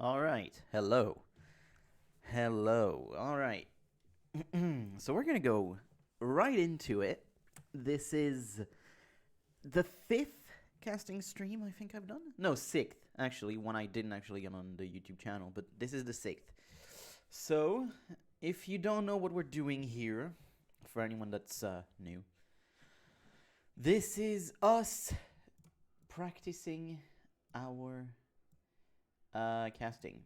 All right. Hello. Hello. All right. So we're going to go right into it. This is the fifth casting stream I think I've done. No, sixth, actually. One I didn't actually get on the YouTube channel, but this is the sixth. So, if you don't know what we're doing here, for anyone that's new, this is us practicing our casting.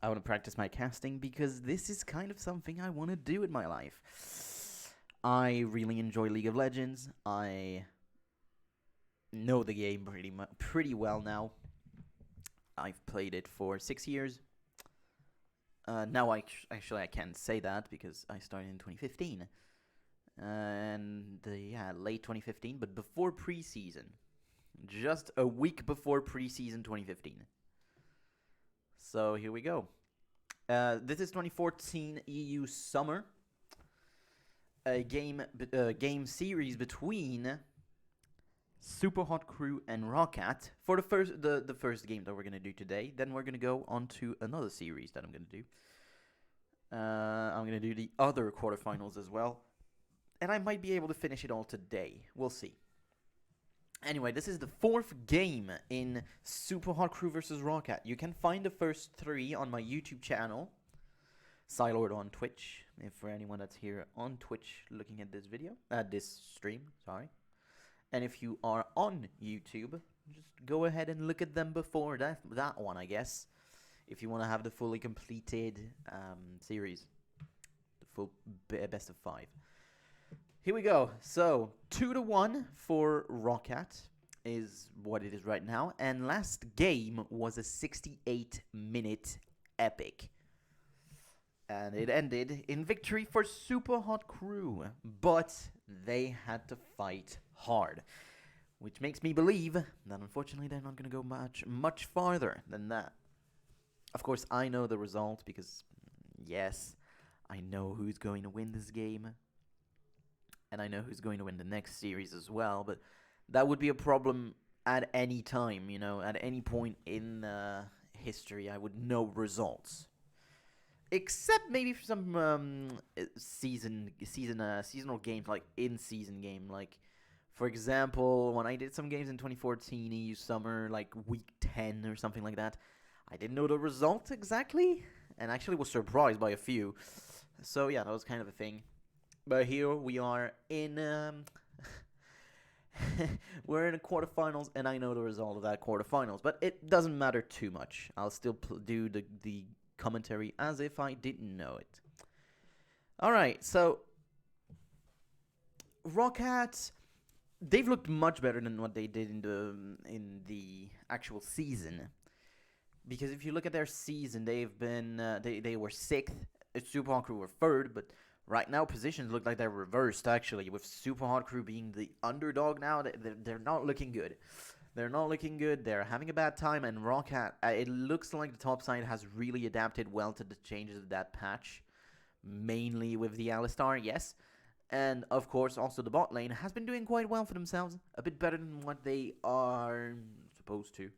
I want to practice my casting because this is kind of something I want to do in my life. I really enjoy League of Legends. I know the game pretty well now. I've played it for 6 years. Now I can't say that because I started in 2015. And late 2015, but before preseason. Just a week before preseason 2015. So here we go. This is 2014 EU Summer. A game series between Super Hot Crew and Roccat for the first game that we're gonna do today. Then we're gonna go on to another series that I'm gonna do. I'm gonna do the other quarterfinals as well, and I might be able to finish it all today. We'll see. Anyway, this is the fourth game in Super Hot Crew vs Roccat. You can find the first three on my YouTube channel, Silord on Twitch. If for anyone that's here on Twitch looking at this video, this stream, sorry. And if you are on YouTube, just go ahead and look at them before that one, I guess. If you want to have the fully completed series, the full best of 5. Here we go. So 2-1 for Roccat is what it is right now, and last game was a 68-minute epic, and it ended in victory for Super Hot Crew, but they had to fight hard, which makes me believe that unfortunately they're not going to go much farther than that. Of course, I know the result because, yes, I know who's going to win this game. And I know who's going to win the next series as well, but that would be a problem at any time, at any point in history. I would know results, except maybe for some seasonal games, like in-season game. Like, for example, when I did some games in 2014 EU Summer, like week 10 or something like that, I didn't know the result exactly, and actually was surprised by a few. So yeah, that was kind of a thing. But here we are in we're in a quarterfinals, and I know the result of that quarterfinals, but it doesn't matter too much. I'll still do the commentary as if I didn't know it. All right, so Roccat, they've looked much better than what they did in the actual season. Because if you look at their season, they've been they were 6th. Super Hot Crew were 3rd, but right now, positions look like they're reversed, actually, with Super Hot Crew being the underdog now. They're not looking good. They're not looking good. They're having a bad time, and Roccat, it looks like the top side has really adapted well to the changes of that patch, mainly with the Alistar, yes. And, of course, also the bot lane has been doing quite well for themselves, a bit better than what they are supposed to.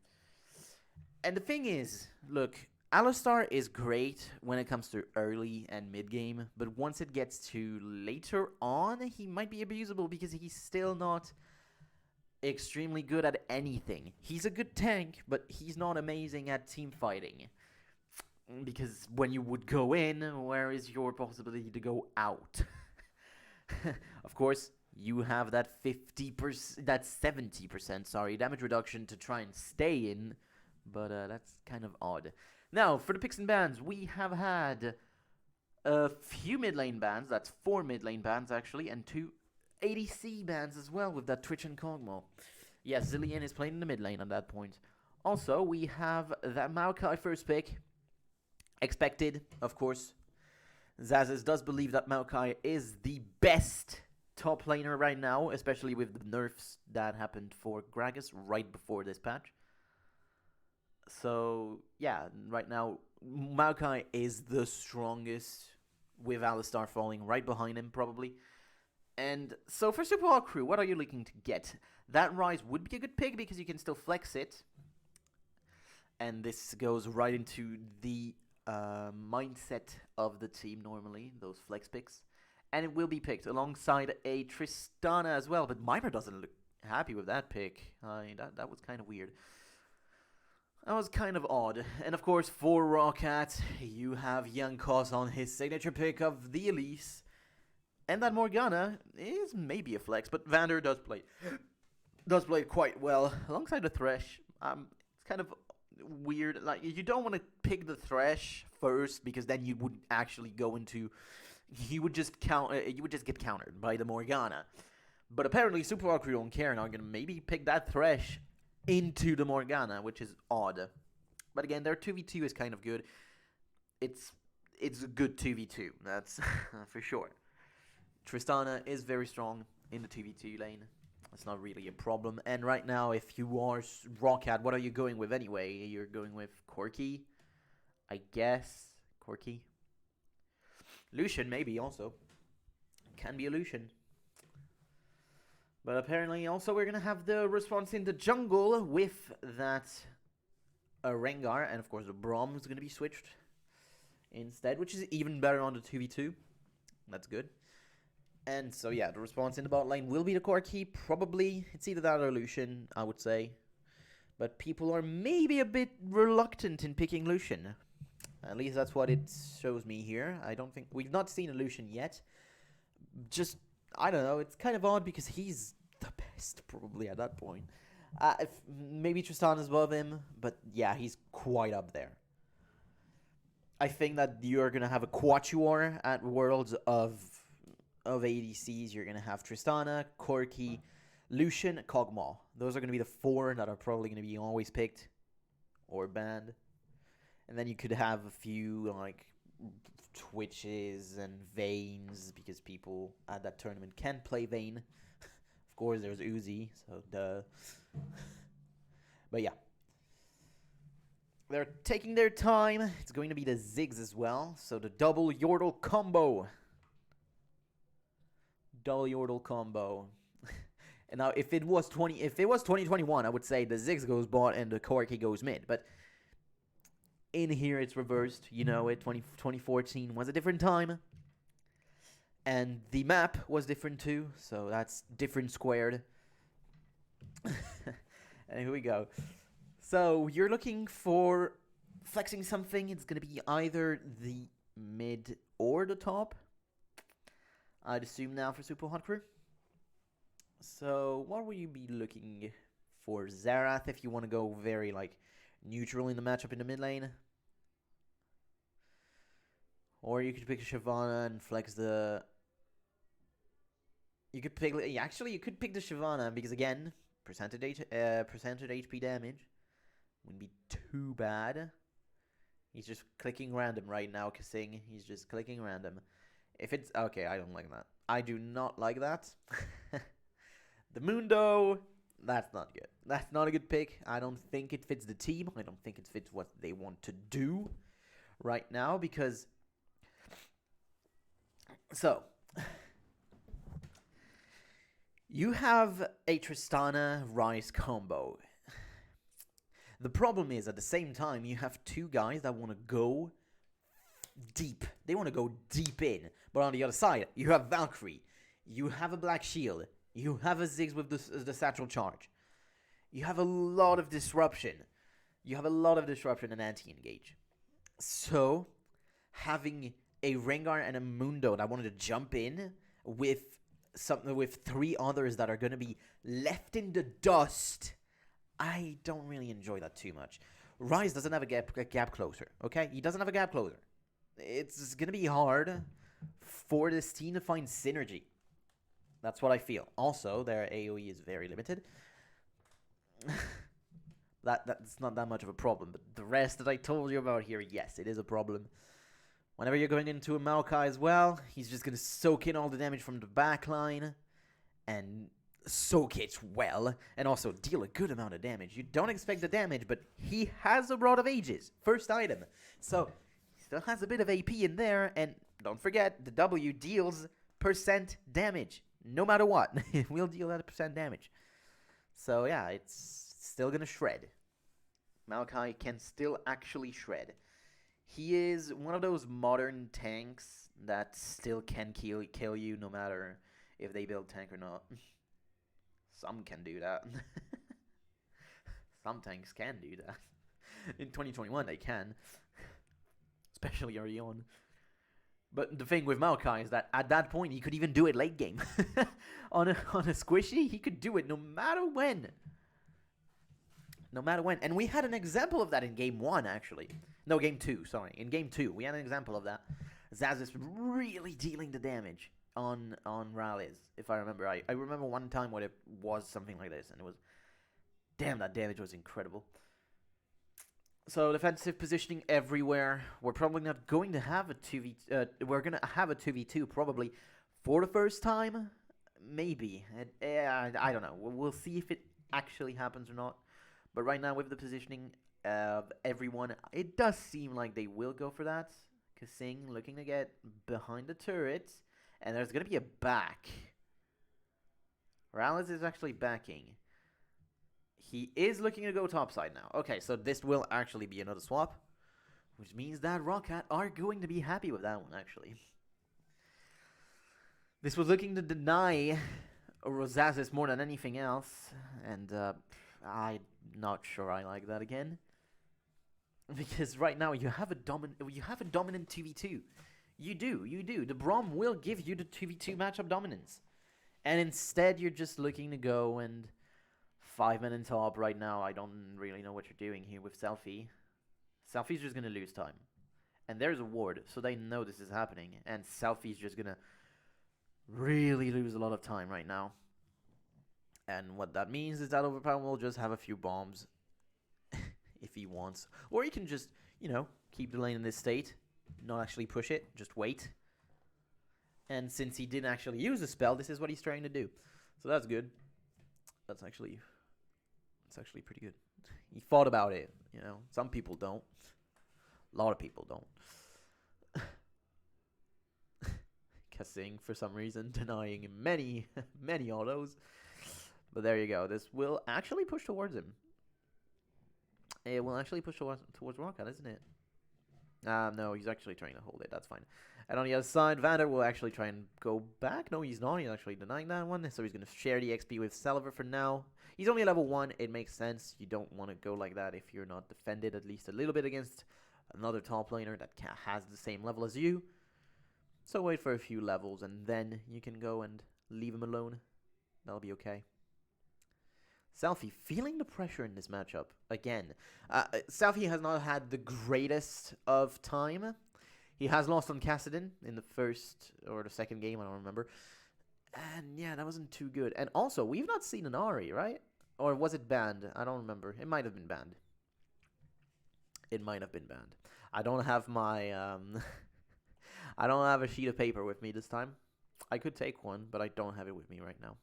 And the thing is, look, Alistar is great when it comes to early and mid-game, but once it gets to later on, he might be abusable because he's still not extremely good at anything. He's a good tank, but he's not amazing at team fighting. Because when you would go in, where is your possibility to go out? Of course, you have that 50%, that 70%, damage reduction to try and stay in, but that's kind of odd. Now, for the picks and bans, we have had a few mid lane bans. That's 4 mid lane bans, actually, and 2 ADC bans as well with that Twitch and Kog'Maw. Yes, Zilean is playing in the mid lane at that point. Also, we have that Maokai first pick. Expected, of course. Zazes does believe that Maokai is the best top laner right now, especially with the nerfs that happened for Gragas right before this patch. So, yeah, right now, Maokai is the strongest, with Alistar falling right behind him, probably. And so for Super Hot Crew, what are you looking to get? That Rise would be a good pick because you can still flex it. And this goes right into the mindset of the team normally, those flex picks. And it will be picked alongside a Tristana as well. But Mimer doesn't look happy with that pick. That was kind of weird. That was kind of odd. And of course, for Roccat, you have Young Cos on his signature pick of the Elise. And that Morgana is maybe a flex, but Vander does play quite well alongside the Thresh. It's kind of weird. Like, you don't want to pick the Thresh first because then you would actually go into, you would just get countered by the Morgana. But apparently, Super Rock don't care and are gonna maybe pick that Thresh into the Morgana, which is odd. But again, their 2v2 is kind of good. It's a good 2v2, that's for sure. Tristana is very strong in the 2v2 lane. That's not really a problem. And right now, if you are Roccat, what are you going with anyway? You're going with Corki, I guess. Corki. Lucian, maybe, also. Can be a Lucian. But apparently, also, we're going to have the response in the jungle with that Rengar. And, of course, the Braum is going to be switched instead, which is even better on the 2v2. That's good. And so, yeah, the response in the bot lane will be the Corki. Probably. It's either that or Lucian, I would say. But people are maybe a bit reluctant in picking Lucian. At least that's what it shows me here. I don't think... We've not seen a Lucian yet. Just... I don't know, it's kind of odd because he's the best probably at that point. If maybe Tristana's above him, but yeah, he's quite up there. I think that you're going to have a Quatuor at Worlds of ADCs. You're going to have Tristana, Corki, Lucian, Kog'Maw. Those are going to be the four that are probably going to be always picked or banned. And then you could have a few, like... Twitches and Vaynes, because people at that tournament can play Vayne. Of course, there's Uzi, so duh. But yeah. They're taking their time. It's going to be the Ziggs as well, so the double Yordle combo. Double Yordle combo. And now, if it was 2021, I would say the Ziggs goes bot and the Corki goes mid, but... In here, it's reversed. You know it. 2014 was a different time. And the map was different too. So that's different squared. And here we go. So you're looking for flexing something. It's going to be either the mid or the top. I'd assume now for Super Hot Crew. So what will you be looking for? Xerath, if you want to go very like... neutral in the matchup in the mid lane. Or you could pick a Shyvana and flex the... You could pick... Actually, you could pick the Shyvana because, again, percentage HP damage wouldn't be too bad. He's just clicking random right now, Kasing. He's just clicking random. If it's... Okay, I don't like that. I do not like that. The Mundo... That's not good. That's not a good pick. I don't think it fits the team. I don't think it fits what they want to do right now because... So, you have a Tristana Ryze combo. The problem is, at the same time, you have two guys that want to go deep. They want to go deep in. But on the other side, you have Valkyrie. You have a Black Shield. You have a Ziggs with the Satchel Charge. You have a lot of disruption. You have a lot of disruption and anti-engage. So, having a Rengar and a Mundo that wanted to jump in with three others that are going to be left in the dust, I don't really enjoy that too much. Ryze doesn't have a gap closer, okay? He doesn't have a gap closer. It's going to be hard for this team to find synergy. That's what I feel. Also, their AoE is very limited. That's not that much of a problem. But the rest that I told you about here, yes, it is a problem. Whenever you're going into a Maokai as well, he's just going to soak in all the damage from the backline. And soak it well. And also deal a good amount of damage. You don't expect the damage, but he has a Rod of Ages. First item. So, he still has a bit of AP in there. And don't forget, the W deals % damage. No matter what, it will deal that % damage. So yeah, it's still gonna shred. Maokai can still actually shred. He is one of those modern tanks that still can kill you no matter if they build tank or not. Some can do that. Some tanks can do that. In 2021 they can. Especially early on. But the thing with Maokai is that at that point he could even do it late game. on a squishy, he could do it no matter when. No matter when. And we had an example of that in game 1, actually. No, game 2, sorry. In game 2, we had an example of that. Zazis really dealing the damage on rallies, if I remember right. I remember one time when it was something like this, and it was... Damn, that damage was incredible. So, defensive positioning everywhere. We're probably not going to have a 2v... we're going to have a 2v2, probably, for the first time. Maybe. I don't know. We'll see if it actually happens or not. But right now, with the positioning of everyone, it does seem like they will go for that. Kasing looking to get behind the turret. And there's going to be a back. Rallis is actually backing. He is looking to go topside now. Okay, so this will actually be another swap. Which means that Rocket are going to be happy with that one, actually. This was looking to deny Rosazis more than anything else. And I'm not sure I like that again. Because right now you have a dominant 2v2. You do. The Braum will give you the 2v2 matchup dominance. And instead you're just looking to go and 5-man in top right now. I don't really know what you're doing here with Selfie. Selfie's just going to lose time. And there's a ward, so they know this is happening. And Selfie's just going to really lose a lot of time right now. And what that means is that Overpower will just have a few bombs if he wants. Or he can just, keep the lane in this state. Not actually push it, just wait. And since he didn't actually use the spell, this is what he's trying to do. So that's good. That's actually pretty good. He thought about it, Some people don't. A lot of people don't. Kasing, for some reason, denying many, many autos. But there you go. This will actually push towards him. It will actually push towards Rocket, isn't it? No, he's actually trying to hold it. That's fine. And on the other side, Vander will actually try and go back. No, he's not. He's actually denying that one. So he's going to share the XP with Selver for now. He's only level 1. It makes sense. You don't want to go like that if you're not defended at least a little bit against another top laner that has the same level as you. So wait for a few levels and then you can go and leave him alone. That'll be okay. Selfie feeling the pressure in this matchup again. Selfie has not had the greatest of time. He has lost on Kassadin in the first or the second game, I don't remember. And yeah, that wasn't too good. And also, we've not seen an Ahri, right? Or was it banned? I don't remember. It might have been banned. It might have been banned. I don't have my I don't have a sheet of paper with me this time. I could take one, but I don't have it with me right now.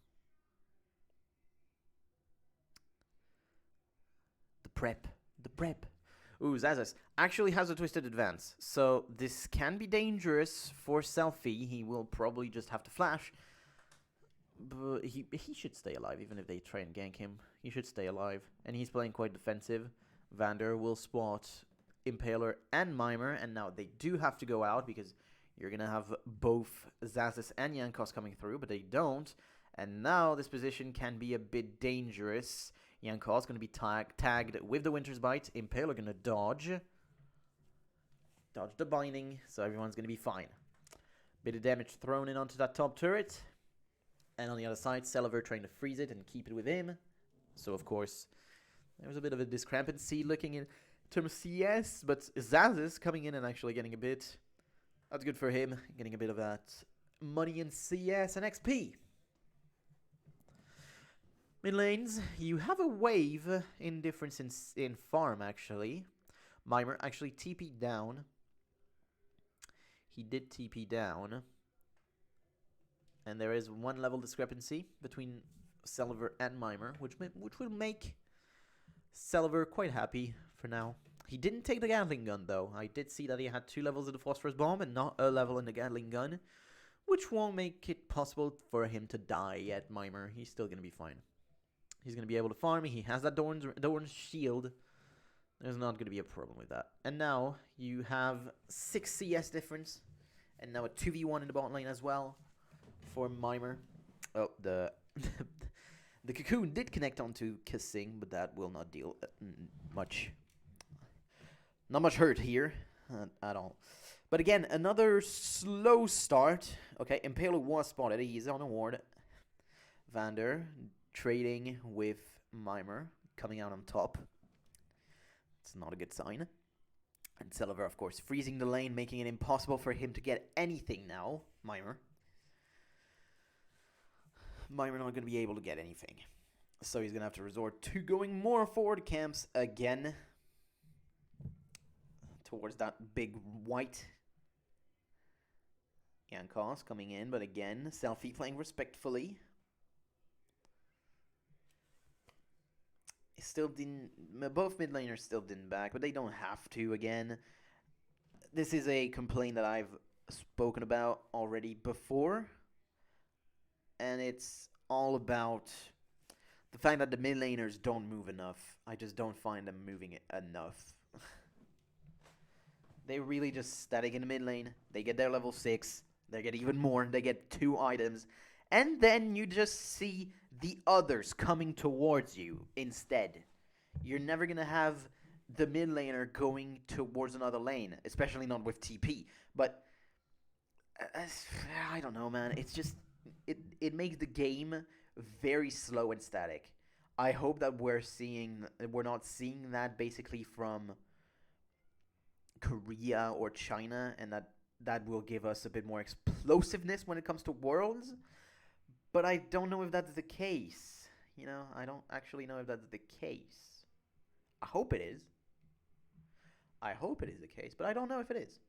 The prep. Ooh, Zazas actually has a twisted advance. So this can be dangerous for Selfie. He will probably just have to flash. But he should stay alive, even if they try and gank him. He should stay alive. And he's playing quite defensive. Vander will spot Impaler and Mimer. And now they do have to go out because you're going to have both Zazas and Yankos coming through. But they don't. And now this position can be a bit dangerous. Yankos going to be tagged with the Winter's Bite. Impaler going to dodge. Dodge the binding. So everyone's going to be fine. Bit of damage thrown in onto that top turret. And on the other side, Selver trying to freeze it and keep it with him. So, of course, there was a bit of a discrepancy looking in terms of CS. But Zazis coming in and actually getting a bit. That's good for him. Getting a bit of that money in CS and XP. Mid lanes, you have a wave in difference in farm, actually. Mimer actually TP'd down. He did TP down. And there is one level discrepancy between Selver and Mimer, which will make Selver quite happy for now. He didn't take the Gatling gun, though. I did see that he had 2 levels of the Phosphorus Bomb and not a level in the Gatling gun, which won't make it possible for him to die at Mimer. He's still going to be fine. He's going to be able to farm. He has that Dorn's shield. There's not going to be a problem with that. And now you have 6 CS difference. And now a 2v1 in the bot lane as well for Mimer. Oh, the the Cocoon did connect onto Kissing, but that will not deal much. Not much hurt here at all. But again, another slow start. Okay, Impaler was spotted. He's on a ward. Vander trading with Mimer, coming out on top. It's not a good sign. And Silver, of course, freezing the lane, making it impossible for him to get anything now. Mimer not going to be able to get anything. So he's going to have to resort to going more forward camps again. Towards that big white. Jankos coming in, but again, Selfie playing respectfully. Still didn't. Both mid laners still didn't back, but they don't have to again. This is a complaint that I've spoken about already before, and it's all about the fact that the mid laners don't move enough. I just don't find them moving enough. They really just static in the mid lane. They get their level 6. They get even more. They get 2 items. And then you just see the others coming towards you instead. You're never going to have the mid laner going towards another lane, especially not with TP. But I don't know, man. It's just it makes the game very slow and static. I hope that we're not seeing that basically from Korea or China, and that will give us a bit more explosiveness when it comes to Worlds. But I don't know if that's the case. You know, I don't actually know if that's the case. I hope it is. I hope it is the case, but I don't know if it is.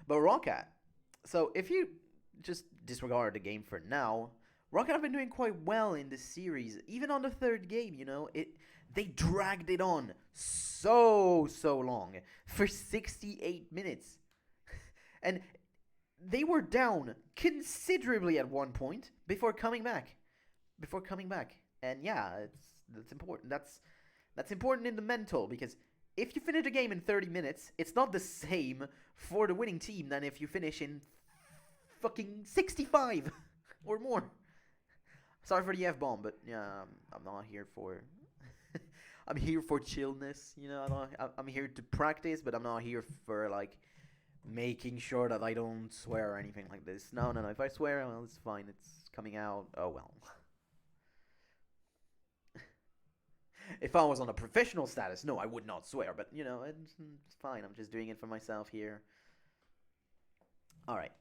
But Rocket. So if you just disregard the game for now, Rocket have been doing quite well in this series. Even on the 3rd game, you know, they dragged it on so long for 68 minutes. And they were down considerably at one point before coming back. And yeah, that's important. That's important in the mental, because if you finish a game in 30 minutes, it's not the same for the winning team than if you finish in fucking 65 or more. Sorry for the F-bomb, but yeah, I'm not here for... I'm here for chillness, you know. I'm here to practice, but I'm not here for, like, making sure that I don't swear or anything like this. No. If I swear, well, it's fine. It's coming out. Oh, well. If I was on a professional status, no, I would not swear. But, you know, it's fine. I'm just doing it for myself here. All right.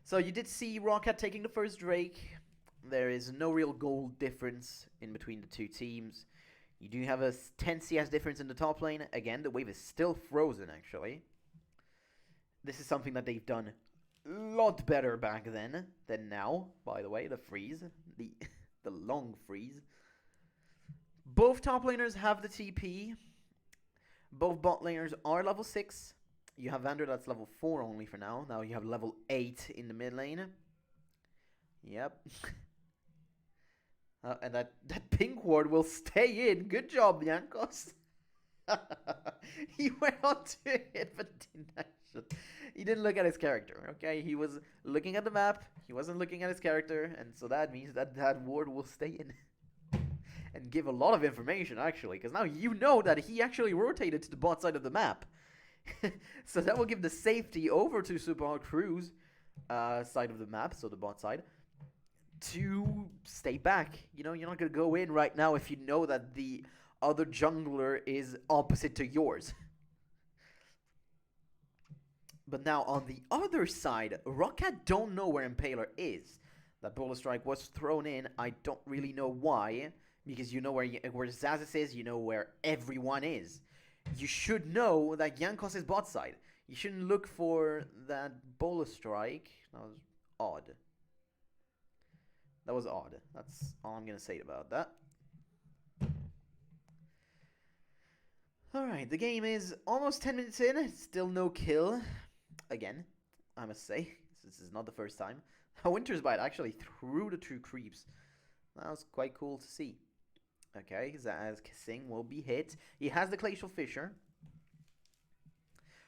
So you did see Rocket taking the first Drake. There is no real goal difference in between the two teams. You do have a 10 CS difference in the top lane. Again, the wave is still frozen, actually. This is something that they've done a lot better back then than now, by the way. The freeze. The long freeze. Both top laners have the TP. Both bot laners are level 6. You have Vander that's level 4 only for now. Now you have level 8 in the mid lane. Yep. And that pink ward will stay in. Good job, Jankos. He went on to it, but didn't actually. He didn't look at his character, okay? He was looking at the map. He wasn't looking at his character. And so that means that ward will stay in. And give a lot of information, actually. Because now you know that he actually rotated to the bot side of the map. So that will give the safety over to Super Crew's side of the map, so the bot side, to stay back. You know, you're not going to go in right now if you know that the other jungler is opposite to yours. But now on the other side, Rocket don't know where Impaler is. That Bola Strike was thrown in. I don't really know why. Because you know where Zazas is, you know where everyone is. You should know that Jankos is bot side. You shouldn't look for that Bola Strike. That was odd. That was odd. That's all I'm going to say about that. Alright, the game is almost 10 minutes in. Still no kill. Again, I must say. This is not the first time. Winter's Bite actually threw the 2 creeps. That was quite cool to see. Okay, Zaz Kasing will be hit. He has the Glacial Fissure.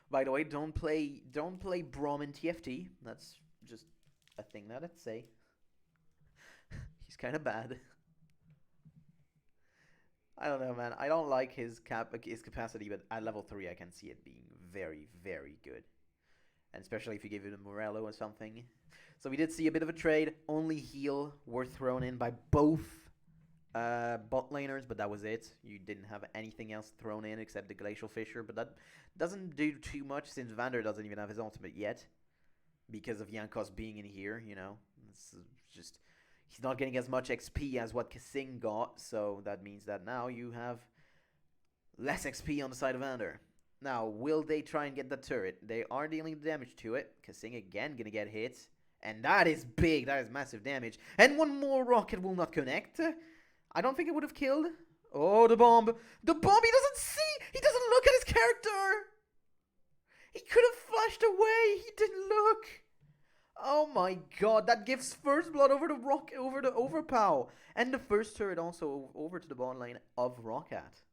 By the way, don't play Brom in TFT. That's just a thing that I'd say. He's kind of bad. I don't know, man. I don't like his capacity, but at level 3, I can see it being very, very good. And especially if you give it a Morello or something. So we did see a bit of a trade. Only heal were thrown in by both bot laners, but that was it. You didn't have anything else thrown in except the Glacial Fissure, but that doesn't do too much since Vander doesn't even have his ultimate yet. Because of Jankos being in here, you know. It's just... He's not getting as much XP as what Kasing got, so that means that now you have less XP on the side of Vander. Now, will they try and get the turret? They are dealing damage to it. Kasing again gonna get hit. And that is big. That is massive damage. And one more rocket will not connect. I don't think it would have killed. Oh, the bomb. The bomb, he doesn't see. He doesn't look at his character. He could have flashed away. He didn't look. Oh my god, that gives first blood over the overpow. And the first turret also over to the bottom lane of Roccat.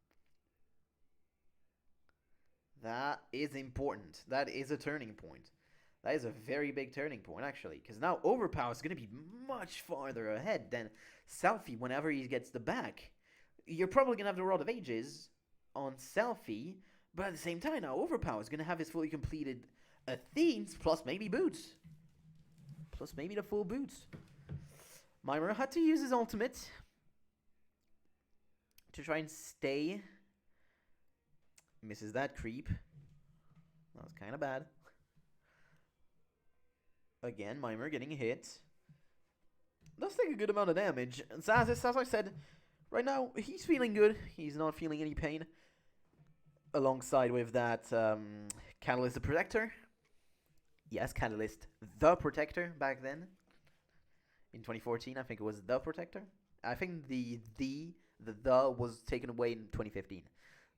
That is important. That is a turning point. That is a very big turning point, actually. Because now overpow is going to be much farther ahead than Selfie whenever he gets the back. You're probably going to have the Rod of Ages on Selfie. But at the same time, now overpow is going to have his fully completed Athenes plus maybe boots. Plus maybe the full boots. Mimir had to use his ultimate to try and stay. Misses that creep. That was kind of bad. Again, Mimir getting hit. Does take a good amount of damage. Zazis, as I said, right now, he's feeling good. He's not feeling any pain. Alongside with that Catalyst the Protector. Yes, Catalyst the Protector back then. In 2014, I think it was the Protector. I think the was taken away in 2015.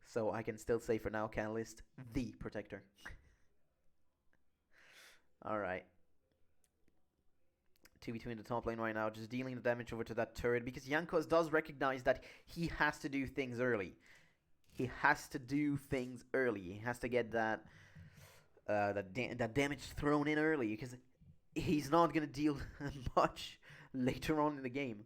So I can still say for now, Catalyst the Protector. Alright. 2 between the top lane right now, just dealing the damage over to that turret. Because Jankos does recognize that he has to do things early. He has to do things early. He has to get that damage thrown in early, because he's not going to deal much later on in the game.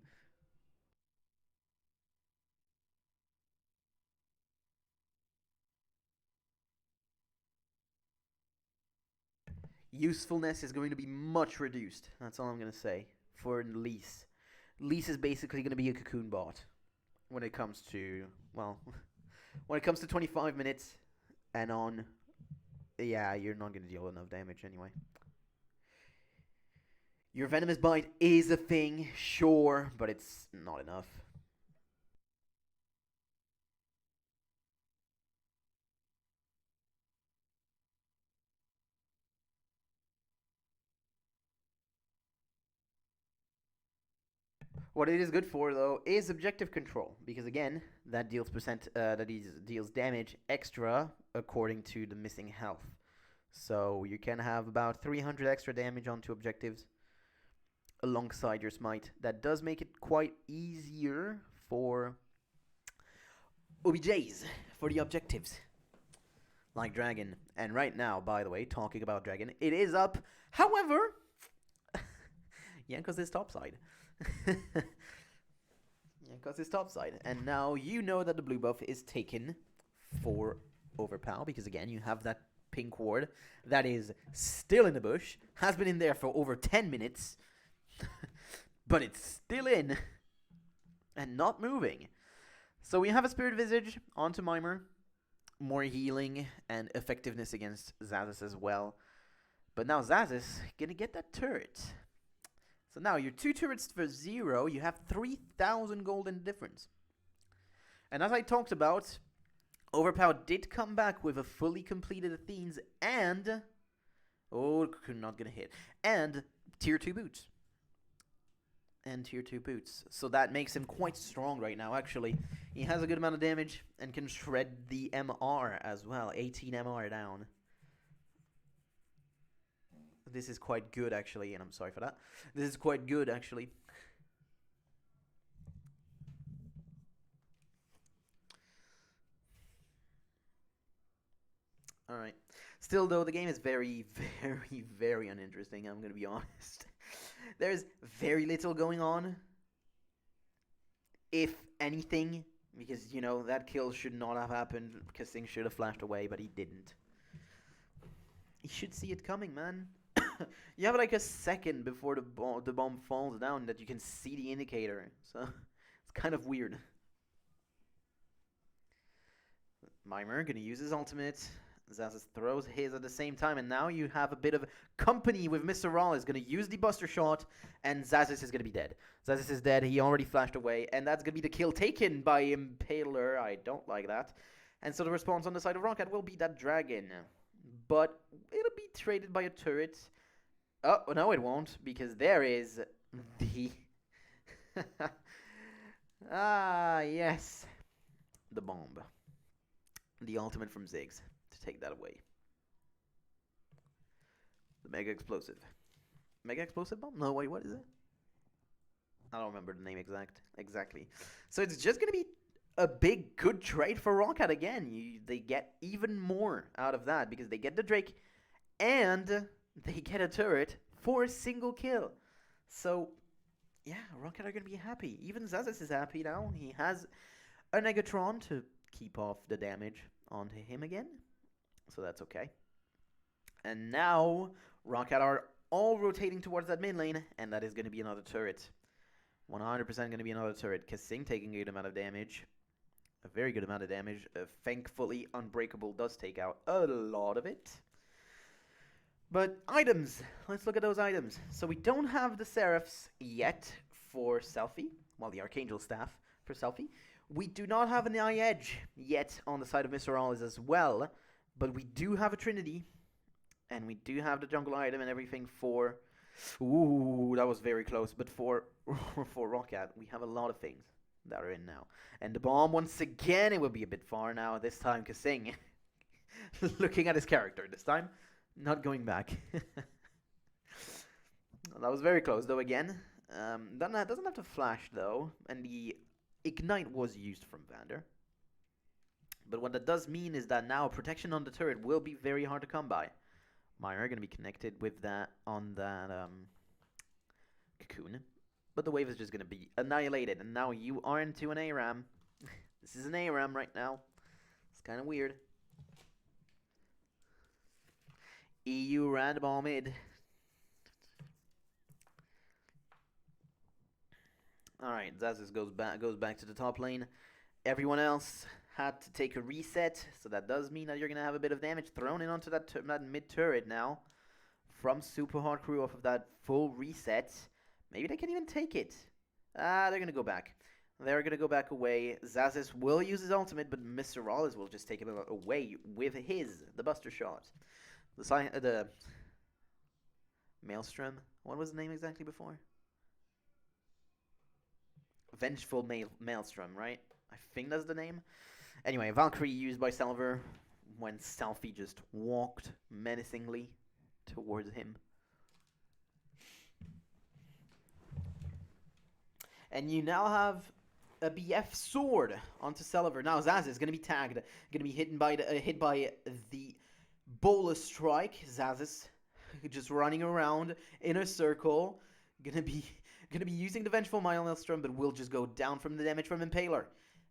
Usefulness is going to be much reduced. That's all I'm going to say for Lise. Lise is basically going to be a cocoon bot when it comes to, well, when it comes to 25 minutes and on. Yeah, you're not going to deal enough damage anyway. Your Venomous Bite is a thing, sure, but it's not enough. What it is good for, though, is objective control, because again, that deals deals damage extra according to the missing health. So you can have about 300 extra damage onto objectives alongside your smite. That does make it quite easier for OBJs, for the objectives, like Dragon. And right now, by the way, talking about Dragon, it is up. However, Jankos is topside. Jankos is topside. And now you know that the blue buff is taken for overpower, because again, you have that pink ward that is still in the bush, has been in there for over 10 minutes, but it's still in and not moving. So we have a Spirit Visage onto Mimir, more healing and effectiveness against Zazis as well. But now Zazis gonna get that turret. So now your 2 turrets for 0, you have 3,000 gold in difference. And as I talked about, Overpower did come back with a fully completed Athenes and... Oh, not gonna hit. And tier 2 boots. So that makes him quite strong right now, actually. He has a good amount of damage and can shred the MR as well. 18 MR down. This is quite good, actually, and I'm sorry for that. This is quite good, actually. Alright. Still, though, the game is very, very, very uninteresting, I'm going to be honest. There's very little going on, if anything, because, you know, that kill should not have happened, because things should have flashed away, but he didn't. You should see it coming, man. You have like a second before the bomb falls down that you can see the indicator, so it's kind of weird. Mimer gonna use his ultimate. Zazas throws his at the same time, and now you have a bit of company with Mr. Raw is gonna use the Buster Shot, and Zazas is gonna be dead. Zazas is dead, he already flashed away, and that's gonna be the kill taken by Impaler. I don't like that. And so the response on the side of Rocket will be that dragon. But it'll be traded by a turret. Oh, no, it won't, because there is the... ah, yes. The bomb. The ultimate from Ziggs to take that away. The Mega Explosive. Mega Explosive Bomb? No, wait, what is it? I don't remember the name exactly. So it's just going to be a big, good trade for Rocket again. They get even more out of that because they get the Drake and they get a turret for a single kill. So, yeah, Rocket are going to be happy. Even Zazas is happy now. He has a Negatron to keep off the damage onto him again. So that's okay. And now, Rocket are all rotating towards that mid lane, and that is going to be another turret. 100% going to be another turret. Kasing taking a good amount of damage. A very good amount of damage. Thankfully, Unbreakable does take out a lot of it. But items. Let's look at those items. So we don't have the Seraphs yet for Selfie. Well, the Archangel Staff for Selfie. We do not have an Eye Edge yet on the side of Mr. Rolls as well. But we do have a Trinity. And we do have the jungle item and everything for... Ooh, that was very close. But for Rocket, we have a lot of things that are in now. And the bomb, once again, it will be a bit far now. This time, Kasing. Looking at his character this time. Not going back. That was very close, though, again. Doesn't have to flash, though. And the Ignite was used from Vander. But what that does mean is that now protection on the turret will be very hard to come by. Myra going to be connected with that on that cocoon. But the wave is just going to be annihilated. And now you are into an ARAM. This is an ARAM right now. It's kind of weird. EU random all mid. Alright, Zazas goes back to the top lane. Everyone else had to take a reset, so that does mean that you're going to have a bit of damage thrown in onto that mid turret now. From Super Hard Crew off of that full reset. Maybe they can even take it. They're going to go back. They're going to go back away. Zazas will use his ultimate, but Mr. Rolls will just take him away with the Buster Shot. The Maelstrom. What was the name exactly before? Vengeful Maelstrom, right? I think that's the name. Anyway, Valkyrie used by Salver when Selfie just walked menacingly towards him. And you now have a BF sword onto Salver. Now Zaz is going to be tagged, going to be hit by the Bolus strike. Zaz's just running around in a circle, gonna be using the Vengeful Maelstrom, but will just go down from the damage from Impaler.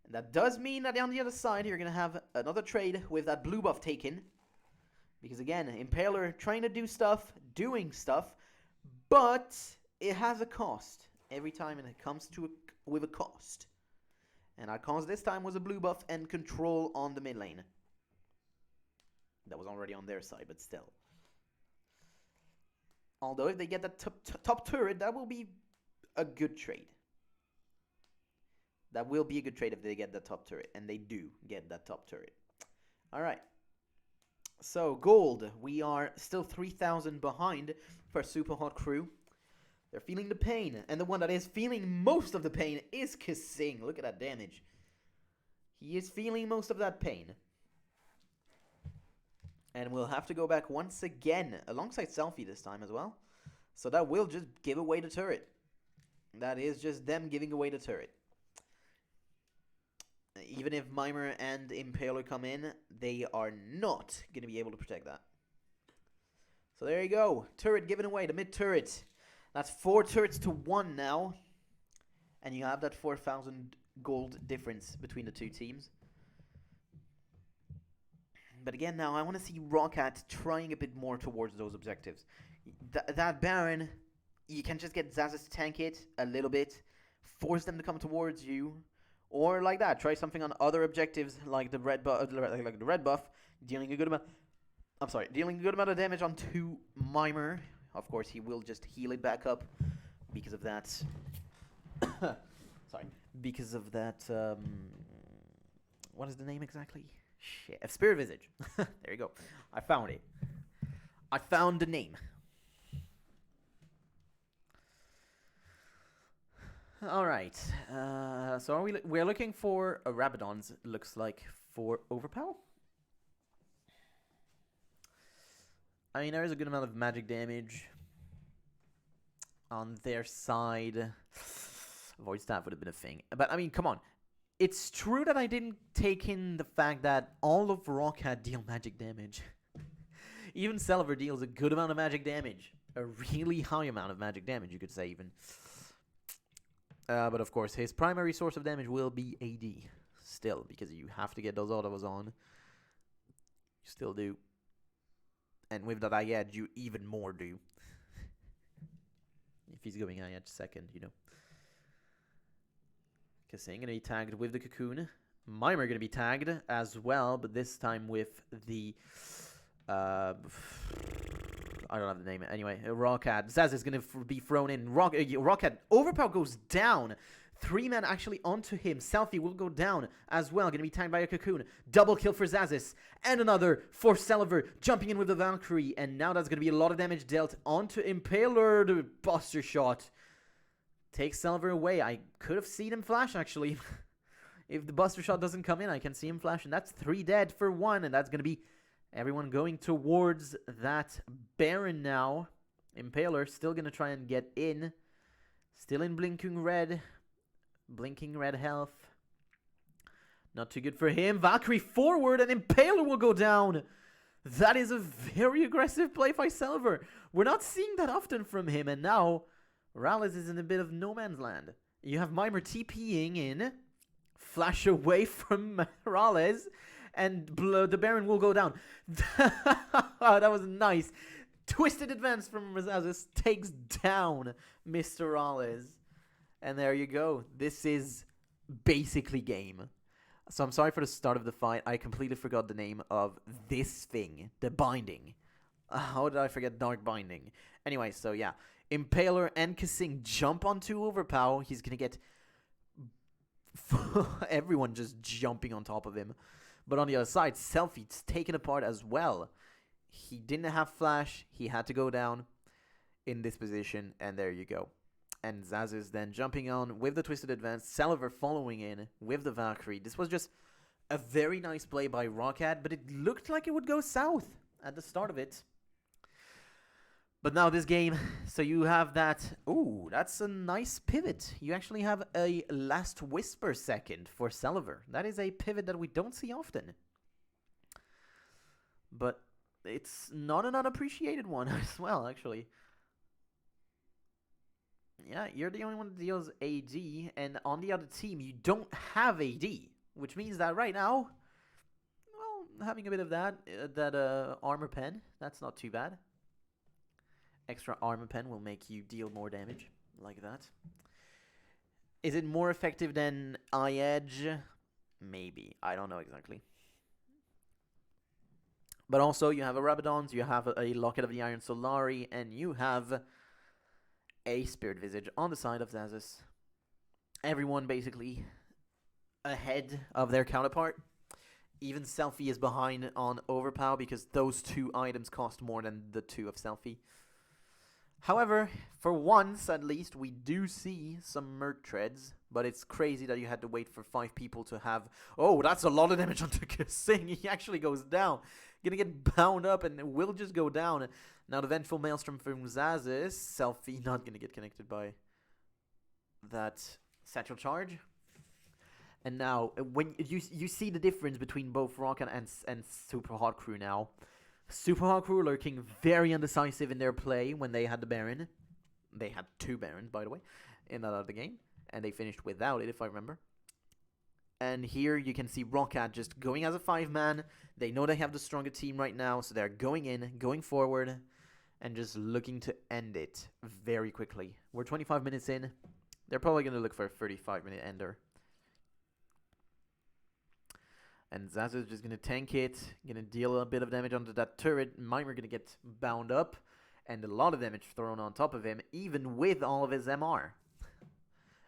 And that does mean that on the other side you're gonna have another trade with that blue buff taken, because again, Impaler trying to do stuff, doing stuff, but it has a cost every time, and it comes with a cost. And our cost this time was a blue buff and control on the mid lane. That was already on their side, but still. Although if they get that top turret, that will be a good trade. That will be a good trade if they get that top turret. And they do get that top turret. Alright. So, gold. We are still 3,000 behind for Super Hot Crew. They're feeling the pain. And the one that is feeling most of the pain is Kasing. Look at that damage. He is feeling most of that pain. And we'll have to go back once again, alongside Selfie this time as well. So that will just give away the turret. That is just them giving away the turret. Even if Mimer and Impaler come in, they are not going to be able to protect that. So there you go. Turret given away, the mid turret. That's 4 turrets to 1 now. And you have that 4,000 gold difference between the two teams. But again, now I want to see Roccat trying a bit more towards those objectives. That Baron, you can just get Zazas to tank it a little bit, force them to come towards you, or like that, try something on other objectives like the red buff, dealing a good amount. Dealing a good amount of damage onto Mimer. Of course, he will just heal it back up because of that. Because of that. What is the name exactly? Shit, Spirit Visage. There you go. I found it. I found the name. All right. So we're looking for a Rabadon's. Looks like for Overpower. I mean, there is a good amount of magic damage on their side. Void Staff would have been a thing. But, I mean, come on. It's true that I didn't take in the fact that all of Roccat deal magic damage. Even Celever deals a good amount of magic damage. A really high amount of magic damage, you could say, even. But, of course, his primary source of damage will be AD. Still, because you have to get those autos on. You still do. And with that Ayedge, you even more do. If he's going Ayedge second, you know. Kissing going to be tagged with the Cocoon. Mimer going to be tagged as well, but this time with the... I don't have the name. Anyway, Roccat. Zaz is going to be thrown in. Roccat. Overpower goes down. 3 men actually onto him. Selfie will go down as well. Going to be tagged by a Cocoon. Double kill for Zazis. And another for Celever. Jumping in with the Valkyrie. And now that's going to be a lot of damage dealt onto Impaler. The Buster Shot takes Celever away. I could have seen him flash, actually. If the Buster Shot doesn't come in, I can see him flash. And that's 3 dead for 1. And that's going to be everyone going towards that Baron now. Impaler still going to try and get in. Still in blinking red. Blinking red health. Not too good for him. Valkyrie forward and Impaler will go down. That is a very aggressive play by Celever. We're not seeing that often from him. And now Rallis is in a bit of no man's land. You have Mimer TPing in. Flash away from Rallis. And the Baron will go down. That was nice. Twisted advance from Razazis takes down Mr. Rallis. And there you go. This is basically game. So I'm sorry for the start of the fight. I completely forgot the name of this thing. The Binding. How did I forget Dark Binding? Anyway, so yeah. Impaler and Kissing jump onto Overpower. He's going to get everyone just jumping on top of him. But on the other side, Selfie's taken apart as well. He didn't have flash. He had to go down in this position. And there you go. And Zaz is then jumping on with the Twisted Advance. Celever following in with the Valkyrie. This was just a very nice play by Roccat. But it looked like it would go south at the start of it. But now this game, so you have that. Ooh, that's a nice pivot. You actually have a Last Whisper second for Celever. That is a pivot that we don't see often. But it's not an unappreciated one as well, actually. Yeah, you're the only one that deals AD, and on the other team, you don't have AD. Which means that right now, well, having a bit of that armor pen, that's not too bad. Extra armor pen will make you deal more damage, like that. Is it more effective than Ayedge? Maybe. I don't know exactly. But also, you have a Rabadon's, you have a Locket of the Iron Solari, and you have a Spirit Visage on the side of Zazis. Everyone basically ahead of their counterpart. Even Selfie is behind on Overpower because those 2 items cost more than the 2 of Selfie. However, for once at least, we do see some Merc Treads, but it's crazy that you had to wait for 5 people to have... Oh, that's a lot of damage onto Kissing. He actually goes down. Gonna get bound up and will just go down. Now the Vengeful Maelstrom from Zazis. Selfie not gonna get connected by that Satchel Charge. And now, when you see the difference between both Rocket and Super Hot Crew now. Super Hot Crew looking very undecisive in their play when they had the Baron. They had 2 Barons, by the way, in that other game. And they finished without it, if I remember. And here you can see Rocket just going as a 5-man. They know they have the stronger team right now, so they're going in, going forward, and just looking to end it very quickly. We're 25 minutes in. They're probably going to look for a 35-minute ender. And Zaz is just going to tank it, going to deal a bit of damage onto that turret. Mimer going to get bound up, and a lot of damage thrown on top of him, even with all of his MR.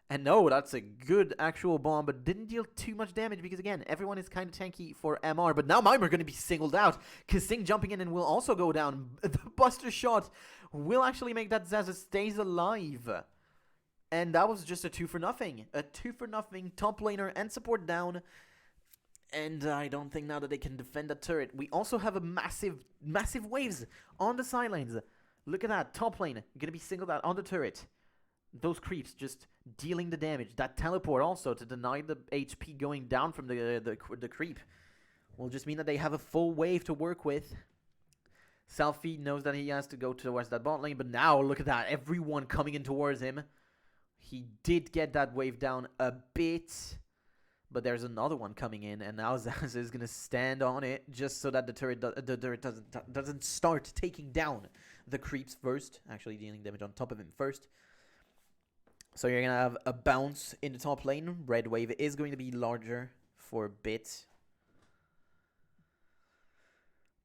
And no, that's a good actual bomb, but didn't deal too much damage because, again, everyone is kind of tanky for MR. But now Mimer going to be singled out. Kasing jumping in and will also go down. The Buster shot will actually make that Zaza stays alive. And that was just a 2-for-0. A 2-for-0 top laner and support down. And I don't think now that they can defend that turret. We also have a massive waves on the sidelines. Look at that. Top lane going to be singled out on the turret. Those creeps just dealing the damage. That teleport also to deny the HP going down from the creep will just mean that they have a full wave to work with. Selfie knows that he has to go towards that bot lane, but now look at that. Everyone coming in towards him. He did get that wave down a bit, but there's another one coming in, and now Zaz is going to stand on it just so that the turret doesn't start taking down the creeps first, actually dealing damage on top of him first. So you're going to have a bounce in the top lane. Red wave is going to be larger for a bit.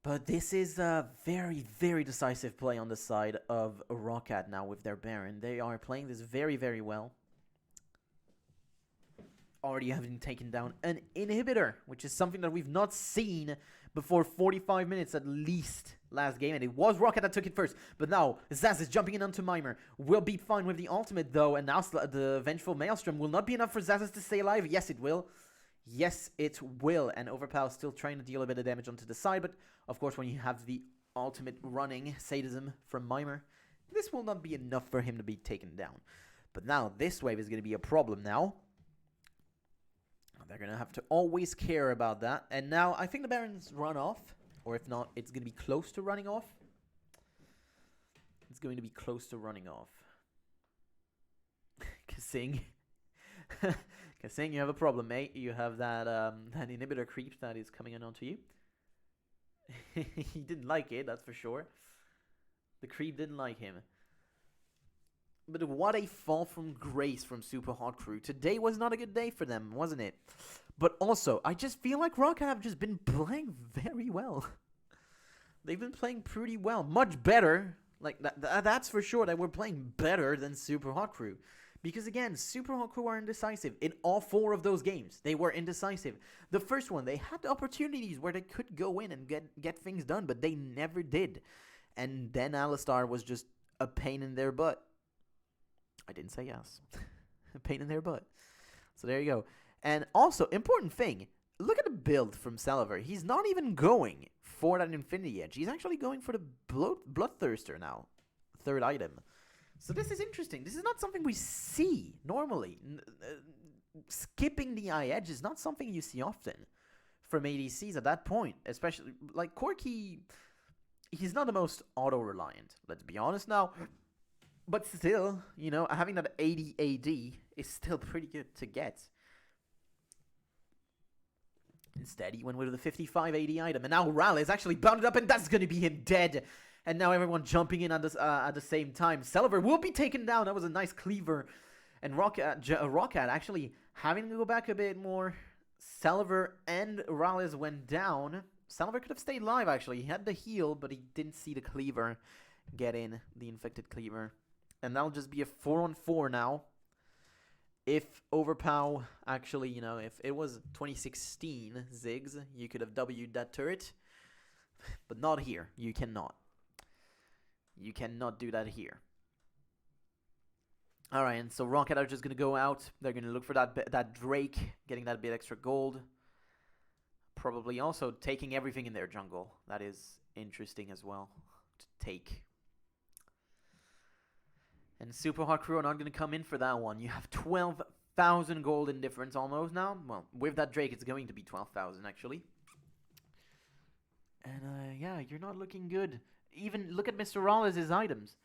But this is a very, very decisive play on the side of Rocket now with their Baron. They are playing this very, very well. Already having taken down an inhibitor, which is something that we've not seen before 45 minutes at least last game. And it was Rocket that took it first. But now Zaz is jumping in onto Mimer. Will be fine with the ultimate though. And now the Vengeful Maelstrom will not be enough for Zaz to stay alive. Yes, it will. Yes, it will. And Overpower still trying to deal a bit of damage onto the side. But of course, when you have the ultimate running sadism from Mimer, this will not be enough for him to be taken down. But now this wave is going to be a problem now. They're going to have to always care about that. And now I think the Baron's run off. Or if not, it's going to be close to running off. It's going to be close to running off. Kasing. Kasing, you have a problem, mate. You have that that inhibitor creep that is coming in onto you. He didn't like it, that's for sure. The creep didn't like him. But what a fall from grace from Super Hot Crew. Today was not a good day for them, wasn't it? But also, I just feel like Rocket have just been playing very well. They've been playing pretty well. Much better. Like, that's for sure. They were playing better than Super Hot Crew. Because again, Super Hot Crew are indecisive. In all 4 of those games, they were indecisive. The first one, they had opportunities where they could go in and get things done, but they never did. And then Alistar was just a pain in their butt. I didn't say yes. A pain in their butt. So there you go. And also, important thing, look at the build from Salver. He's not even going for that Infinity Edge. He's actually going for the Bloodthirster now. 3rd item. So this is interesting. This is not something we see normally. Skipping the eye edge is not something you see often from ADCs at that point. Especially, like, Corki, he's not the most auto-reliant. Let's be honest now. But still, you know, having that 80 AD is still pretty good to get. Instead, he went with the 55 AD item. And now Ral is actually bounded up, and that's going to be him dead. And now everyone jumping in at the same time. Celever will be taken down. That was a nice cleaver. And Rocket actually having to go back a bit more. Celever and Rallis went down. Celever could have stayed alive, actually. He had the heal, but he didn't see the cleaver get in, the infected cleaver. And that'll just be a 4-on-4 now. If Overpow actually, you know, if it was 2016 Ziggs, you could have W'd that turret. But not here. You cannot. You cannot do that here. Alright, and so Rocket are just going to go out. They're going to look for that Drake, getting that bit extra gold. Probably also taking everything in their jungle. That is interesting as well to take. And Super Hot Crew are not going to come in for that one. You have 12 1,000 gold in difference almost now. Well, with that Drake, it's going to be 12,000 actually. And yeah, you're not looking good. Even look at Mr. Rawlins' items.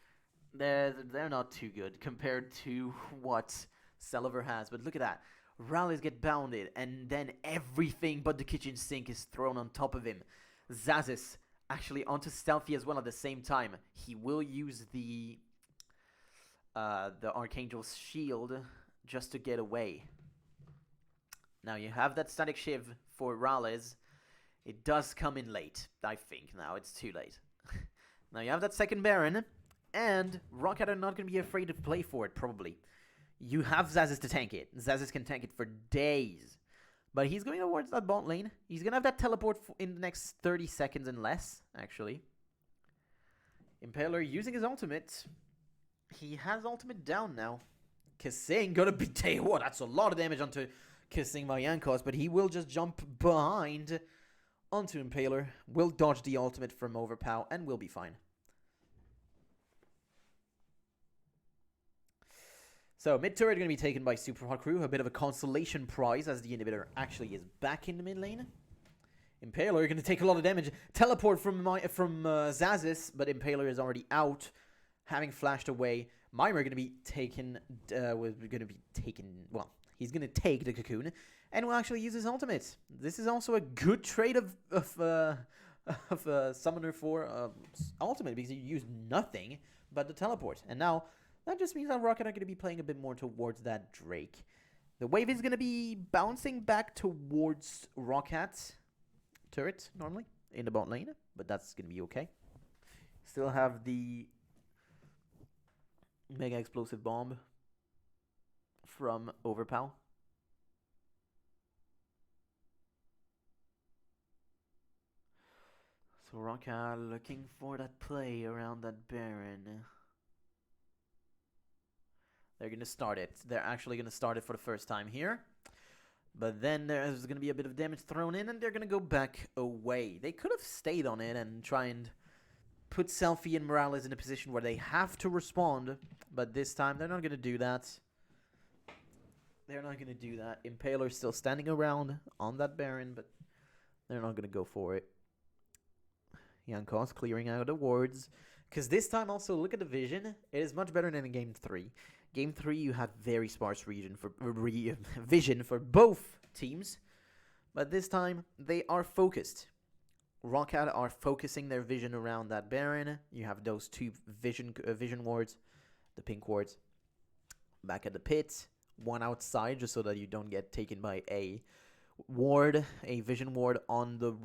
They're not too good compared to what Selliver has. But look at that. Rawlins get bounded, and then everything but the kitchen sink is thrown on top of him. Zazis actually onto Stealthy as well at the same time. He will use the Archangel's shield just to get away. Now you have that static shiv for Rales. It does come in late, I think. Now it's too late. Now you have that second Baron, and Rocket are not going to be afraid to play for it, probably. You have Zazis to tank it. Zazis can tank it for days. But he's going towards that bot lane. He's going to have that teleport in the next 30 seconds and less, actually. Impaler using his ultimate. He has ultimate down now. Kissing gonna be... What? That's a lot of damage onto Kissing by Yankos, but he will just jump behind onto Impaler. Will dodge the ultimate from Overpow and will be fine. So, mid-turret going to be taken by Super Hot Crew. A bit of a consolation prize as the inhibitor actually is back in the mid lane. Impaler going to take a lot of damage. Teleport from Zazis, but Impaler is already out, having flashed away. Mimer going to be taken. Well, he's going to take the cocoon and will actually use his ultimate. This is also a good trade of Summoner for ultimate because you use nothing but the teleport. And now that just means that Rocket are going to be playing a bit more towards that Drake. The wave is going to be bouncing back towards Rockat's turret, normally, in the bot lane. But that's going to be okay. Still have the Mega Explosive Bomb from Overpow. So Rocket looking for that play around that Baron. They're going to start it. They're actually going to start it for the first time here. But then there's going to be a bit of damage thrown in, and they're going to go back away. They could have stayed on it and try and put Selfie and Morales in a position where they have to respond. But this time, they're not going to do that. They're not going to do that. Impaler's still standing around on that Baron, but they're not going to go for it. Yankos clearing out the wards. Because this time also, look at the vision. It is much better than in Game 3. Game 3, you had very sparse vision for both teams. But this time, they are focused. Rocket are focusing their vision around that Baron. You have those two vision wards, the pink wards, back at the pit. One outside, just so that you don't get taken by a ward, a vision ward on the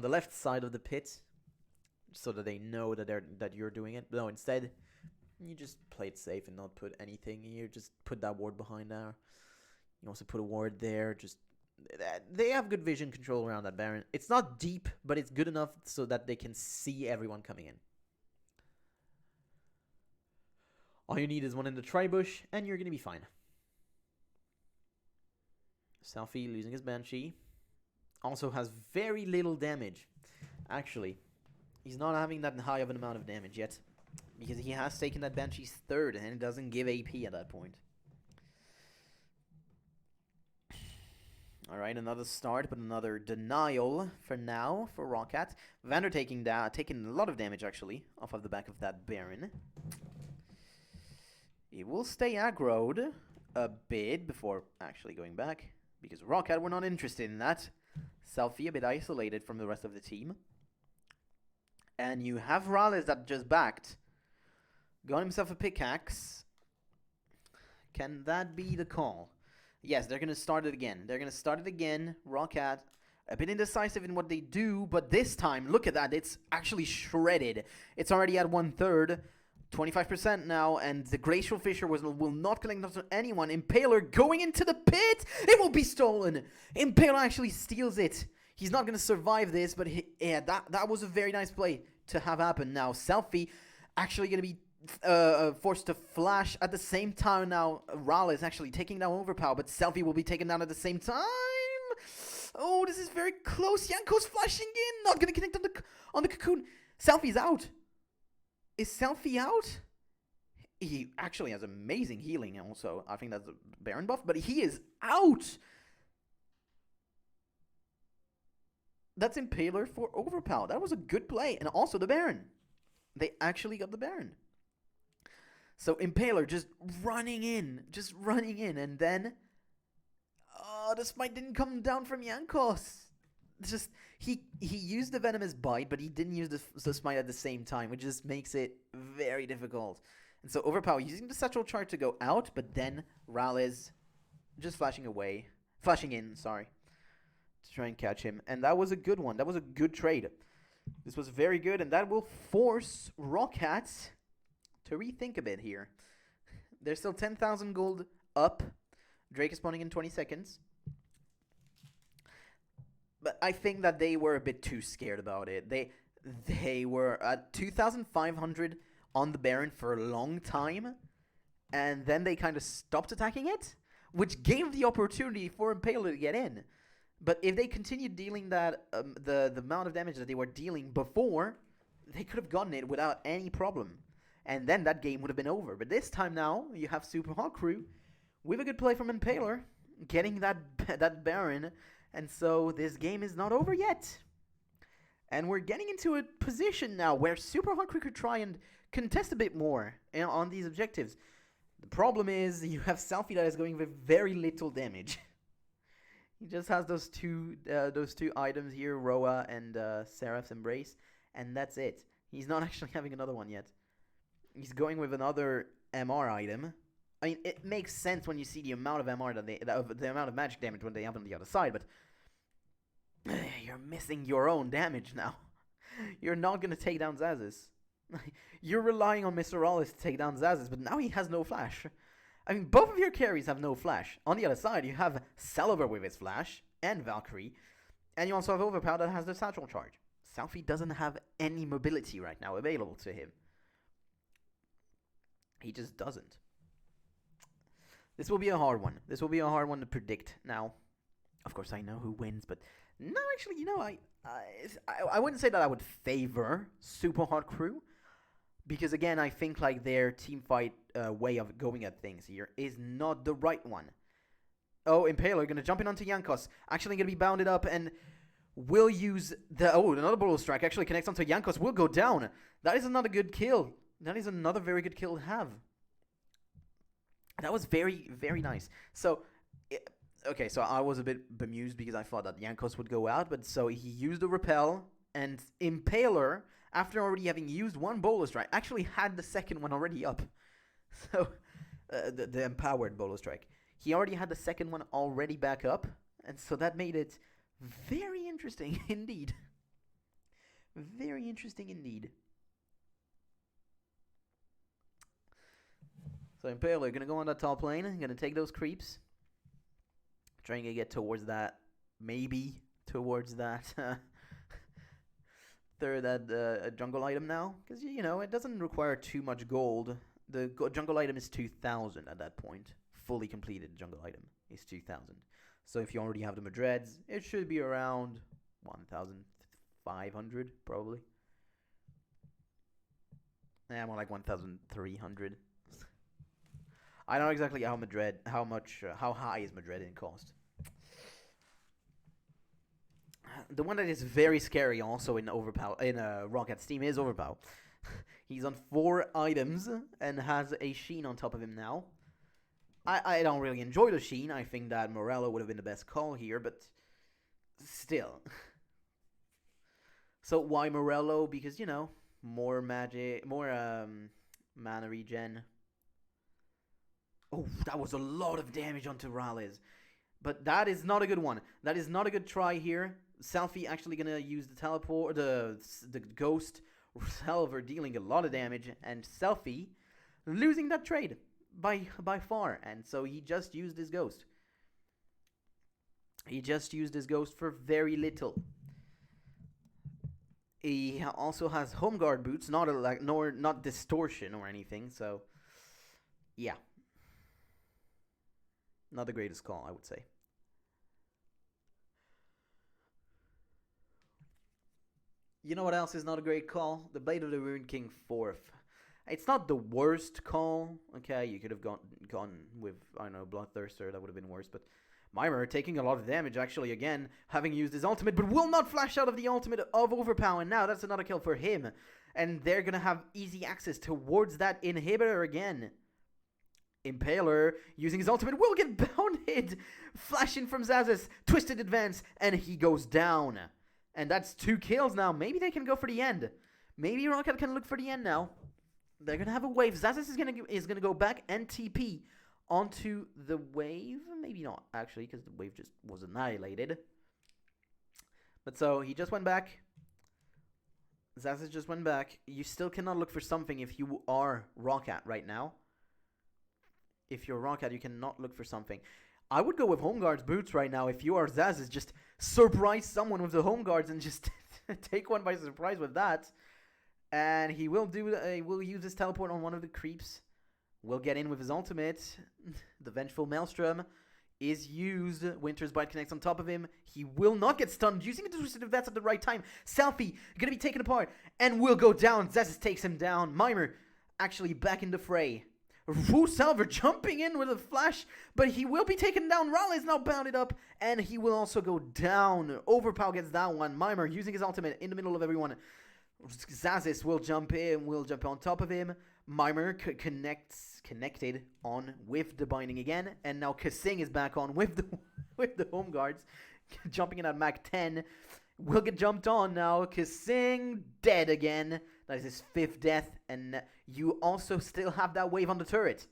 left side of the pit, so that they know that you're doing it. No, instead, you just play it safe and not put anything. You just put that ward behind there. You also put a ward there. Just they have good vision control around that Baron. It's not deep, but it's good enough so that they can see everyone coming in. All you need is one in the tri-bush, and you're going to be fine. Selfie losing his Banshee. Also has very little damage. Actually, he's not having that high of an amount of damage yet, because he has taken that Banshee's third, and it doesn't give AP at that point. Alright, another start, but another denial for now for Rocket. Vander taking a lot of damage, actually, off of the back of that Baron. He will stay aggroed a bit before actually going back, because Rocket were not interested in that. Selfie a bit isolated from the rest of the team. And you have Rales that just backed. Got himself a pickaxe. Can that be the call? Yes, they're going to start it again. Rocket, a bit indecisive in what they do, but this time, look at that. It's actually shredded. It's already at 1/3. 25% now, and the Glacial Fisher will not connect to anyone. Impaler going into the pit. It will be stolen. Impaler actually steals it. He's not going to survive this, but that was a very nice play to have happen. Now, Selfie actually going to be forced to flash at the same time. Now, Raleigh is actually taking down Overpower, but Selfie will be taken down at the same time. Oh, this is very close. Yanko's flashing in. Not going to connect on the cocoon. Selfie's out. Is Selfie out? He actually has amazing healing also. I think that's a Baron buff, but he is out. That's Impaler for Overpower. That was a good play. And also the Baron. They actually got the Baron. So Impaler just running in. And then... Oh, the smite didn't come down from Jankos. Just he used the Venomous Bite, but he didn't use the smite at the same time, which just makes it very difficult. And so Overpower using the Satchel Charge to go out, but then Rallis just flashing in, sorry, to try and catch him. And that was a good one. That was a good trade. This was very good, and that will force Rockhat to rethink a bit here. They're still 10,000 gold up. Drake is spawning in 20 seconds. But I think that they were a bit too scared about it. They were at 2,500 on the Baron for a long time, and then they kind of stopped attacking it, which gave the opportunity for Impaler to get in. But if they continued dealing that the amount of damage that they were dealing before, they could have gotten it without any problem. And then that game would have been over. But this time now, you have Super Hawk Crew with a good play from Impaler, getting that Baron. And so this game is not over yet. And we're getting into a position now where Super Hawk Crew could try and contest a bit more on these objectives. The problem is you have Selfie that is going with very little damage. He just has those two items here, Roa and Seraph's Embrace, and that's it. He's not actually having another one yet. He's going with another MR item. I mean, it makes sense when you see the amount of MR the amount of magic damage when they have on the other side, but you're missing your own damage now. You're not gonna take down Zazes. You're relying on Mr. Rallis to take down Zazes, but now he has no flash. I mean, both of your carries have no flash. On the other side, you have Celeber with his flash, and Valkyrie, and you also have Overpower that has the Satchel Charge. Selfie doesn't have any mobility right now available to him. He just doesn't. This will be a hard one. This will be a hard one to predict. Now, of course, I know who wins, but no, actually, you know, I wouldn't say that I would favor Super Hard Crew, because again, I think like their team fight way of going at things here is not the right one. Oh, Impaler gonna jump in onto Jankos, actually gonna be bounded up and will use the another Bolo Strike actually connects onto Jankos, will go down. That is another good kill. That is another very good kill to have. That was very, very nice. So, okay, so I was a bit bemused because I thought that Jankos would go out, but so he used the Repel, and Impaler, after already having used one Bolo Strike, actually had the second one already up. So, the empowered Bolo Strike. He already had the second one already back up, and so that made it very interesting indeed. Very interesting indeed. So Impaler gonna go on that top lane, gonna take those creeps, trying to get towards that, maybe towards that third jungle item now, because you know it doesn't require too much gold. The jungle item is 2,000 at that point. Fully completed jungle item is 2,000. So if you already have the Madreds, it should be around 1,500 probably. Yeah, more like 1,300. I don't know exactly how high is Madred in cost. The one that is very scary also in Rockat's team is Overpower. He's on 4 items and has a Sheen on top of him now. I don't really enjoy the Sheen. I think that Morello would have been the best call here, but still. So why Morello? Because, you know, more magic, more mana regen. Oh, that was a lot of damage onto Rallis. But that is not a good one. That is not a good try here. Selfie actually going to use the teleport, the ghost. Selver dealing a lot of damage. And Selfie losing that trade by far. And so he just used his ghost. He just used his ghost for very little. He also has home guard boots, not distortion or anything. So, yeah. Not the greatest call, I would say. You know what else is not a great call? The Blade of the Rune King 4th. It's not the worst call. Okay, you could have gone with, I don't know, Bloodthirster. That would have been worse. But Mimer taking a lot of damage, actually, again, having used his ultimate, but will not flash out of the ultimate of Overpower. And now that's another kill for him. And they're going to have easy access towards that inhibitor again. Impaler, using his ultimate, will get bounded. Flashing from Xaxis, twisted advance, and he goes down. And that's 2 kills now. Maybe they can go for the end. Maybe Rocket can look for the end now. They're going to have a wave. Xaxis is gonna go back and TP onto the wave. Maybe not, actually, because the wave just was annihilated. But so, he just went back. Xaxis just went back. You still cannot look for something if you are Rocket right now. If you're Rocket, you cannot look for something. I would go with Home Guard's boots right now. If you are Xaxis, just surprise someone with the Home Guards and just take one by surprise with that. And he will will use his teleport on one of the creeps. Will get in with his ultimate. The Vengeful Maelstrom is used. Winter's Bite connects on top of him. He will not get stunned. Using the twisted advance at the right time. Selfie gonna be taken apart and will go down. Xaxis takes him down. Mimer actually back in the fray. Wu Salver jumping in with a flash, but he will be taken down. Raleigh is now bounded up, and he will also go down. Overpower gets that one. Mimer using his ultimate in the middle of everyone. Xaxis will jump in, will jump on top of him. Mimer connected on with the binding again, and now Kasing is back on with the Home Guards, jumping in at Mach 10. Will get jumped on now. Kasing dead again. That is his 5th death, and you also still have that wave on the turret.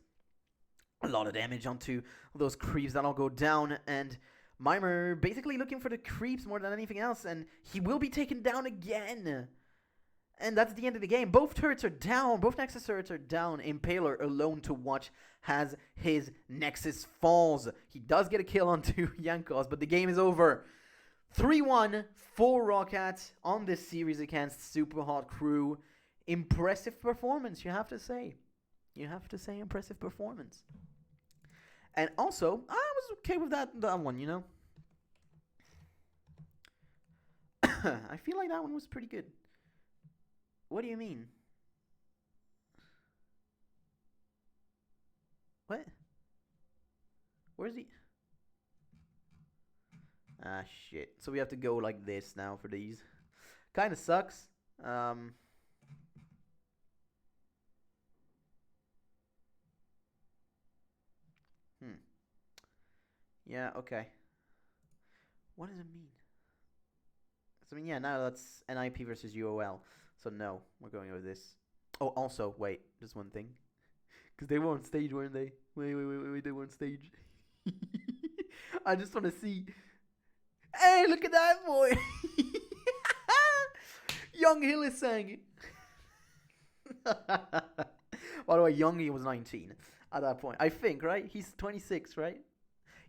A lot of damage onto those creeps that'll go down, and Mimer basically looking for the creeps more than anything else, and he will be taken down again. And that's the end of the game. Both turrets are down. Both Nexus turrets are down. Impaler, alone to watch, has his Nexus falls. He does get a kill onto Yankos, but the game is over. 3-1 for Rocket on this series against Super Hot Crew. Impressive performance, you have to say. You have to say impressive performance. And also, I was okay with that one, you know. I feel like that one was pretty good. What do you mean? What? Where's he? Ah, shit. So we have to go like this now for these. Kinda sucks. Yeah, okay. What does it mean? So, I mean, yeah, now that's NIP versus UOL. So, no, we're going over this. Oh, also, wait, just one thing. Because they were on stage, weren't they? Wait, they were on stage. I just want to see. Hey, look at that boy! Young Hill is saying. By the way, Young Hill was 19 at that point. I think, right? He's 26, right?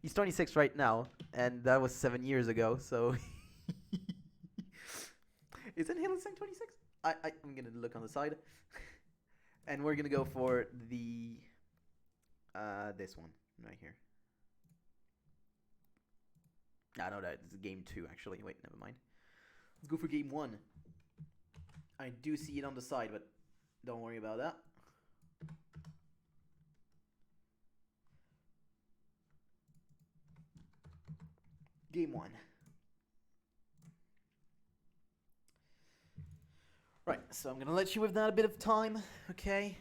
He's 26 right now, and that was 7 years ago, so... Isn't Hill saying 26? I'm going to look on the side. And we're going to go for the... this one, right here. No, that is game 2, actually. Wait, never mind. Let's go for game 1. I do see it on the side, but don't worry about that. Game 1. Right, so I'm going to let you with that a bit of time, okay?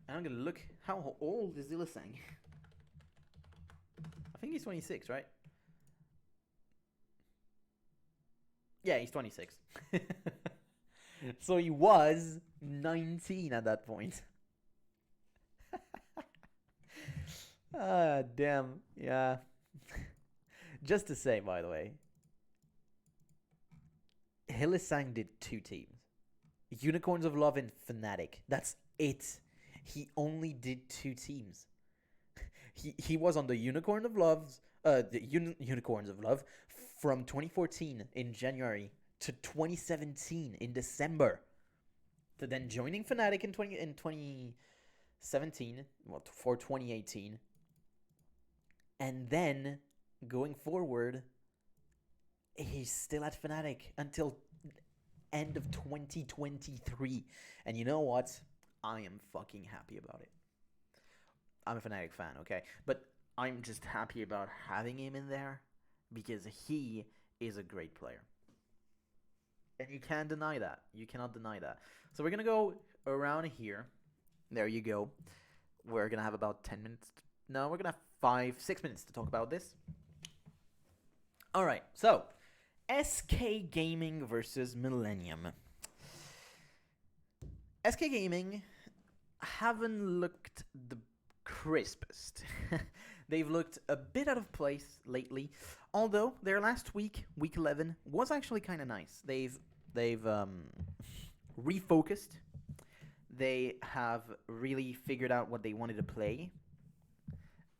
And I'm going to look how old is Illisang. I think he's 26, right? Yeah, he's 26. So he was 19 at that point. Ah, damn. Yeah. Just to say, by the way, Hillisang did 2 teams. Unicorns of Love and Fnatic. That's it. He only did 2 teams. He was on the Unicorns of Love from 2014 in January to 2017 in December. To then joining Fnatic in 2017, well, for 2018. And then going forward, he's still at Fnatic until end of 2023. And you know what? I am fucking happy about it. I'm a Fnatic fan, okay? But I'm just happy about having him in there because he is a great player. And you can't deny that. You cannot deny that. So we're going to go around here. There you go. We're going to have about 10 minutes. No, we're going to have 6 minutes to talk about this. All right. So, SK Gaming versus Millennium. SK Gaming haven't looked the crispest. They've looked a bit out of place lately, although their last week, week 11, was actually kind of nice. They've refocused. They have really figured out what they wanted to play,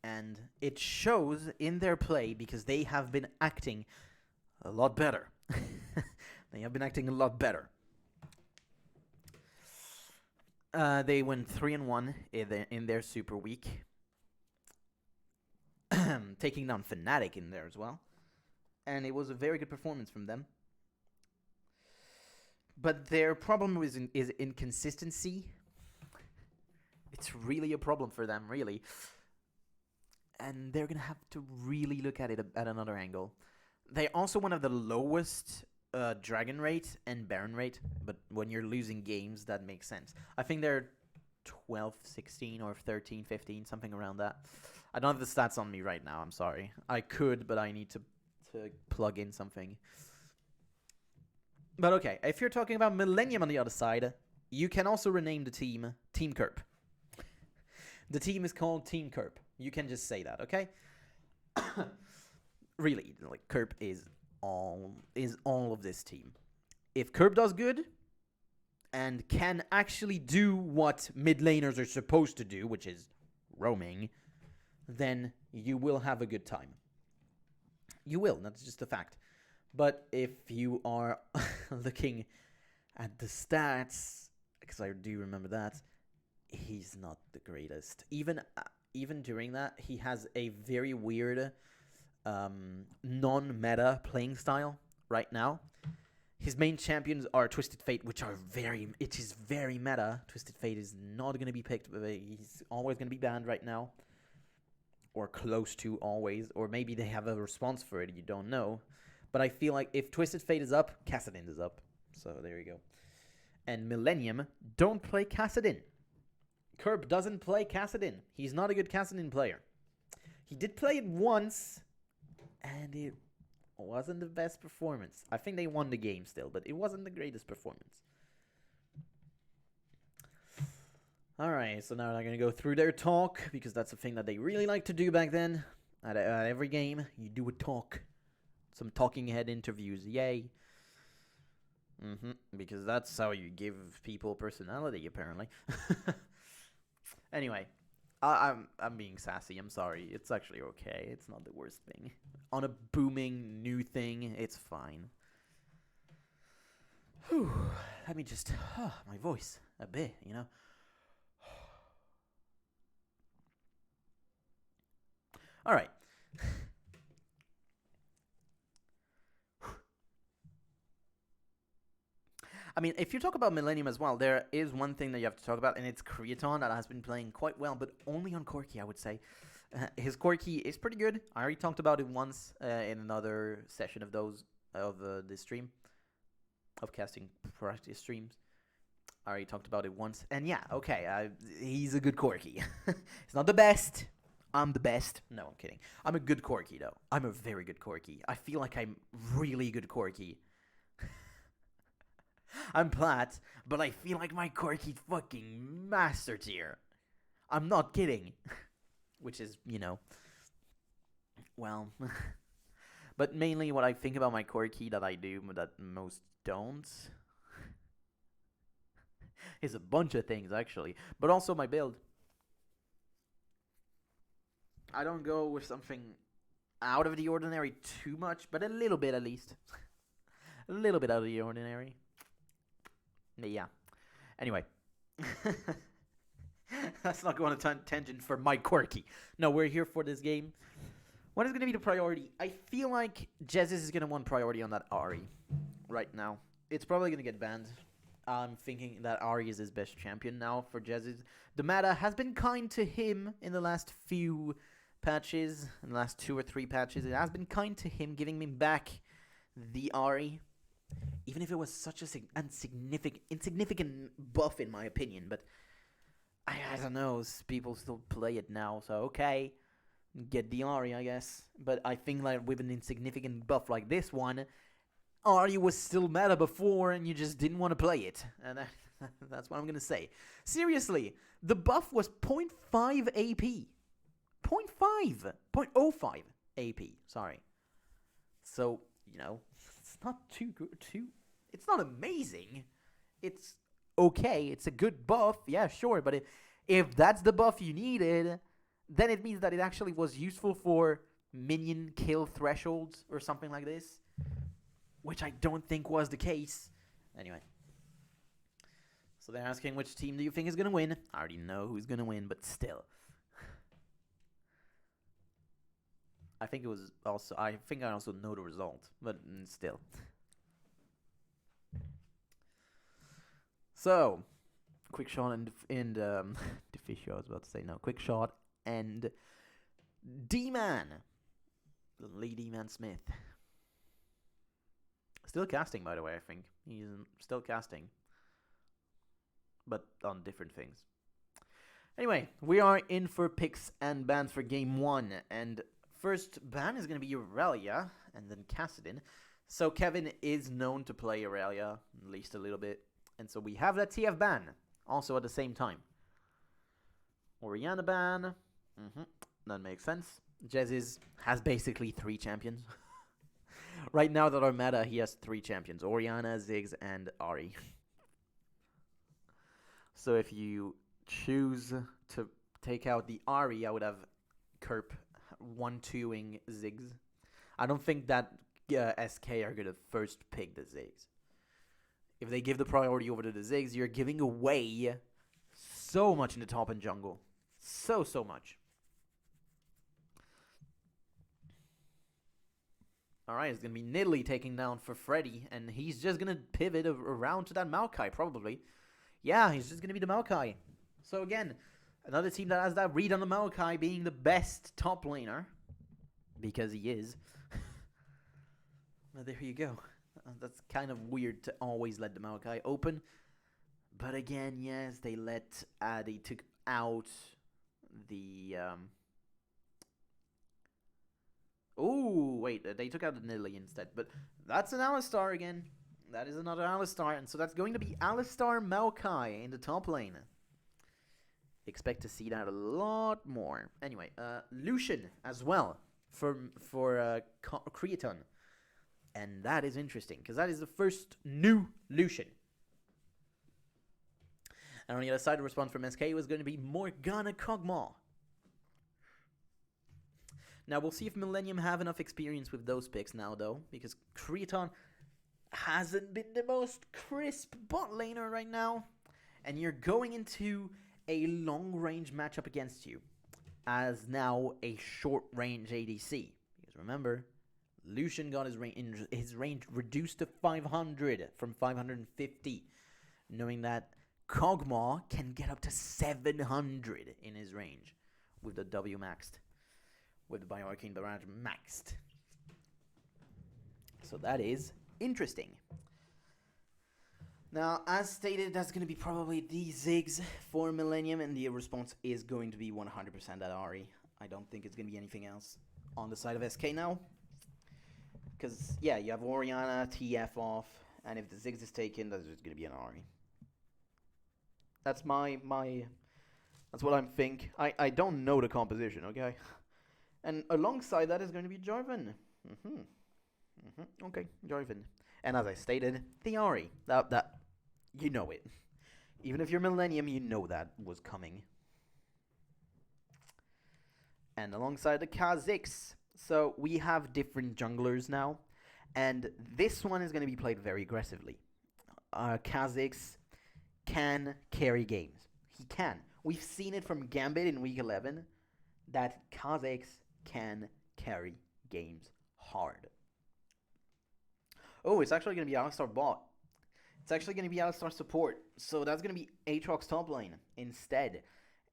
and it shows in their play because they have been acting a lot better. They have been acting a lot better. They went 3-1 in their Super Week, taking down Fnatic in there as well, and it was a very good performance from them. But their problem is inconsistency. It's really a problem for them, really. And they're going to have to really look at it at another angle. They're also one of the lowest Dragon rate and Baron rate. But when you're losing games, that makes sense. I think they're 12, 16, or 13, 15, something around that. I don't have the stats on me right now, I'm sorry. I could, but I need to plug in something. But okay, if you're talking about Millennium on the other side, you can also rename the team Team Kerp. The team is called Team Kerp. You can just say that, okay? Really, like Kerp is all of this team. If Kerp does good and can actually do what mid laners are supposed to do, which is roaming, then you will have a good time. You will, that's just a fact. But if you are looking at the stats, because I do remember that, he's not the greatest. Even during that, he has a very weird non-meta playing style right now. His main champions are Twisted Fate, which are it is very meta. Twisted Fate is not going to be picked, but he's always going to be banned right now. Or close to always. Or maybe they have a response for it, you don't know. But I feel like if Twisted Fate is up, Kassadin is up. So there you go. And Millennium don't play Kassadin. Kerp doesn't play Kassadin. He's not a good Kassadin player. He did play it once, and it wasn't the best performance. I think they won the game still, but it wasn't the greatest performance. Alright, so now I'm going to go through their talk, because that's a thing that they really liked to do back then. At every game, you do a talk. Some talking head interviews, yay. Because that's how you give people personality, apparently. Anyway, I'm being sassy, I'm sorry. It's actually okay, it's not the worst thing. On a booming new thing, it's fine. Whew. Let me just, my voice, a bit, you know. Alright. I mean, if you talk about Millennium as well, there is one thing that you have to talk about, and it's Creaton that has been playing quite well, but only on Corki, I would say. His Corki is pretty good. I already talked about it once in another session of this stream, of casting practice streams. I already talked about it once, and yeah, okay, he's a good Corki. It's not the best. I'm the best. No, I'm kidding. I'm a good Corki, though. I'm a very good Corki. I feel like I'm really good Corki. I'm plat, but I feel like my Corki's fucking master tier. I'm not kidding. Which is, you know, well, but mainly what I think about my Corki that I do, but that most don't, is a bunch of things, actually. But also my build. I don't go with something out of the ordinary too much, but a little bit at least. A little bit out of the ordinary. Yeah. Anyway. Let's not go on a tangent for my Quirky. No, we're here for this game. What is going to be the priority? I feel like Jesus is going to want priority on that Ari right now. it's probably going to get banned. I'm thinking that Ari is his best champion now for Jezzy. The meta has been kind to him in the last few patches, in the last 2 or 3 patches. It has been kind to him, giving me back the Ari, even if it was such a insignificant buff in my opinion. But I don't know, people still play it now, so okay, get the Ari, I guess. But I think like with an insignificant buff like this one, Ari was still meta before, and you just didn't want to play it. And that's what I'm going to say. Seriously, the buff was 0.5 AP. 0.05 AP, sorry. So, you know, it's not too good, it's not amazing. It's okay, it's a good buff, yeah, sure, but if that's the buff you needed, then it means that it actually was useful for minion kill thresholds or something like this, which I don't think was the case. Anyway. So they're asking which team do you think is going to win? I already know who's going to win, but still. I think I also know the result, but still. So, quick shot and Deficio, I was about to say no. Quick shot and D-Man. Lee D-Man Smith. Still casting, by the way, I think. He's still casting. But on different things. Anyway, we are in for picks and bans for game 1. And first ban is going to be Aurelia, and then Kassadin. So Kevin is known to play Aurelia, at least a little bit. And so we have that TF ban, also at the same time. Orianna ban. That makes sense. Jezzy has basically 3 champions. Right now that our meta, he has 3 champions. Orianna, Ziggs, and Ari. So if you choose to take out the Ari, I would have Kerp 1-2ing Ziggs. I don't think that SK are going to first pick the Ziggs. If they give the priority over to the Ziggs, you're giving away so much in the top and jungle. So much. Alright, it's going to be Nidalee taking down for Freddy, and he's just going to pivot around to that Maokai, probably. Yeah, he's just going to be the Maokai. So again, another team that has that read on the Maokai being the best top laner. Because he is. Well, there you go. That's kind of weird to always let the Maokai open. But again, yes, they took out the... Oh, wait, they took out the Nidalee instead. But that's an Alistar again. That is another Alistar. And so that's going to be Alistar Maokai in the top lane. Expect to see that a lot more. Anyway, Lucian as well for Creaton. And that is interesting, because that is the first new Lucian. And on the other side, the response from SK was going to be Morgana Kog'Maw. Now, we'll see if Millennium have enough experience with those picks now, though, because Creaton hasn't been the most crisp bot laner right now. And you're going into a long-range matchup against you as now a short-range ADC. Because remember, Lucian got his range reduced to 500 from 550, knowing that Kog'Maw can get up to 700 in his range with the W maxed, with the Bioarcane Barrage maxed. So that is interesting. Now, as stated, that's going to be probably the Ziggs for Millennium, and the response is going to be 100% at Ari. I don't think it's going to be anything else on the side of SK now. Because, yeah, you have Orianna, TF off, and if the Ziggs is taken, that's just going to be an Ari. That's that's what I'm thinking. I don't know the composition, okay? And alongside that is going to be Jarvan. Okay, Jarvan. And as I stated, the Ari. That you know it. Even if you're Millennium, you know that was coming. And alongside the Kha'Zix. So we have different junglers now. And this one is going to be played very aggressively. Kha'Zix can carry games. He can. We've seen it from Gambit in Week 11 that Kha'Zix can carry games hard. Oh, it's actually going to be Alistar bot. It's actually going to be Alistar support. So that's going to be Aatrox top lane instead.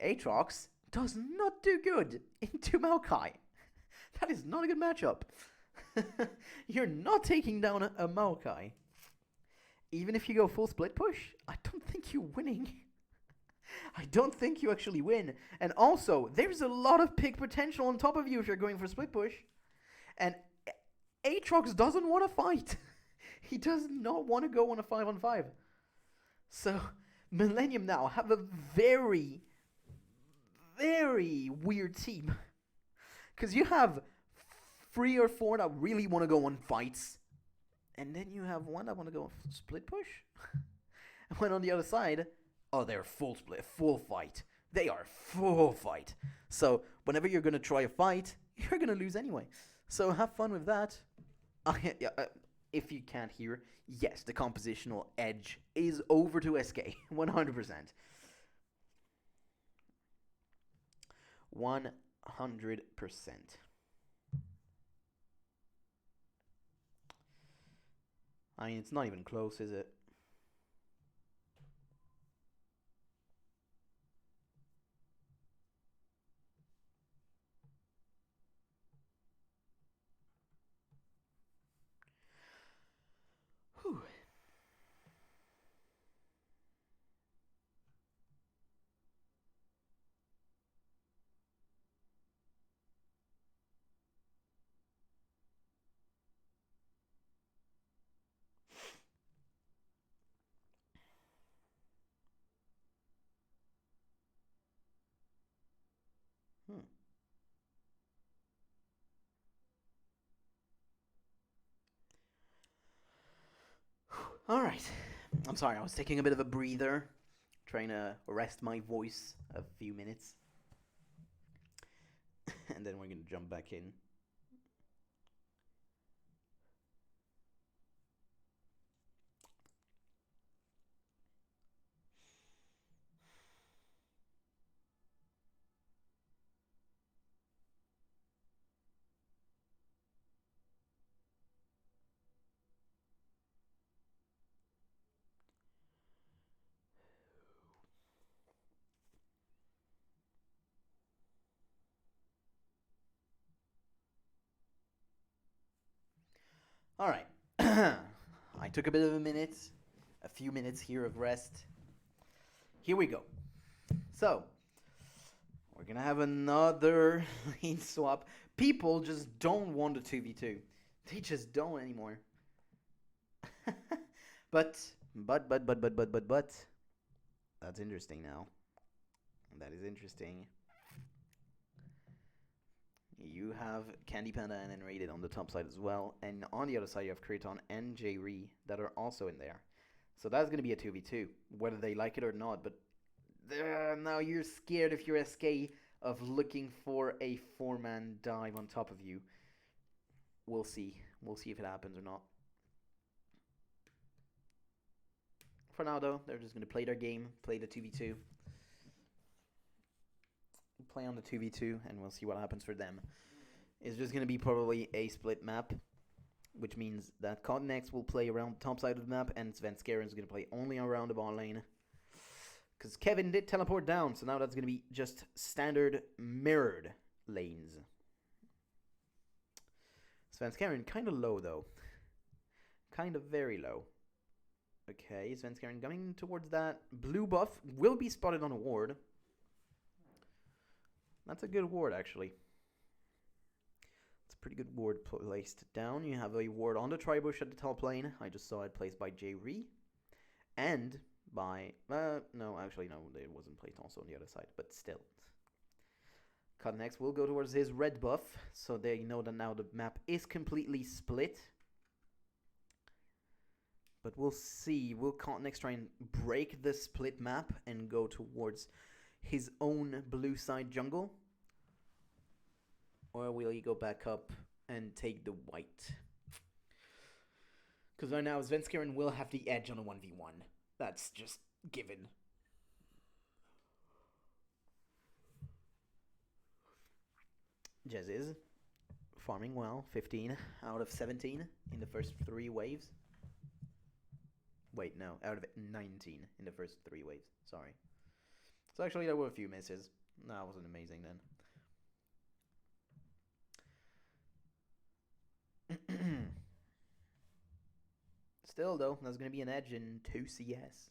Aatrox does not do good into Maokai. That is not a good matchup. You're not taking down a Maokai. Even if you go full split push, I don't think you're winning. I don't think you actually win. And also, there's a lot of pick potential on top of you if you're going for split push. And Aatrox doesn't want to fight. He does not want to go on a 5-on-5. So, Millennium now have a very, very weird team. Because you have 3 or 4 that really want to go on fights. And then you have 1 that want to go split push. And when on the other side, oh, they're full split, full fight. They are full fight. So whenever you're going to try a fight, you're going to lose anyway. So have fun with that. If you can't hear, yes, the compositional edge is over to SK. 100%. 100%. I mean, it's not even close, is it? Whew. All right. I'm sorry, I was taking a bit of a breather, trying to rest my voice a few minutes. And then we're going to jump back in. All right. I took a bit of a few minutes here of rest. Here we go. So, we're going to have another lane swap. People just don't want a 2v2. They just don't anymore. But, that's interesting now. That is interesting. You have Candy Panda and Enrated on the top side as well. And on the other side, you have Kraton and J-Ree that are also in there. So that's going to be a 2v2, whether they like it or not. But now you're scared if you're SK of looking for a 4-man dive on top of you. We'll see. We'll see if it happens or not. For now, though, they're just going to play their game, play the 2v2. Play on the 2v2, and we'll see what happens for them. It's just going to be probably a split map, which means that Cotton will play around the top side of the map, and Svenskeren is going to play only around the bot lane. Because Kevin did teleport down, so now that's going to be just standard mirrored lanes. Svenskeren kind of low, though. Kind of very low. Okay, Svenskeren coming towards that. Blue buff will be spotted on a ward. That's a good ward, actually. It's a pretty good ward placed down. You have a ward on the Tribush at the top lane. I just saw it placed by J-Ree. And by... no, actually, no. It wasn't placed also on the other side. But still. Cotton will go towards his red buff. So they know that now the map is completely split. But we'll see. Will Cotton try and break the split map and go towards his own blue side jungle? Or will he go back up and take the white? Because right now Svenskeren will have the edge on a 1v1. That's just given. Jez is farming well. 15 out of 17 in the first 3 waves. Wait, no, out of 19 in the first 3 waves. Sorry. So actually, there were a few misses. That wasn't amazing then. Still, though, there's going to be an edge in 2CS.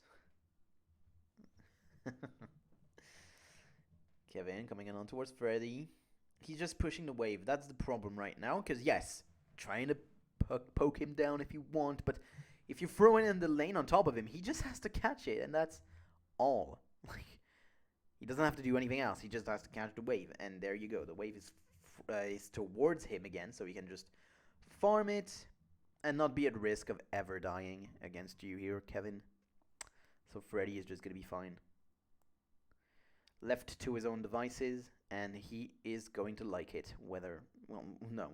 Kevin coming in on towards Freddy. He's just pushing the wave. That's the problem right now. Because, yes, trying to poke him down if you want. But if you throw in the lane on top of him, he just has to catch it. And that's all. Like, he doesn't have to do anything else. He just has to catch the wave. And there you go. The wave is towards him again. So he can just farm it and not be at risk of ever dying against you here, Kevin. So Freddy is just going to be fine. Left to his own devices, and he is going to like it. Whether, well, no.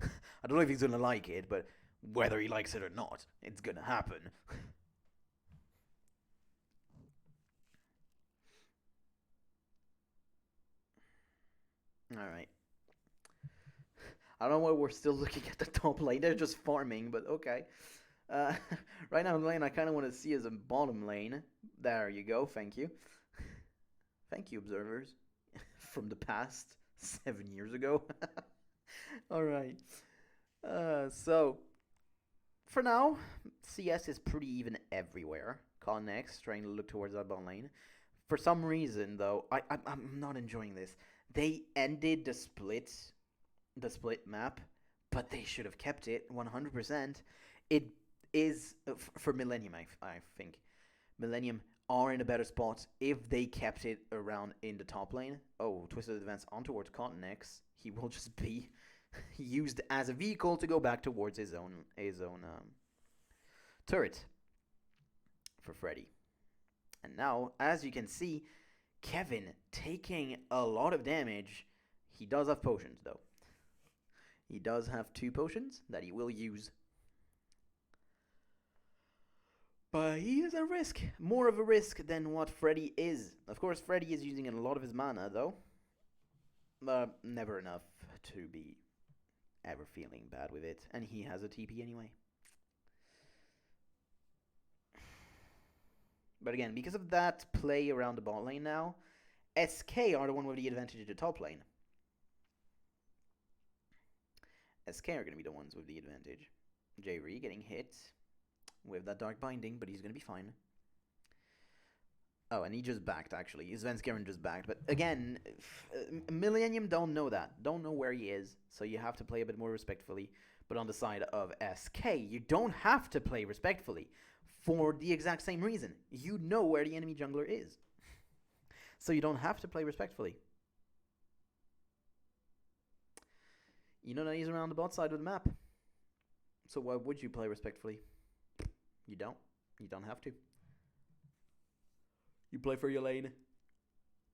I don't know if he's going to like it, but whether he likes it or not, it's going to happen. Alright. I don't know why we're still looking at the top lane. They're just farming, but okay. Right now in lane, I kind of want to see as a bottom lane. There you go. Thank you. Thank you, observers. From the past, 7 years ago. Alright. So, for now, CS is pretty even everywhere. Connex trying to look towards that bottom lane. For some reason, though, I'm not enjoying this. They ended the split map, but they should have kept it 100%. It is for Millennium, I think. Millennium are in a better spot if they kept it around in the top lane. Oh, Twisted advance on towards Continex. He will just be used as a vehicle to go back towards his own turret for Freddy. And now, as you can see, Kevin taking a lot of damage. He does have potions, though. He does have 2 potions that he will use. But he is a risk. More of a risk than what Freddy is. Of course, Freddy is using a lot of his mana, though. But never enough to be ever feeling bad with it. And he has a TP anyway. But again, because of that play around the bot lane now, SK are the one with the advantage of the top lane. SK are going to be the ones with the advantage. J-Re getting hit with that Dark Binding, but he's going to be fine. Oh, and he just backed, actually. Svenskeren just backed. But again, Millennium don't know that. Don't know where he is, so you have to play a bit more respectfully. But on the side of SK, you don't have to play respectfully for the exact same reason. You know where the enemy jungler is. So you don't have to play respectfully. You know that he's around the bot side of the map. So why would you play respectfully? You don't. You don't have to. You play for your lane.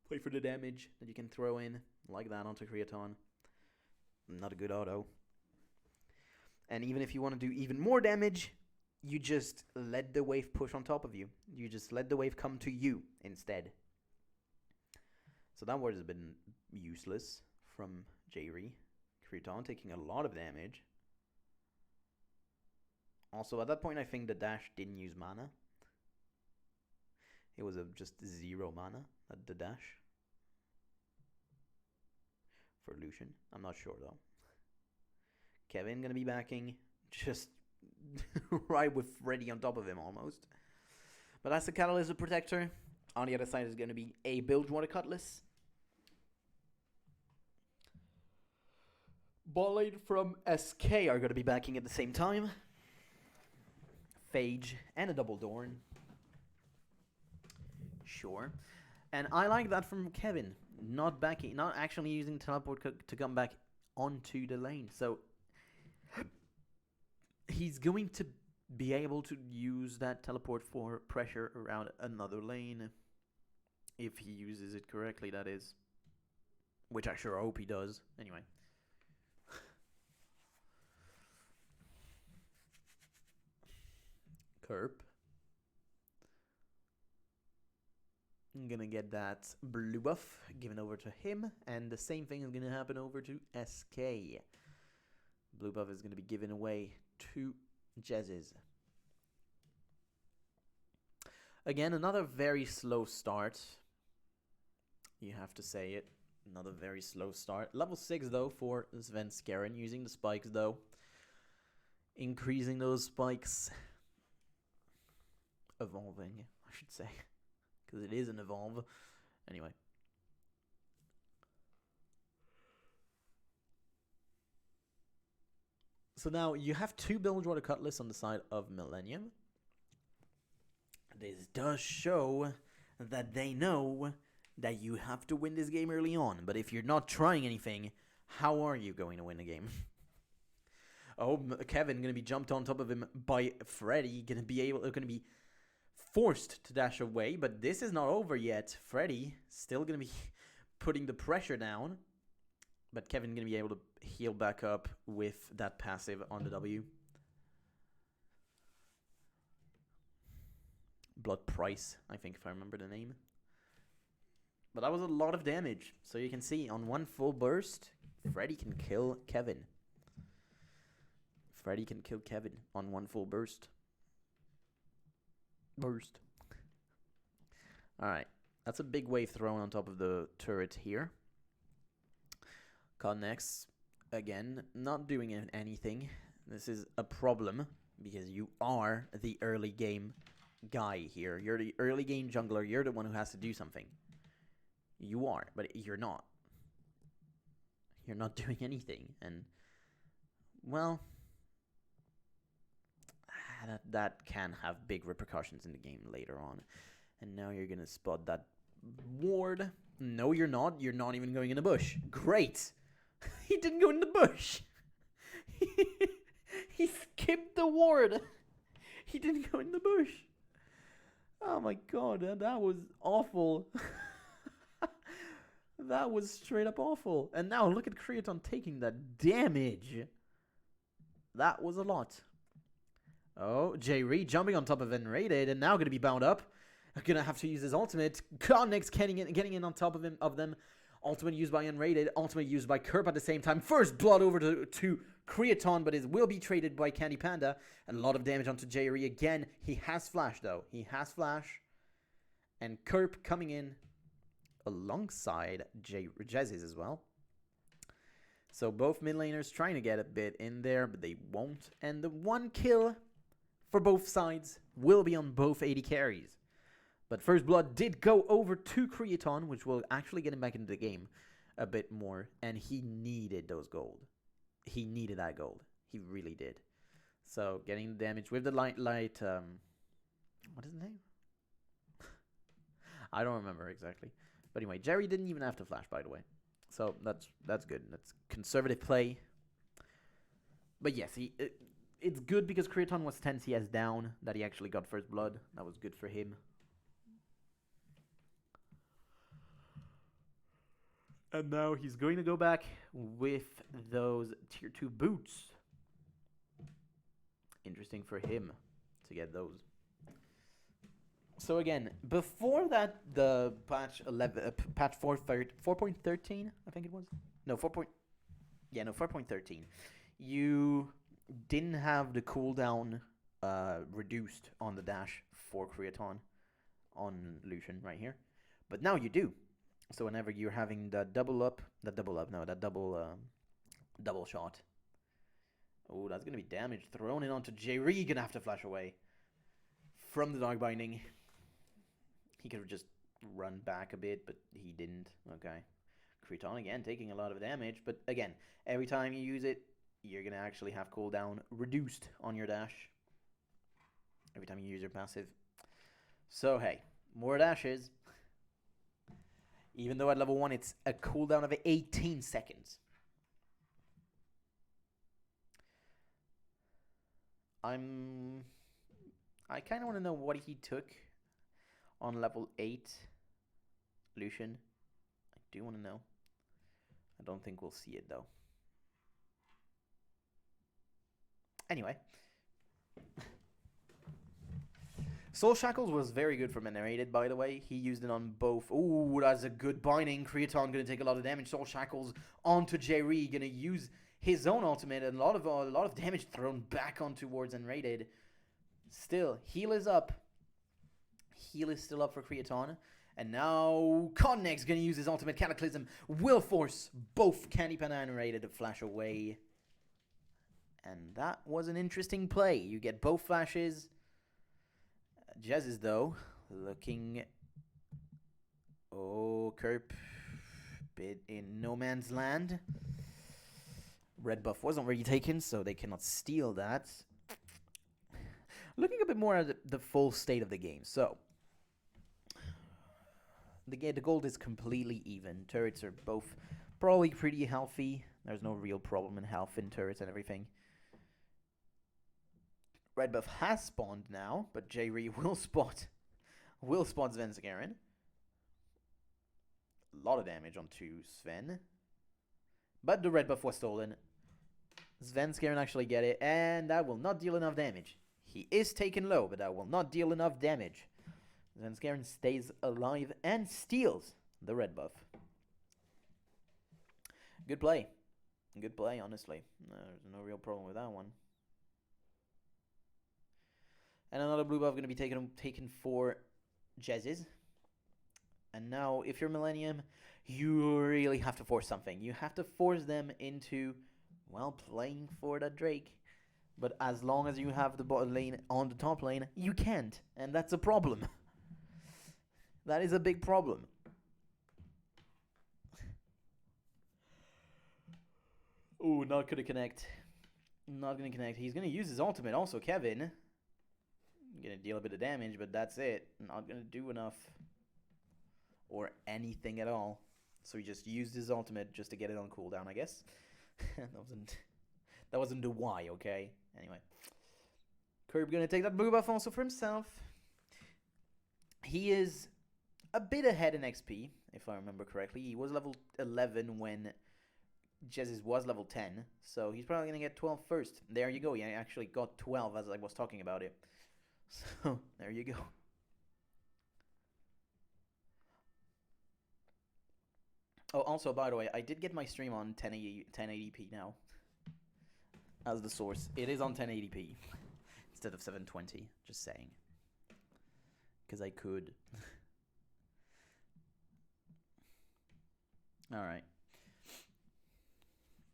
Play for the damage that you can throw in like that onto Creaton. Not a good auto. And even if you want to do even more damage, you just let the wave push on top of you. You just let the wave come to you instead. So that word has been useless from J-Re. Creaton taking a lot of damage. Also, at that point, I think the dash didn't use mana. It was just 0 mana at the dash. For Lucian. I'm not sure, though. Kevin going to be backing. Just right with Freddy on top of him, almost. But that's the Catalyst Protector. On the other side is going to be a Bilgewater Cutlass. Ball lane from SK are going to be backing at the same time. Phage and a double Dorn. Sure. And I like that from Kevin. Not backing, not actually using teleport to come back onto the lane. So he's going to be able to use that teleport for pressure around another lane. If he uses it correctly, that is. Which I sure hope he does. Anyway. Kerp. I'm gonna get that blue buff given over to him, and the same thing is gonna happen over to SK. Blue buff is gonna be given away to Jezzes. Again, another very slow start. You have to say it. Another very slow start. Level 6, though, for Svenskeren. Using the spikes, though. Increasing those spikes. Evolving, I should say. Because it is an evolve. Anyway. So now you have 2 Bilgewater Cutlass on the side of Millennium. This does show that they know that you have to win this game early on. But if you're not trying anything, how are you going to win a game? Oh, Kevin going to be jumped on top of him by Freddy. Going to be forced to dash away. But this is not over yet. Freddy still going to be putting the pressure down. But Kevin going to be able to heal back up with that passive on the W. Blood Price, I think, if I remember the name. But that was a lot of damage. So you can see, on one full burst, Freddy can kill Kevin. Freddy can kill Kevin on one full burst. Alright. That's a big wave thrown on top of the turret here. Connex, again, not doing anything. This is a problem, because you are the early game guy here. You're the early game jungler. You're the one who has to do something. You are, but you're not. You're not doing anything. And, well, that can have big repercussions in the game later on. And now you're going to spot that ward. No, you're not. You're not even going in the bush. Great. He didn't go in the bush. He skipped the ward. He didn't go in the bush. Oh my god, that was awful. That was straight up awful. And now look at Creaton taking that damage. That was a lot. Oh, J-Re jumping on top of Enrated and now going to be bound up. Gonna have to use his ultimate. Connex getting in on top of them. Ultimate used by Unrated. Ultimate used by Kerp at the same time. First blood over to Creaton, but it will be traded by Candy Panda. A lot of damage onto J-Re again. He has Flash, though. He has Flash. And Kerp coming in alongside Jezzy's as well. So both mid laners trying to get a bit in there, but they won't. And the one kill for both sides will be on both AD carries. But First Blood did go over to Creaton, which will actually get him back into the game a bit more. And he needed those gold. He needed that gold. He really did. So getting the damage with the light, what is his name? I don't remember exactly. But anyway, Jerry didn't even have to flash, by the way. So that's good. That's conservative play. But yes, it's good because Creaton was 10 CS down that he actually got First Blood. That was good for him. And now he's going to go back with those tier 2 boots. Interesting for him to get those. So again, before that, the patch 4.13, I think it was. No, 4.13. You didn't have the cooldown reduced on the dash for Creaton on Lucian right here, but now you do. So whenever you're having that double shot. Oh, that's gonna be damage thrown in onto J-Re. Gonna have to flash away from the Dark Binding. He could have just run back a bit, but he didn't. Okay. Creaton again taking a lot of damage, but again, every time you use it, you're gonna actually have cooldown reduced on your dash. Every time you use your passive. So hey, more dashes. Even though at level 1 it's a cooldown of 18 seconds. I kind of want to know what he took on level 8 Lucian. I do want to know. I don't think we'll see it though. Anyway. Soul Shackles was very good for Venerated, by the way. He used it on both. Ooh, that's a good binding. Creaton going to take a lot of damage. Soul Shackles onto J-Re. Going to use his own ultimate. And a lot of damage thrown back on towards Enrated. Still, heal is up. Heal is still up for Creaton. And now Connex gonna use his ultimate Cataclysm. Will force both Candy Panda and Raider to flash away. And that was an interesting play. You get both flashes. Jez's though, looking... Oh, Kerp. Bit in no man's land. Red buff wasn't really taken, so they cannot steal that. Looking a bit more at the full state of the game. So, the gold is completely even. Turrets are both probably pretty healthy. There's no real problem in health in turrets and everything. Red buff has spawned now, but J-Re will spot Svenskeren. A lot of damage onto Sven. But the red buff was stolen. Svenskeren actually get it, and that will not deal enough damage. He is taken low, but that will not deal enough damage. Svenskeren stays alive and steals the red buff. Good play. Good play, honestly. There's no real problem with that one. And another blue buff going to be taken for Jez's. And now, if you're Millennium, you really have to force something. You have to force them into, well, playing for that Drake. But as long as you have the bot lane on the top lane, you can't. And that's a problem. That is a big problem. Ooh, not gonna connect. Not gonna connect. He's gonna use his ultimate also, Kevin. Gonna deal a bit of damage, but that's it. Not gonna do enough. Or anything at all. So he just used his ultimate just to get it on cooldown, I guess. That wasn't the why, okay? Anyway. Curb gonna take that blue buff also for himself. He is a bit ahead in XP, if I remember correctly. He was level 11 when Jez's was level 10. So he's probably gonna get 12 first. There you go. Yeah, I actually got 12 as I was talking about it. So, there you go. Oh, also, by the way, I did get my stream on 1080p now. As the source. It is on 1080p. Instead of 720. Just saying. Because I could. Alright.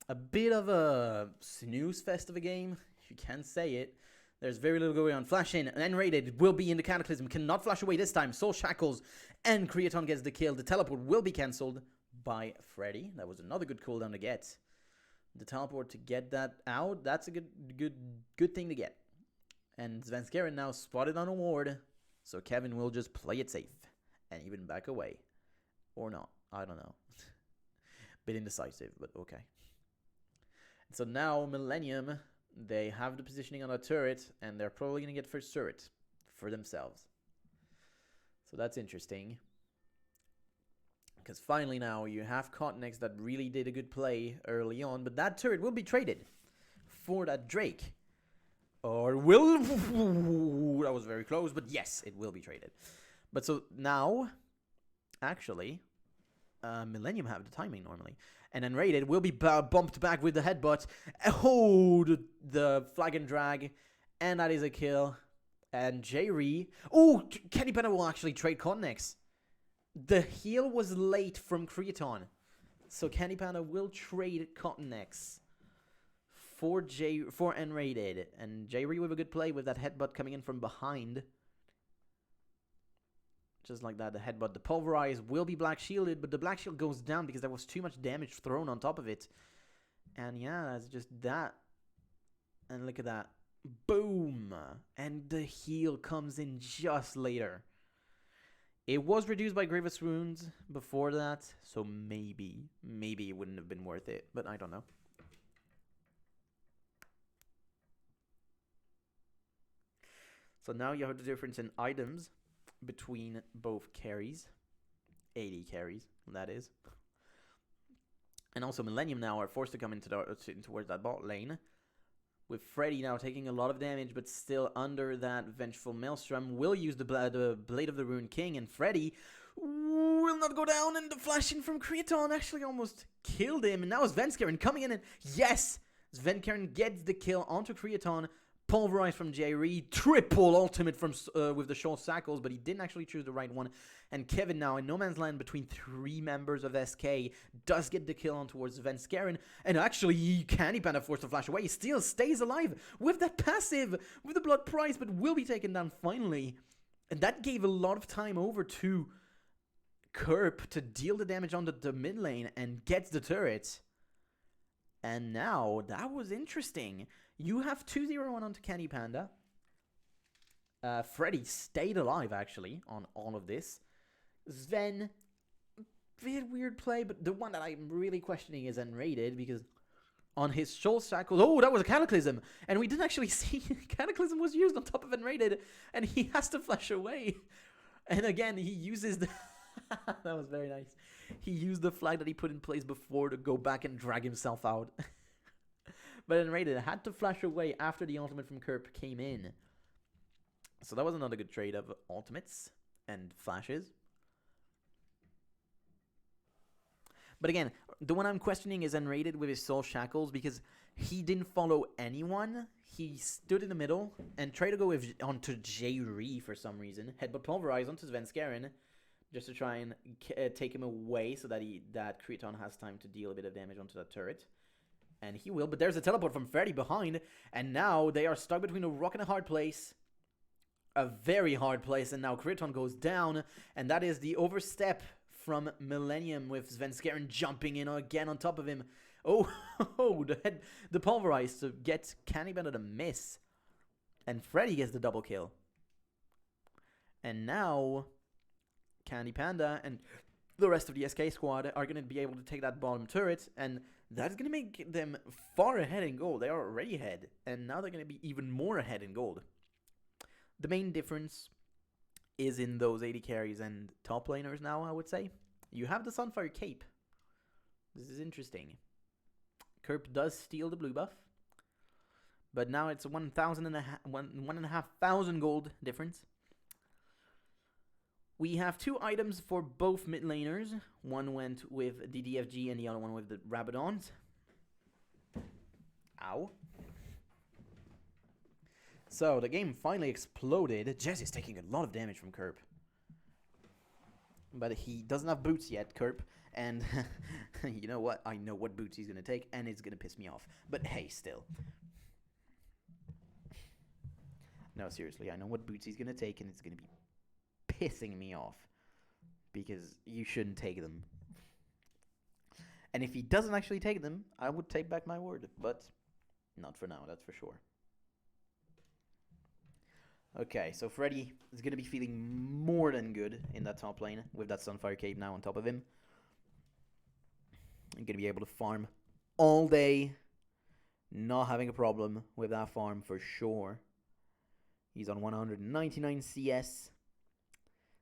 A bit of a snooze fest of a game, if you can say it. There's very little going on. Flash in, and Rated will be in the Cataclysm. Cannot flash away this time. Soul Shackles, and Creaton gets the kill. The teleport will be cancelled by Freddy. That was another good cooldown to get. The teleport to get that out, that's a good thing to get. And Svenskeren now spotted on a ward, so Kevin will just play it safe and even back away. Or not. I don't know. Bit indecisive, but okay. So now Millennium, they have the positioning on a turret, and they're probably going to get first turret for themselves. So that's interesting. Because finally now you have Cotnex that really did a good play early on, but that turret will be traded for that Drake. Or will... That was very close, but yes, it will be traded. But so now, actually, Millennium have the timing normally. And then Rated will be bumped back with the headbutt. Oh, the flag and drag. And that is a kill. And J-Re. Oh, Candy Panda will actually trade Cotnex. The heal was late from Creaton. So Candy Panda will trade Cotnex for N-Rated. And J-Re with a good play with that headbutt coming in from behind. Just like that, the headbutt. The Pulverize will be black shielded, but the black shield goes down because there was too much damage thrown on top of it. And yeah, that's just that. And look at that. Boom! And the heal comes in just later. It was reduced by Grievous Wounds before that, so maybe it wouldn't have been worth it, but I don't know. So now you have the difference in items between both carries. 80 carries, that is. And also Millennium now are forced to come into towards that bot lane. With Freddy now taking a lot of damage, but still under that Vengeful Maelstrom. Will use the Blade of the Rune King, and Freddy will not go down, and the flash in from Creaton actually almost killed him. And now Svenskeren coming in, and yes! Svenskeren gets the kill onto Creaton, Pulverize from Jerry, triple ultimate from with the short cycles, but he didn't actually choose the right one. And Kevin now in no man's land between 3 members of SK does get the kill on towards Svenskeren, and actually Candy Panda forced to flash away. He still stays alive with that passive, with the blood price, but will be taken down finally. And that gave a lot of time over to Kerp to deal the damage on the mid lane and gets the turret. And now, that was interesting. You have 2-0-1 onto Candy Panda. Freddy stayed alive, actually, on all of this. Sven, bit weird play, but the one that I'm really questioning is Unrated, because on his shoal cycles... Oh, that was a Cataclysm! And we didn't actually see Cataclysm was used on top of Unrated, and he has to flash away. And again, he uses the... That was very nice. He used the flag that he put in place before to go back and drag himself out. But Unrated had to flash away after the ultimate from Kerp came in. So that was another good trade of ultimates and flashes. But again, the one I'm questioning is Unrated with his soul shackles, because he didn't follow anyone. He stood in the middle and tried to go onto J-Ree for some reason. Headbutt Pulverize onto Svenskeren, just to try and take him away so that Creton has time to deal a bit of damage onto that turret. And he will, but there's a teleport from Freddy behind, and now they are stuck between a rock and a hard place. A very hard place, and now Creton goes down, and that is the overstep from Millennium with Svenskeren jumping in again on top of him. Oh, the Pulverize to get Candy Panda to miss. And Freddy gets the double kill. And now Candy Panda and the rest of the SK squad are going to be able to take that bottom turret, and that's going to make them far ahead in gold. They are already ahead, and now they're going to be even more ahead in gold. The main difference is in those AD carries and top laners now, I would say. You have the Sunfire Cape. This is interesting. Kerp does steal the blue buff, but now it's 1,500 gold difference. We have 2 items for both mid laners. One went with the DFG and the other one with the Rabadons. Ow. So the game finally exploded. Jesse's taking a lot of damage from Kerp. But he doesn't have boots yet, Kerp. And you know what? I know what boots he's going to take, and it's going to piss me off. But hey, still. No, seriously, I know what boots he's going to take, and it's going to be pissing me off, because you shouldn't take them. And if he doesn't actually take them, I would take back my word, but not for now, that's for sure. Okay, so Freddy is going to be feeling more than good in that top lane with that Sunfire Cape now on top of him. I'm going to be able to farm all day, not having a problem with that farm for sure. He's on 199 CS.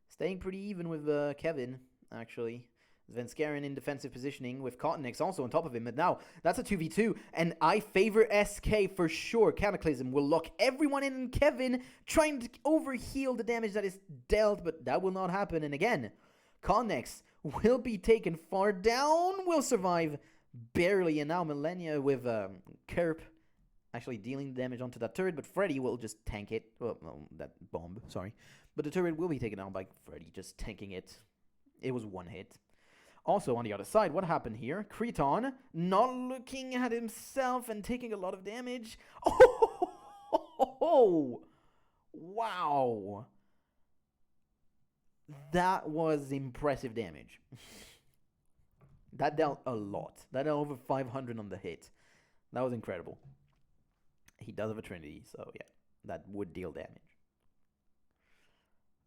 Staying pretty even with Kevin, actually. Svenskeren in defensive positioning with Cottonix also on top of him. But now, that's a 2v2. And I favor SK for sure. Cataclysm will lock everyone in. And Kevin trying to overheal the damage that is dealt. But that will not happen. And again, Cottonix will be taken far down. Will survive barely. And now Millennium with Kerp actually dealing damage onto that turret. But Freddy will just tank it. Well, that bomb, sorry. But the turret will be taken down by Freddy, just tanking it. It was one hit. Also, on the other side, what happened here? Creton not looking at himself and taking a lot of damage. Oh! Wow. That was impressive damage. That dealt a lot. That dealt over 500 on the hit. That was incredible. He does have a Trinity, so yeah, that would deal damage.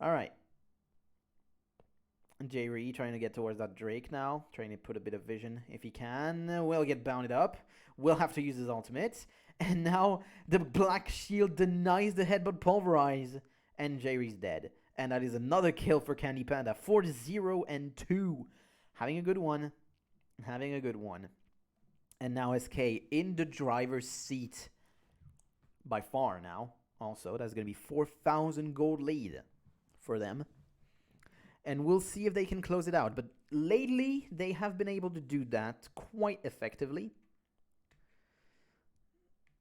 Alright. J-Ree trying to get towards that Drake now. Trying to put a bit of vision if he can. Will get bounded up. Will have to use his ultimate. And now the Black Shield denies the headbutt Pulverize. And J-Ree's dead. And that is another kill for Candy Panda. 4-0-2. Having a good one. Having a good one. And now SK in the driver's seat. By far now. Also, that's going to be 4,000 gold lead for them. And we'll see if they can close it out. But lately, they have been able to do that quite effectively.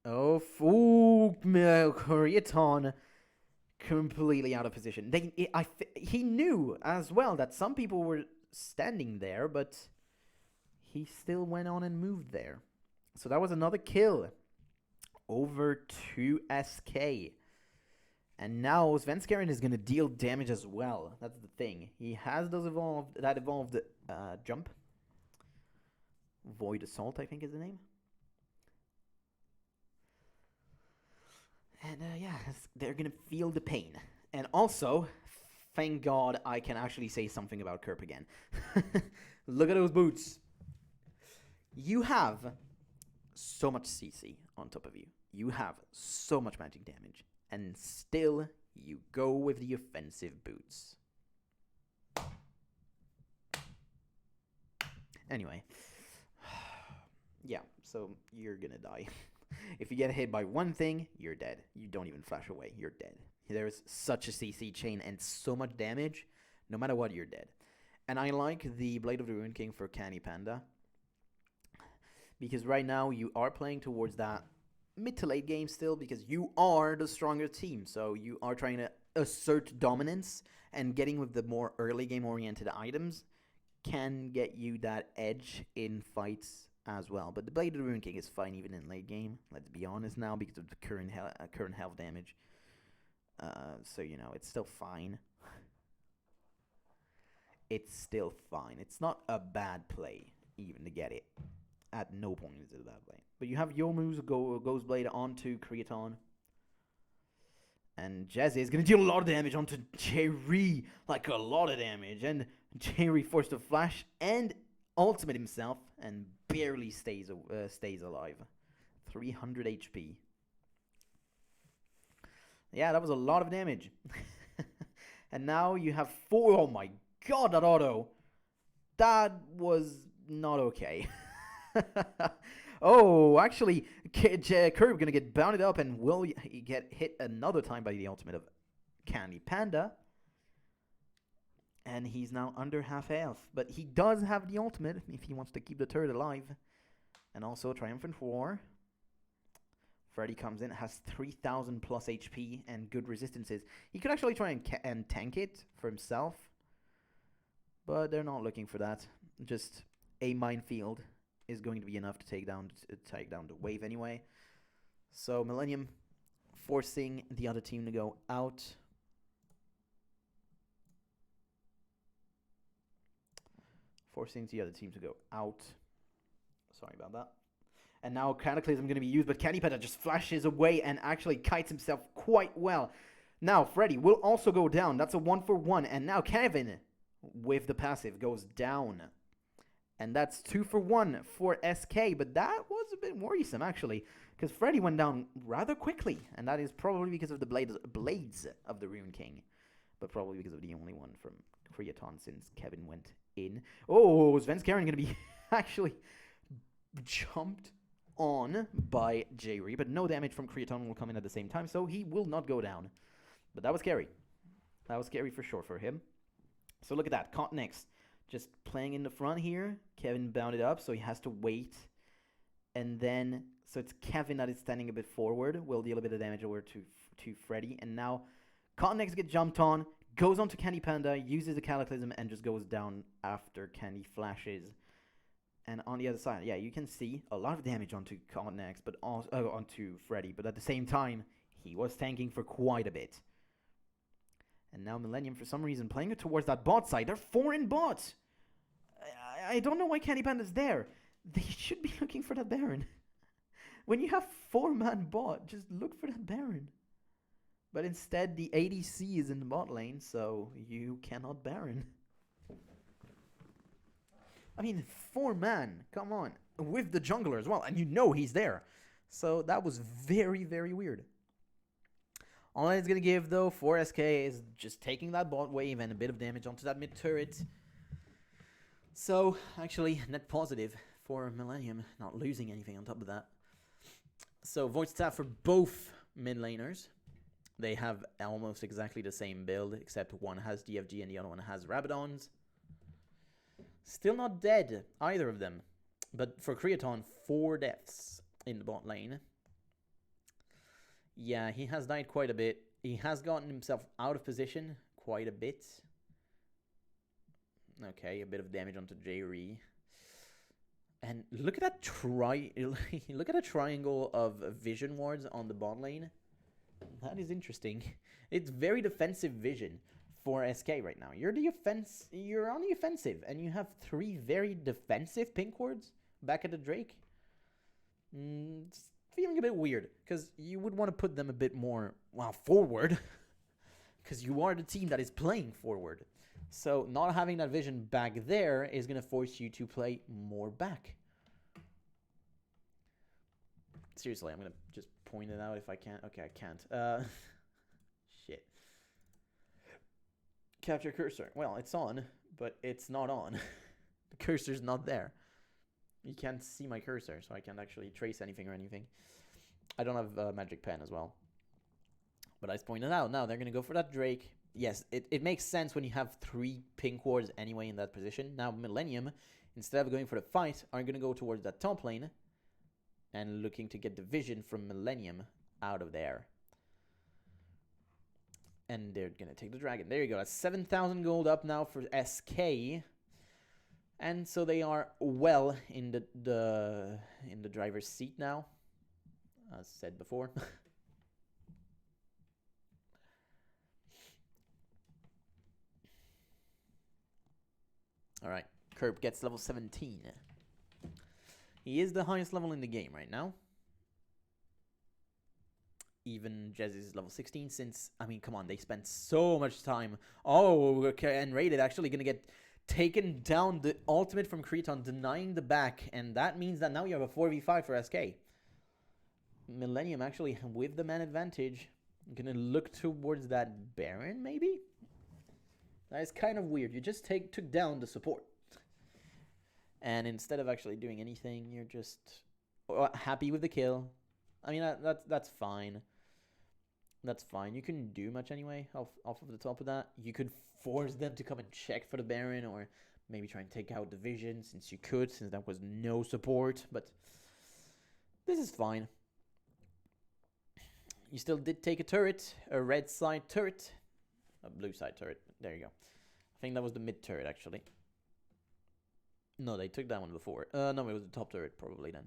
Oh, ooh, Koreaton completely out of position. He knew as well that some people were standing there, but he still went on and moved there. So that was another kill over to SK. And now Svenskeren is going to deal damage as well. That's the thing. He has that evolved jump. Void Assault, I think is the name. And yeah, they're going to feel the pain. And also, thank God I can actually say something about Kerp again. Look at those boots. You have so much CC on top of you. You have so much magic damage. And still, you go with the offensive boots. Anyway. Yeah, so you're gonna die. If you get hit by one thing, you're dead. You don't even flash away. You're dead. There's such a CC chain and so much damage. No matter what, you're dead. And I like the Blade of the Ruined King for Canny Panda. Because right now, you are playing towards that mid to late game still, because you are the stronger team. So you are trying to assert dominance, and getting with the more early game oriented items can get you that edge in fights as well. But the Blade of the Ruined King is fine even in late game, let's be honest now, because of the current health damage. So, you know, it's still fine. It's still fine. It's not a bad play, even to get it. At no point is it a bad play. But you have Yomu's Ghost Blade onto Creaton. And Jazzy is going to deal a lot of damage onto Jerry. Like, a lot of damage. And Jerry forced to flash and ultimate himself. And barely stays alive. 300 HP. Yeah, that was a lot of damage. And now you have 4. Oh my god, that auto. That was not okay. Oh, actually, Curb gonna get bounded up, and will he get hit another time by the ultimate of Candy Panda? And he's now under half health, but he does have the ultimate if he wants to keep the turret alive. And also Triumphant War. Freddy comes in, has 3,000 plus HP and good resistances. He could actually try and tank it for himself, but they're not looking for that. Just a minefield is going to be enough to take down the wave anyway. So Millennium forcing the other team to go out. Forcing the other team to go out. Sorry about that. And now Cataclysm going to be used, but Candy Panda just flashes away and actually kites himself quite well. Now Freddy will also go down. That's a 1-for-1. And now Kevin, with the passive, goes down. And that's 2-for-1 for SK. But that was a bit worrisome, actually, because Freddy went down rather quickly. And that is probably because of the blades of the Ruined King. But probably because of the only one from Creaton since Kevin went in. Oh, Svenskeren going to be actually jumped on by Jerry, but no damage from Creaton will come in at the same time, so he will not go down. But that was scary. That was scary for sure for him. So look at that. Caught next. Just playing in the front here. Kevin bounded up, so he has to wait. And then, so it's Kevin that is standing a bit forward. Will deal a bit of damage over to Freddy. And now, Caught next gets jumped on. Goes on to Candy Panda. Uses the Cataclysm and just goes down after Candy flashes. And on the other side, yeah, you can see a lot of damage onto Next, but also onto Freddy. But at the same time, he was tanking for quite a bit. And now Millennium, for some reason, playing it towards that bot side. They're 4 in bot. I don't know why Candy Panda's there. They should be looking for that Baron. When you have 4-man bot, just look for that Baron. But instead, the ADC is in the bot lane, so you cannot Baron. I mean, 4-man, come on, with the jungler as well, and you know he's there. So that was very, very weird. All it's going to give, though, for SK is just taking that bot wave and a bit of damage onto that mid turret. So, actually, net positive for Millennium, not losing anything on top of that. So, Void Staff for both mid laners. They have almost exactly the same build, except one has DFG and the other one has Rabadons. Still not dead, either of them. But for Creaton, 4 deaths in the bot lane. Yeah, he has died quite a bit. He has gotten himself out of position quite a bit. Okay, a bit of damage onto J-Re. And look at that look at a triangle of vision wards on the bot lane. That is interesting. It's very defensive vision for SK right now. You're on the offensive, and you have 3 very defensive pink wards back at the Drake. It's feeling a bit weird, because you would want to put them a bit more, well, forward. Because you are the team that is playing forward. So not having that vision back there is going to force you to play more back. Seriously, I'm going to just point it out if I can. Okay, I can't. Shit. Capture cursor. Well, it's on, but it's not on. The cursor's not there. You can't see my cursor, so I can't actually trace anything or anything. I don't have a magic pen as well. But I just pointed out. Now they're going to go for that Drake. Yes, it makes sense when you have 3 pink wards anyway in that position. Now Millennium, instead of going for the fight, are going to go towards that top lane and looking to get the vision from Millennium out of there. And they're going to take the dragon. There you go. That's 7,000 gold up now for SK. And so they are well in the driver's seat now, as said before. All right, Kerb gets level 17. He is the highest level in the game right now. Even Jez is level 16 since, I mean, come on, they spent so much time. Oh, okay, and Rated actually going to get taken down the ultimate from Creton, denying the back. And that means that now you have a 4v5 for SK. Millennium actually with the man advantage. Going to look towards that Baron, maybe? That is kind of weird. You just took down the support. And instead of actually doing anything, you're just happy with the kill. I mean, that's fine. That's fine. You couldn't do much anyway off of the top of that. You could force them to come and check for the Baron, or maybe try and take out the Vision since you could, since that was no support. But this is fine. You still did take a turret, a red side turret. A blue side turret. There you go. I think that was the mid turret, actually. No, they took that one before. No, it was the top turret, probably, then.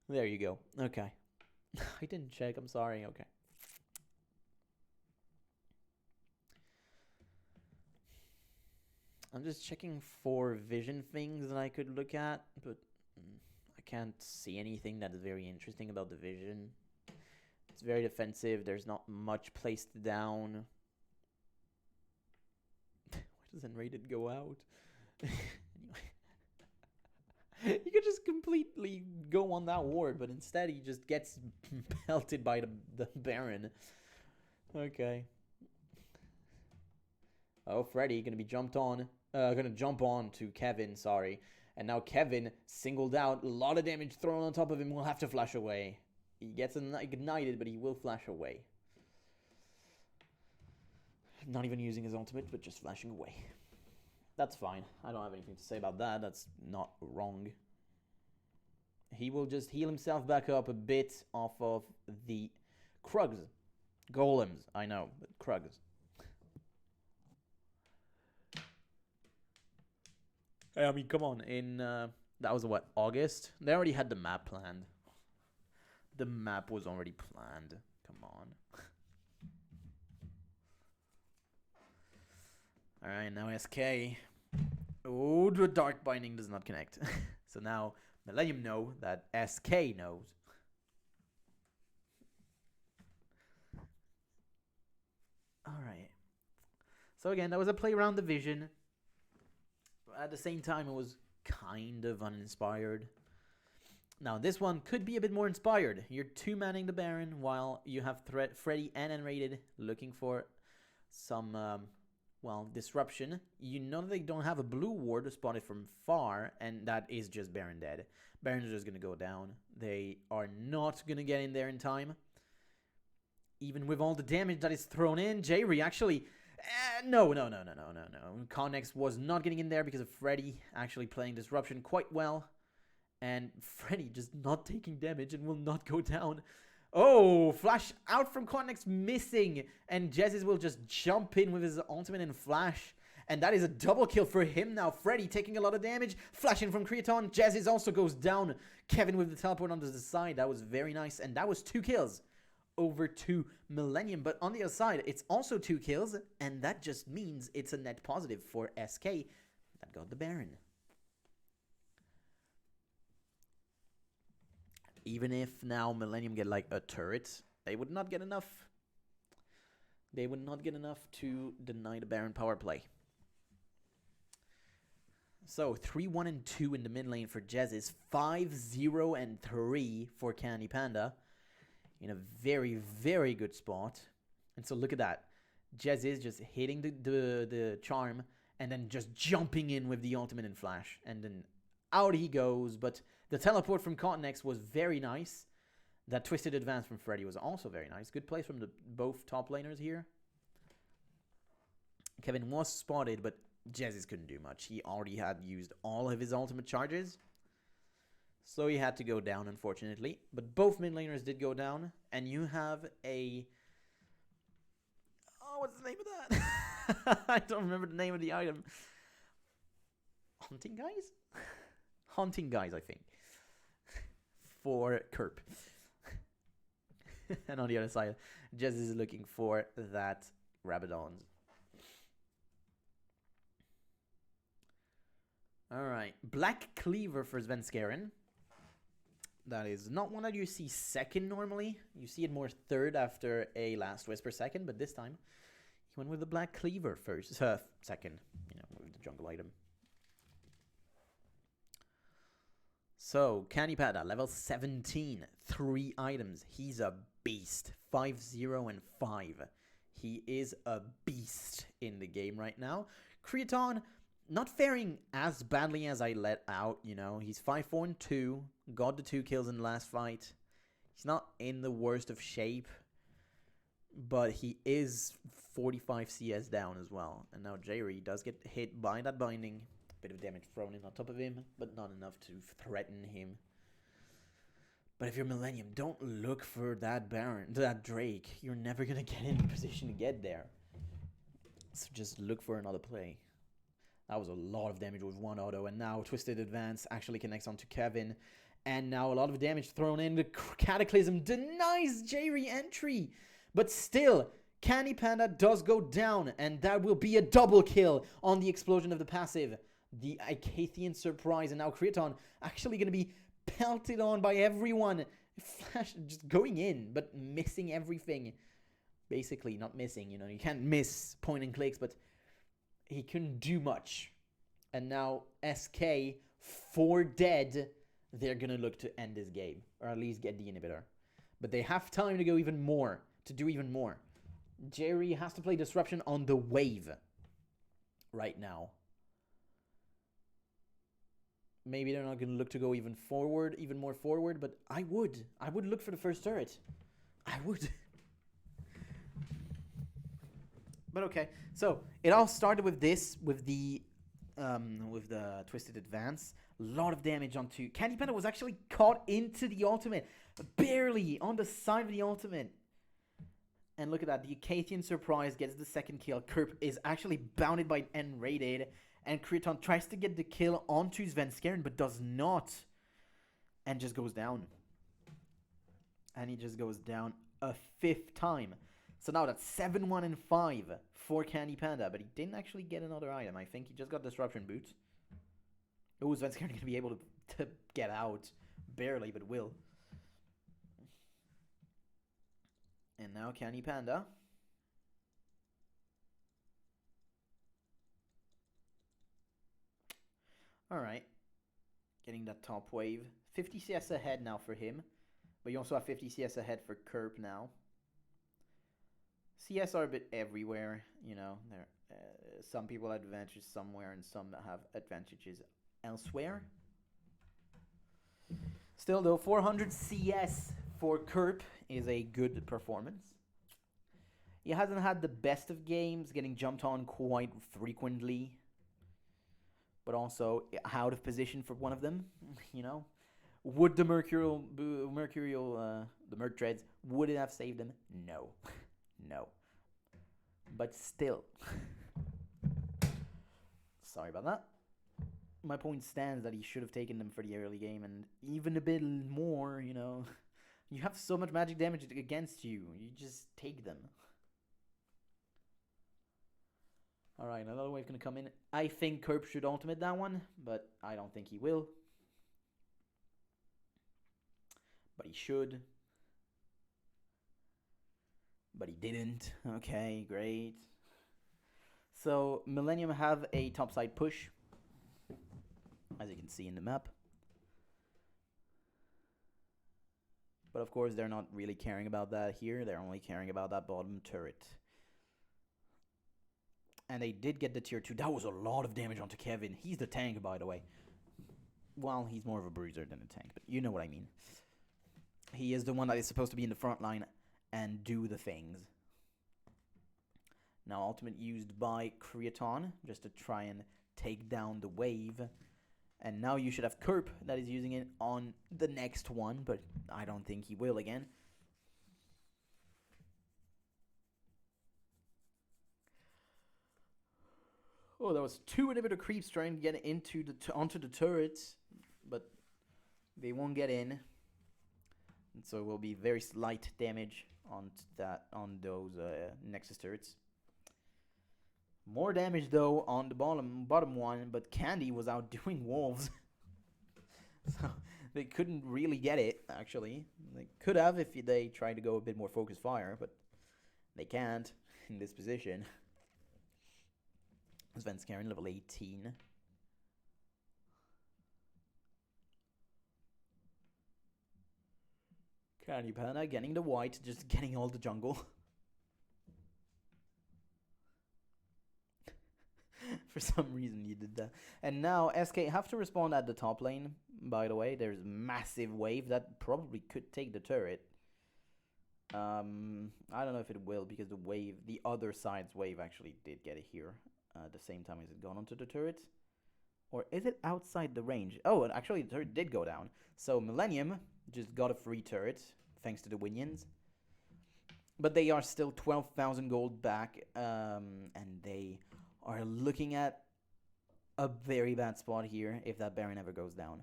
There you go. Okay. I didn't check. I'm sorry. Okay. I'm just checking for vision things that I could look at, but I can't see anything that is very interesting about the vision. It's very defensive. There's not much placed down. Why doesn't Rated go out? Anyway. He could just completely go on that ward, but instead he just gets pelted by the Baron. Okay. Oh, Freddy gonna be jumped on. Gonna jump on to Kevin, sorry. And now Kevin, singled out, a lot of damage thrown on top of him, will have to flash away. He gets ignited, but he will flash away. Not even using his ultimate, but just flashing away. That's fine. I don't have anything to say about that. That's not wrong. He will just heal himself back up a bit off of the Krugs. Golems, I know, but Krugs. I mean, come on. That was what, August? They already had the map planned. The map was already planned. Come on. Alright, now SK. Oh, the Dark Binding does not connect. So now Millennium know that SK knows. Alright. So again, that was a play around the vision. At the same time, it was kind of uninspired. Now, this one could be a bit more inspired. You're 2-manning the Baron while you have Freddy and Unrated looking for some, disruption. You know they don't have a blue ward spotted from far, and that is just Baron dead. Baron's just going to go down. They are not going to get in there in time. Even with all the damage that is thrown in, J-Re actually... No. Connex was not getting in there because of Freddy actually playing Disruption quite well. And Freddy just not taking damage and will not go down. Oh, flash out from Connex missing. And Jesus will just jump in with his ultimate and flash. And that is a double kill for him now. Freddy taking a lot of damage. Flashing from Creaton. Jesus also goes down. Kevin with the teleport onto the side. That was very nice. And that was 2 kills over to Millennium. But on the other side, it's also 2 kills. And that just means it's a net positive for SK that got the Baron. Even if now Millennium get like a turret, they would not get enough. They would not get enough to deny the Baron power play. So 3-1-2 in the mid lane for Jez's, 5-0-3 for Candy Panda, in a very, very good spot. And so look at that. Jez is just hitting the charm and then just jumping in with the ultimate and flash. And then out he goes. But the teleport from Continex was very nice. That twisted advance from Freddy was also very nice. Good plays from the both top laners here. Kevin was spotted, but Jesus couldn't do much. He already had used all of his ultimate charges. So he had to go down, unfortunately. But both mid laners did go down. And you have a... Oh, what's the name of that? I don't remember the name of the item. Hunting Guys? Hunting Guys, I think. For Kerp. And on the other side, Jez is looking for that Rabadons. Alright. Black Cleaver for Svenskeren. That is not one that you see second normally. You see it more third after a Last Whisper second, but this time he went with the Black Cleaver first. Second, you know, with the jungle item. So, Candy Panda, level 17, 3 items. He's a beast. 5-0-5. He is a beast in the game right now. Creaton, not faring as badly as I let out, you know. He's 5-4-2, got the 2 kills in the last fight. He's not in the worst of shape, but he is 45 CS down as well. And now Jerry does get hit by that binding. Bit of damage thrown in on top of him, but not enough to threaten him. But if you're Millennium, don't look for that Baron, that Drake. You're never going to get in a position to get there. So just look for another play. That was a lot of damage with one auto, and now Twisted Advance actually connects onto Kevin. And now a lot of damage thrown in. The Cataclysm denies Jerry entry. But still, Candy Panda does go down, and that will be a double kill on the explosion of the passive. The Icathian surprise, and now Creaton actually going to be pelted on by everyone. Flash just going in, but missing everything. Basically, not missing, you know, you can't miss point and clicks, but he couldn't do much. And now SK, 4 dead, they're going to look to end this game, or at least get the inhibitor. But they have time to go even more, to do even more. Jerry has to play Disruption on the wave right now. Maybe they're not going to look to go even more forward, but I would. I would look for the first turret. I would. But okay, so it all started with this, with the Twisted Advance. A lot of damage onto... Candy Panda was actually caught into the ultimate. Barely on the side of the ultimate. And look at that, the Acathian surprise gets the second kill. Kerp is actually bounded by N-rated. And Creaton tries to get the kill onto Svenskeren, but does not. And just goes down. And he just goes down a 5th time. So now that's 7-1-5 for Candy Panda. But he didn't actually get another item. I think he just got Disruption Boots. Oh, Svenskeren going to be able to get out. Barely, but will. And now Candy Panda. Alright. Getting that top wave. 50 CS ahead now for him. But you also have 50 CS ahead for Kerp now. CS are a bit everywhere. You know, some people have advantages somewhere and some have advantages elsewhere. Still though, 400 CS for Kerp is a good performance. He hasn't had the best of games, getting jumped on quite frequently. But also out of position for one of them, you know. Would the the Merc Dreads, would it have saved him? No. No. But still. Sorry about that. My point stands that he should have taken them for the early game, and even a bit more, you know. You have so much magic damage against you. You just take them. Alright, another wave gonna come in. I think Kerp should ultimate that one, but I don't think he will. But he should. But he didn't. Okay, great. So, Millennium have a topside push, as you can see in the map. But of course, they're not really caring about that here. They're only caring about that bottom turret. And they did get the tier 2. That was a lot of damage onto Kevin. He's the tank, by the way. Well, he's more of a bruiser than a tank, but you know what I mean. He is the one that is supposed to be in the front line and do the things. Now, ultimate used by Creaton, just to try and take down the wave. And now you should have Kerp that is using it on the next one, but I don't think he will again. Oh, there was 2 inhibitor creeps trying to get into onto the turrets, but they won't get in. And so it will be very slight damage on those Nexus turrets. More damage though on the bottom one, but Candy was outdoing Wolves. So they couldn't really get it, actually. They could have if they tried to go a bit more focused fire, but they can't in this position. Svenskeren, level 18. Candy Panda getting the white, just getting all the jungle. For some reason you did that. And now SK have to respond at the top lane, by the way. There's massive wave that probably could take the turret. I don't know if it will, because the other side's wave actually did get it here. At the same time as it gone onto the turret? Or is it outside the range? Oh, and actually the turret did go down. So Millennium just got a free turret, thanks to the Winions. But they are still 12,000 gold back, and they are looking at a very bad spot here if that Baron ever goes down.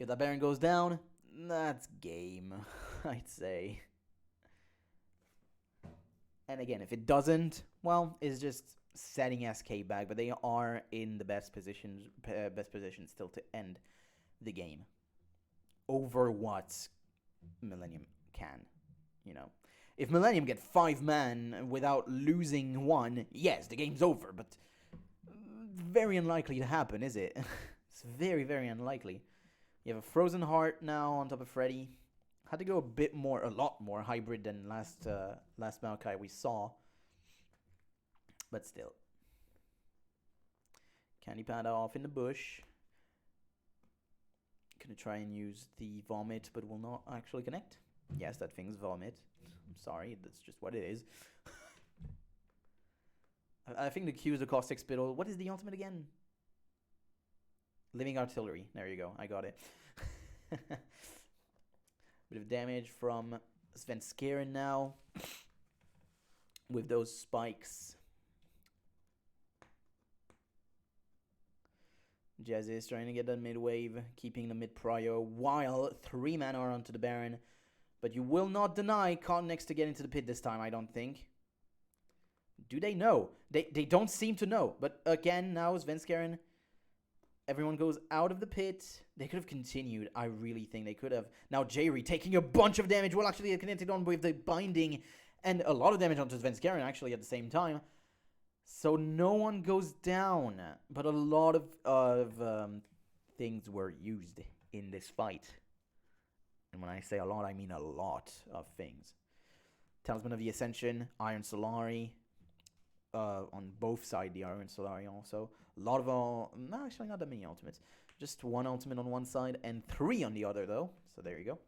If that Baron goes down, that's game, I'd say. And again, if it doesn't, well, it's just setting SK back. But they are in the best position still to end the game over what Millennium can. You know, if Millennium get 5 man without losing one, yes, the game's over. But very unlikely to happen, is it? It's very, very unlikely. You have a Frozen Heart now on top of Freddy. Had to go a lot more hybrid than last Maokai we saw. But still. Candy Panda off in the bush. Gonna try and use the Vomit, but will not actually connect. Yes, that thing's Vomit. I'm sorry, that's just what it is. I think the Q is the Caustic Spittle. What is the ultimate again? Living Artillery. There you go, I got it. Bit of damage from Svenskeren now with those spikes. Jazz is trying to get that mid wave, keeping the mid prio while 3 men are onto the Baron. But you will not deny Connex to get into the pit this time, I don't think. Do they know? They don't seem to know. But again, now Svenskeren. Everyone goes out of the pit. They could have continued. I really think they could have. Now Jerry taking a bunch of damage. Well, actually, connected on with the binding. And a lot of damage onto Svenskeren, actually, at the same time. So no one goes down. But a lot of things were used in this fight. And when I say a lot, I mean a lot of things. Talisman of the Ascension, Iron Solari. On both sides, the Iron Solari also. A lot of no, actually not that many ultimates. Just 1 ultimate on one side and 3 on the other, though. So there you go.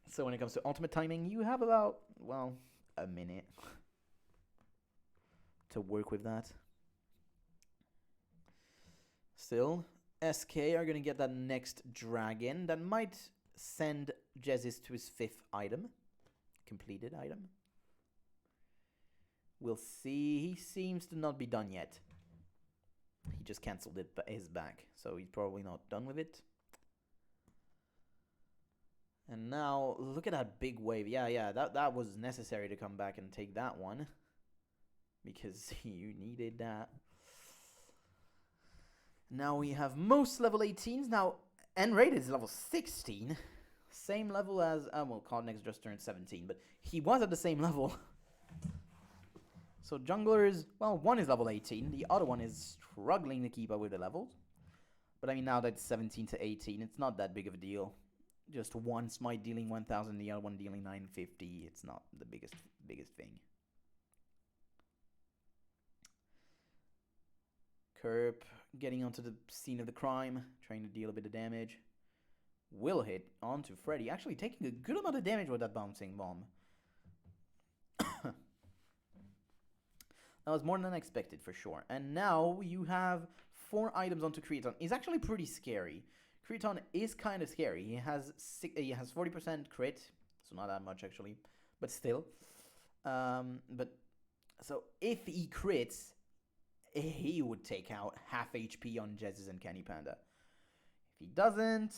So when it comes to ultimate timing, you have about, well, a minute to work with that. Still, SK are gonna get that next dragon that might send Jezis to his 5th item. Completed item. We'll see. He seems to not be done yet. He just cancelled it, but his back, so he's probably not done with it. And now, look at that big wave. Yeah, that was necessary to come back and take that one. Because you needed that. Now we have most level 18s. Now, N-rated is level 16. Same level as, well, Codnex just turned 17, but he was at the same level. So junglers, well, one is level 18. The other one is struggling to keep up with the levels. But I mean, now that's 17 to 18. It's not that big of a deal. Just one smite dealing 1,000, the other one dealing 950. It's not the biggest thing. Kerp getting onto the scene of the crime, trying to deal a bit of damage. Will hit onto Freddy, actually taking a good amount of damage with that bouncing bomb. That was more than expected for sure. And now you have 4 items onto Creaton. He's actually pretty scary. Creaton is kind of scary. He has 40% crit, so not that much actually, but still. But so if he crits, he would take out half HP on Jezis and Canny Panda. If he doesn't,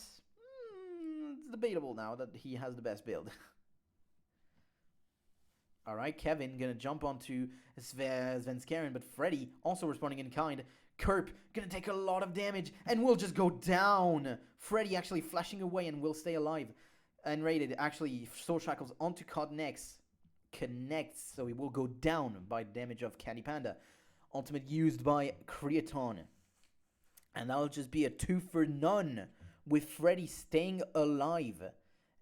it's debatable now that he has the best build. Alright, Kevin gonna jump onto Svenskeren, but Freddy also responding in kind. Kerp gonna take a lot of damage and will just go down. Freddy actually flashing away and will stay alive. And rated actually Soul Shackles onto Codnex. Connects, so he will go down by damage of Candy Panda. Ultimate used by Creaton. And that'll just be a 2 for none with Freddy staying alive.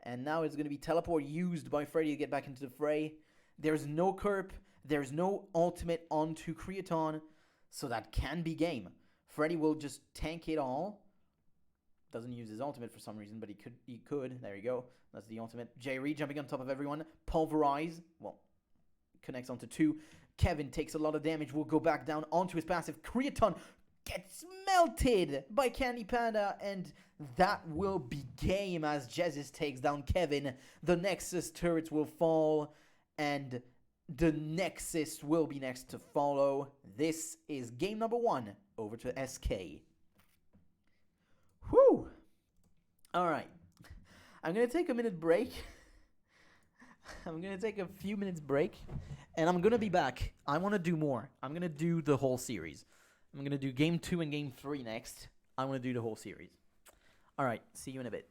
And now it's gonna be teleport used by Freddy to get back into the fray. There's no Kerp, there's no ultimate onto Creaton, so that can be game. Freddy will just tank it all. Doesn't use his ultimate for some reason, but he could. There you go. That's the ultimate. J-Re jumping on top of everyone. Pulverize. Well, connects onto 2. Kevin takes a lot of damage. Will go back down onto his passive. Creaton gets melted by Candy Panda, and that will be game as Jezis takes down Kevin. The Nexus turrets will fall, and the Nexus will be next to follow. This is game number 1. Over to SK. Whew. Alright. I'm going to take a minute break. I'm going to take a few minutes break. And I'm going to be back. I want to do more. I'm going to do the whole series. I'm going to do game 2 and game 3 next. I want to do the whole series. Alright. See you in a bit.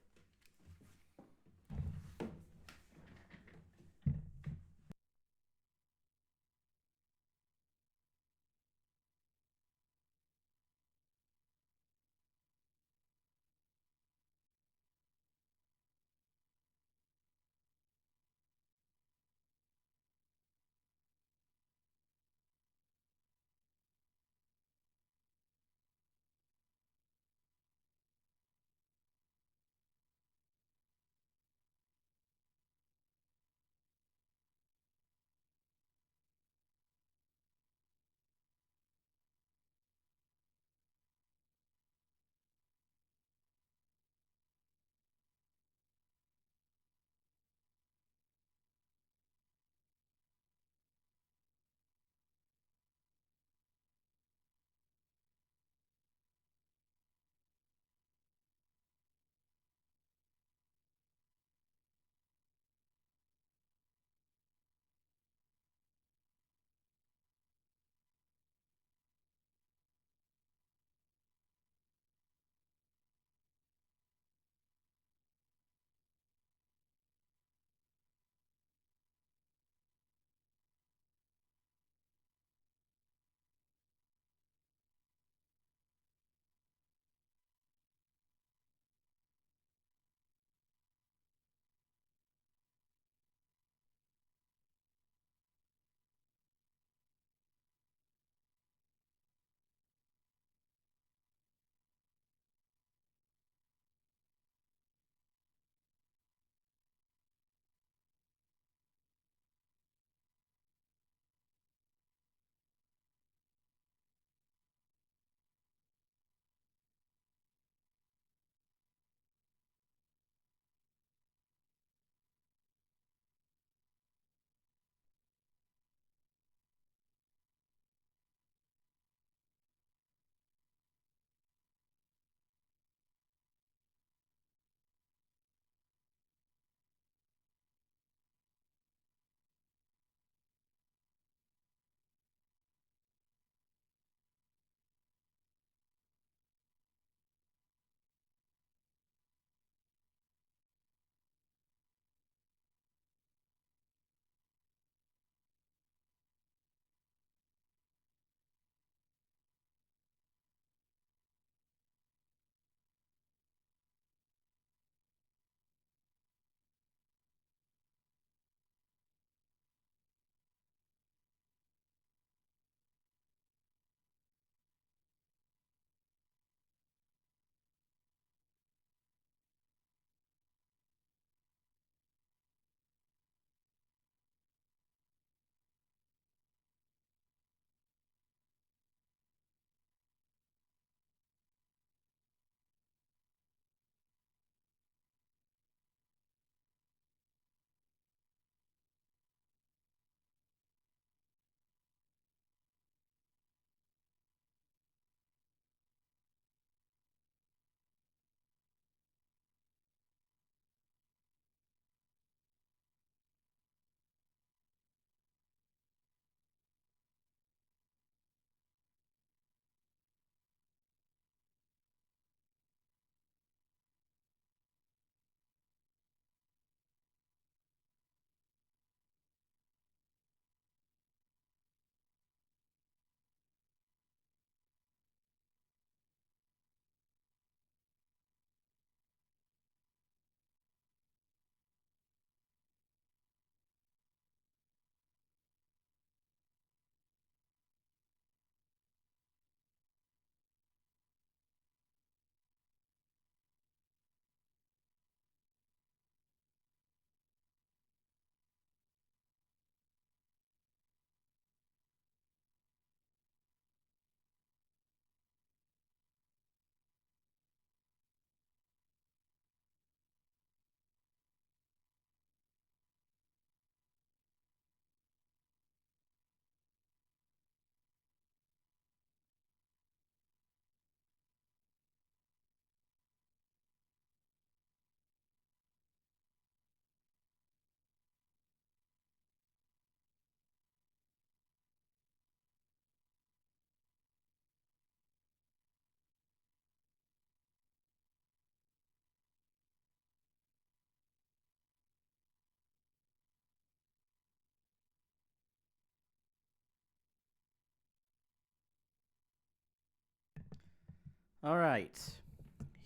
All right.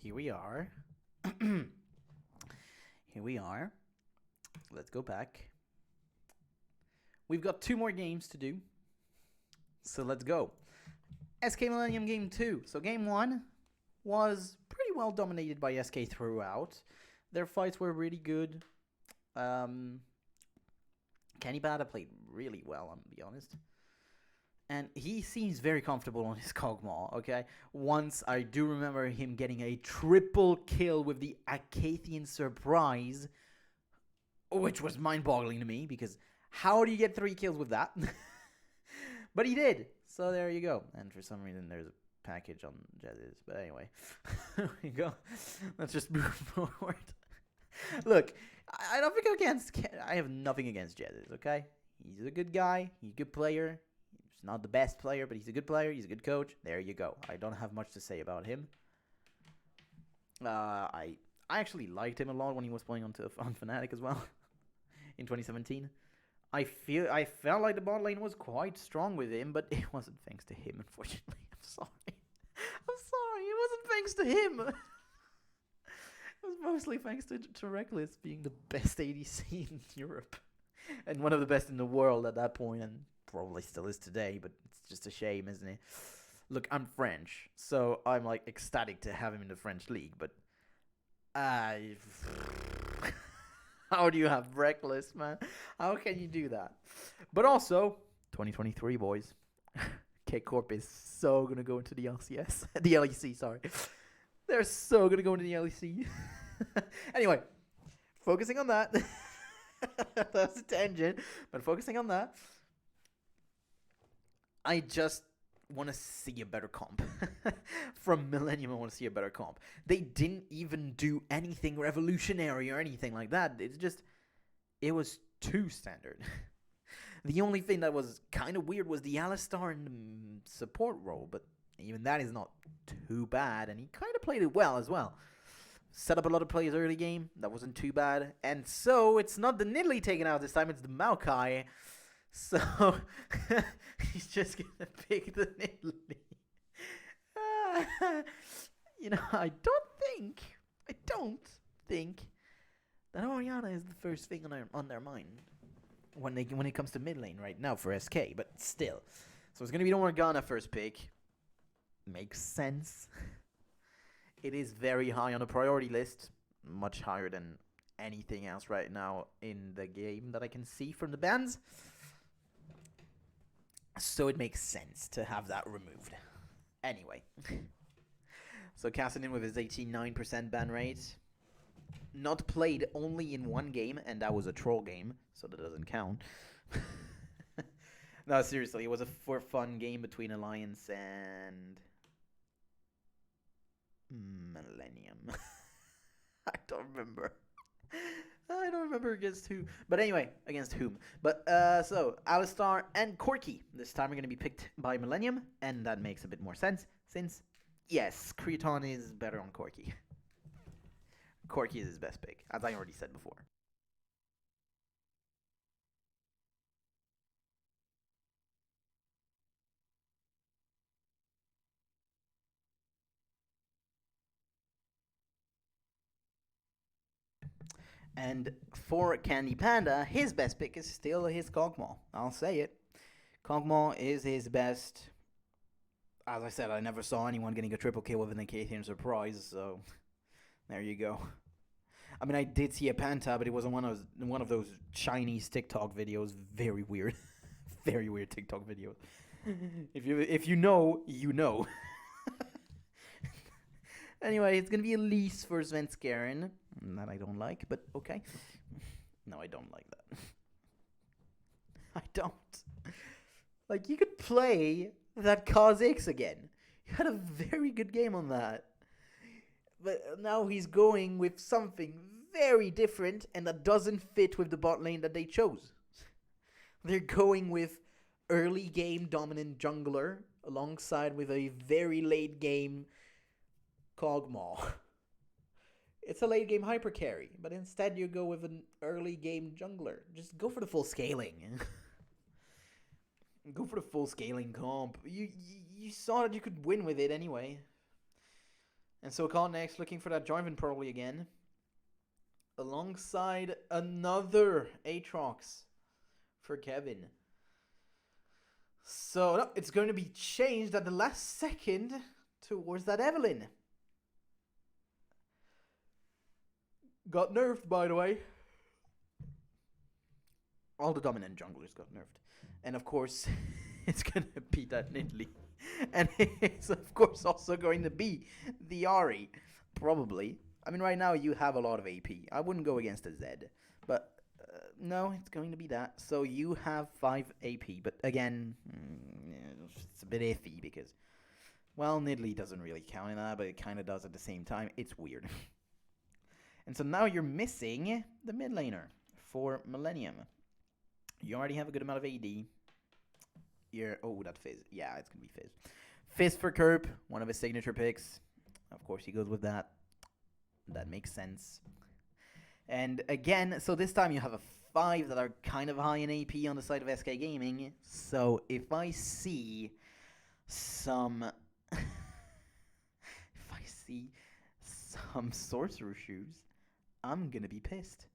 Here we are. Here we are. Let's go back. We've got 2 more games to do. So let's go. SK Millennium Game 2. So Game 1 was pretty well dominated by SK throughout. Their fights were really good. Kenny Bada played really well, I'm going to be honest. And he seems very comfortable on his Kog'Maw, okay? Once I do remember him getting a triple kill with the Acathian Surprise, which was mind-boggling to me, because how do you get 3 kills with that? But he did, so there you go. And for some reason there's a package on Jezus, but anyway. There we go. Let's just move forward. Look, I don't think I have nothing against Jezus, okay? He's a good guy, he's a good player. He's not the best player, but he's a good player. He's a good coach. There you go. I don't have much to say about him. I actually liked him a lot when he was playing on Fnatic as well in 2017. I felt like the bot lane was quite strong with him, but it wasn't thanks to him, unfortunately. I'm sorry. It wasn't thanks to him. It was mostly thanks to Reckless being the best ADC in Europe and one of the best in the world at that point, and probably still is today, but it's just a shame, isn't it? Look, I'm French, so I'm like ecstatic to have him in the French league, but how do you have Reckless, man? How can you do that? But also, 2023, boys. K-Corp is so gonna go into the LCS. The LEC, sorry. They're so gonna go into the LEC. Anyway, focusing on that. That's a tangent, but focusing on that. I just want to see a better comp. From Millennium, I want to see a better comp. They didn't even do anything revolutionary or anything like that. It was too standard. The only thing that was kind of weird was the Alistar in the support role, but even that is not too bad, and he kind of played it well as well. Set up a lot of plays early game, that wasn't too bad. And so, it's not the Nidalee taken out this time, it's the Maokai. So, he's just going to pick the Nidalee. I don't think that Orianna is the first thing on their mind when it comes to mid lane right now for SK, but still. So it's going to be the Morgana first pick. Makes sense. It is very high on the priority list, much higher than anything else right now in the game that I can see from the bans. So it makes sense to have that removed. Anyway. So Kassadin with his 89% ban rate. Not played only in 1 game, and that was a troll game, so that doesn't count. No, seriously, it was a fun game between Alliance and Millennium. I don't remember. I don't remember against who. But anyway, against whom. But, so, Alistar and Corki. This time are going to be picked by Millennium, and that makes a bit more sense, since, yes, Creton is better on Corki. Corki is his best pick, as I already said before. And for Candy Panda, his best pick is still his Kog'Maw. I'll say it. Kog'Maw is his best. As I said, I never saw anyone getting a triple kill with an Acathian Surprise, so there you go. I mean, I did see a Panta, but it was on one of those Chinese TikTok videos. Very weird. Very weird TikTok videos. If you know, you know. Anyway, it's going to be Elise for Svenskeren. That I don't like, but okay. No, I don't like that. I don't. Like, you could play that Kha'Zix again. You had a very good game on that. But now he's going with something very different, and that doesn't fit with the bot lane that they chose. They're going with early game dominant jungler alongside with a very late game Kog'Maw. It's a late game hyper carry, but instead you go with an early game jungler. Just go for the full scaling. Go for the full scaling comp. You saw that you could win with it anyway. And so Con next looking for that Jarvan probably again. Alongside another Aatrox for Kevin. So no, it's going to be changed at the last second towards that Evelyn. Got nerfed, by the way. All the dominant junglers got nerfed. And of course, it's going to be that Nidalee. And it's of course also going to be the Ahri. Probably. I mean, right now you have a lot of AP. I wouldn't go against a Zed. But no, it's going to be that. So you have 5 AP. But again, it's a bit iffy because, well, Nidalee doesn't really count in that, but it kind of does at the same time. It's weird. And so now you're missing the mid laner for Millennium. You already have a good amount of AD. Oh, that Fizz. Yeah, it's going to be Fizz. Fizz for Kerp, one of his signature picks. Of course, he goes with that. That makes sense. And again, so this time you have a 5 that are kind of high in AP on the side of SK Gaming. So if I see some... if I see some Sorcerer Shoes, I'm going to be pissed.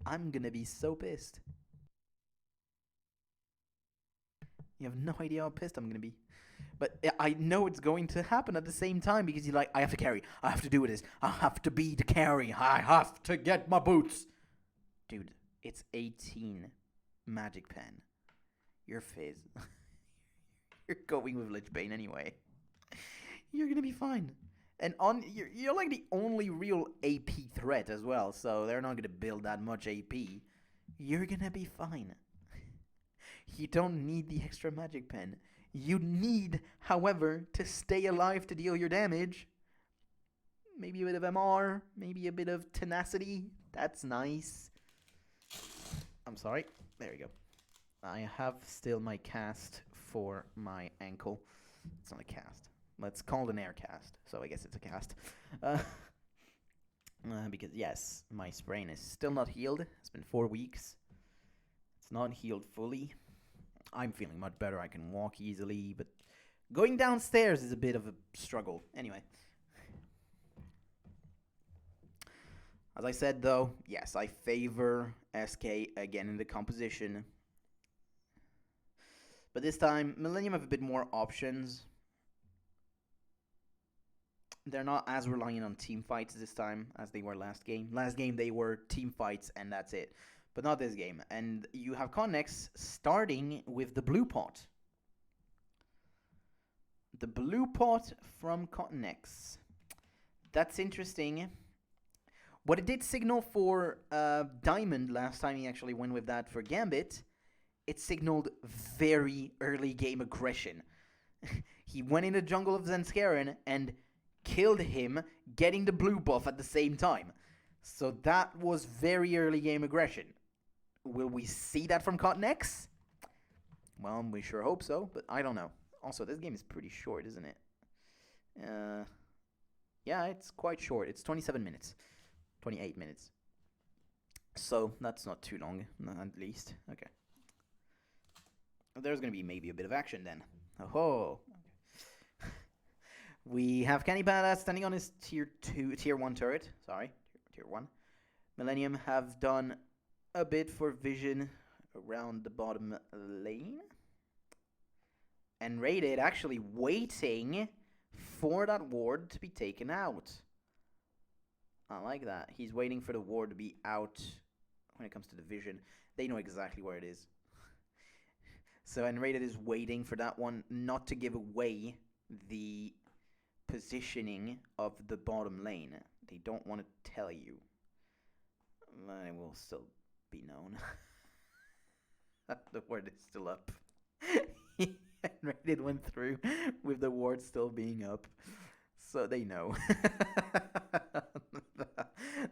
I'm going to be so pissed. You have no idea how pissed I'm going to be. But I know it's going to happen at the same time because you're like, I have to carry. I have to do this. I have to be the carry. I have to get my boots. Dude, it's 18 Magic Pen. You're Fizz. You're going with Lich Bane anyway. You're going to be fine. And you're like the only real AP threat as well. So they're not going to build that much AP. You're going to be fine. You don't need the extra Magic Pen. You need, however, to stay alive to deal your damage. Maybe a bit of MR, maybe a bit of tenacity. That's nice. I'm sorry. There we go. I have still my cast for my ankle. It's not a cast. Let's call it an air cast. So I guess it's a cast. Because, yes, my sprain is still not healed. It's been 4 weeks. It's not healed fully. I'm feeling much better. I can walk easily, but going downstairs is a bit of a struggle. Anyway. As I said, though, yes, I favor SK again in the composition. But this time, Millennium have a bit more options. They're not as reliant on team fights this time as they were last game. Last game, they were team fights, and that's it. But not this game. And you have Connex starting with the blue pot. The blue pot from Connex. That's interesting. What it did signal for Diamond last time he actually went with that for Gambit, it signaled very early game aggression. He went in the jungle of Zenskaran and killed him, getting the blue buff at the same time. So that was very early game aggression. Will we see that from Connex? Well, we sure hope so, but I don't know. Also, this game is pretty short, isn't it? Yeah, it's quite short. It's 27 minutes. 28 minutes. So, that's not too long, at least. Okay. There's going to be maybe a bit of action then. Oh. Okay. We have Kenny Badass standing on his tier 1 turret. Sorry, tier 1. Millennium have done a bit for vision around the bottom lane. And Rated actually waiting for that ward to be taken out. I like that. He's waiting for the ward to be out when it comes to the vision. They know exactly where it is. So Rated is waiting for that one not to give away the positioning of the bottom lane. They don't want to tell you. It will still be known. The ward is still up. Rated went through with the ward still being up. So they know.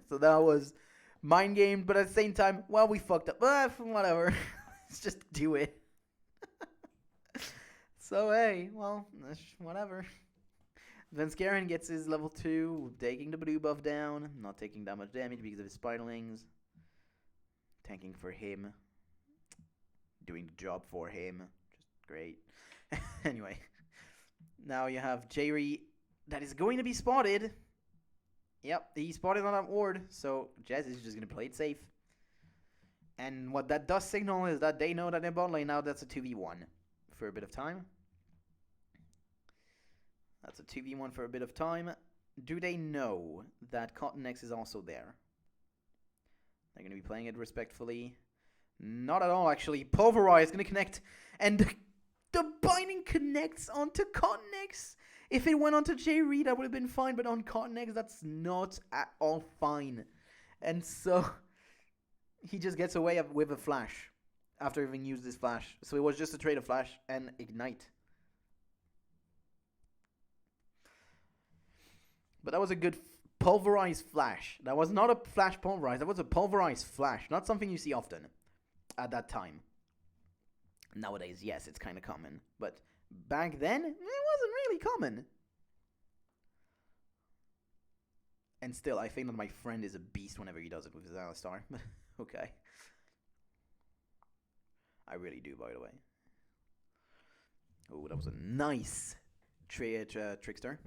So that was mind gamed, but at the same time, well, we fucked up. Whatever. Let's just do it. So, hey, well, whatever. Zenskaran gets his level 2, taking the blue buff down, not taking that much damage because of his spiderlings. Tanking for him. Doing the job for him. Just great. Anyway. Now you have Jerry that is going to be spotted. Yep, he spotted on that ward, so Jez is just going to play it safe. And what that does signal is that they know that in bot lane now that's a 2v1 for a bit of time. That's a 2v1 for a bit of time. Do they know that Cotton X is also there? They're going to be playing it respectfully. Not at all, actually. Pulverize is going to connect, and the binding connects onto Cotton X. If it went onto J Reed, that would have been fine, but on Cotton X, that's not at all fine. And so he just gets away with a flash after having used his flash. So it was just a trade of flash and ignite. But that was a good pulverized flash. That was not a flash pulverize. That was a pulverized flash. Not something you see often at that time. Nowadays, yes, it's kind of common. But back then, it wasn't really common. And still, I think that my friend is a beast whenever he does it with his Alistar. Okay. I really do, by the way. Oh, that was a nice trickster.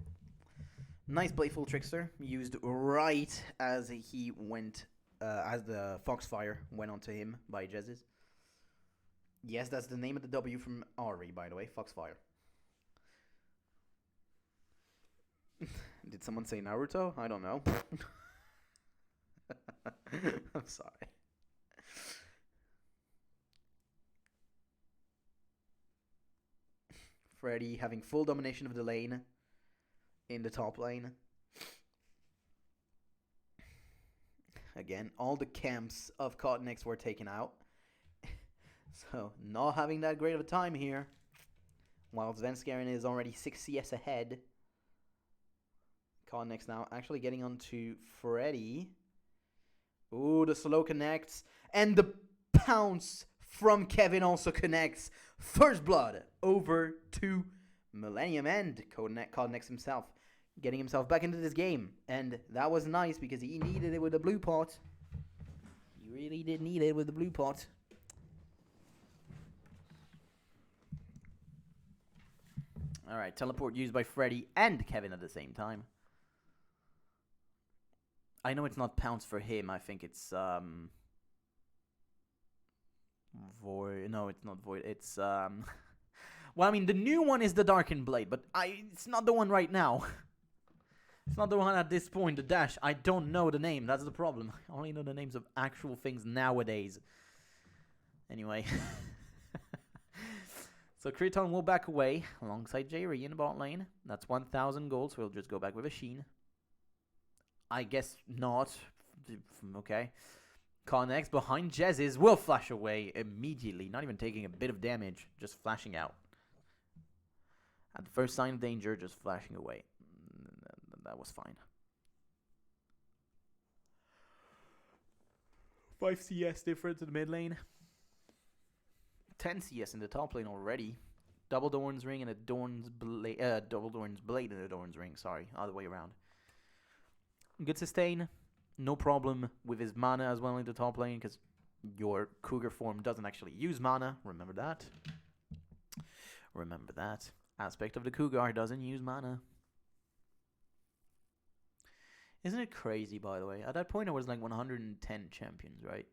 Nice playful trickster. Used right as he went, as the Foxfire went onto him by Jez's. Yes, that's the name of the W from Ari, by the way. Foxfire. Did someone say Naruto? I don't know. I'm sorry. Freddy having full domination of the lane in the top lane. Again, all the camps of Cotton X were taken out. So, not having that great of a time here. While Svenskeren is already 6 CS ahead. Cotton X now actually getting onto Freddy. Ooh, the slow connects. And the pounce from Kevin also connects. First blood over to Millennium and Cotton X himself. Getting himself back into this game. And that was nice because he needed it with the blue pot. He really did need it with the blue pot. Alright, teleport used by Freddy and Kevin at the same time. I know it's not pounce for him. I think it's void. No, it's not void. It's well, I mean the new one is the Darkened Blade, but it's not the one right now. It's not the one at this point. The dash. I don't know the name. That's the problem. I only know the names of actual things nowadays. Anyway. So Kriton will back away alongside J-Ree in the bot lane. That's 1,000 gold, so we'll just go back with a Sheen. I guess not. Okay. Connex behind Jez's will flash away immediately, not even taking a bit of damage, just flashing out. At the first sign of danger, just flashing away. That was fine. 5 CS difference in the mid lane. 10 CS in the top lane already. Double Dorn's Ring and a Dorn's Blade. Double Dorn's Blade and a Dorn's Ring. Sorry, other way around. Good sustain. No problem with his mana as well in the top lane because your Cougar form doesn't actually use mana. Remember that. Remember that. Aspect of the Cougar doesn't use mana. Isn't it crazy, by the way? At that point, there was like 110 champions, right?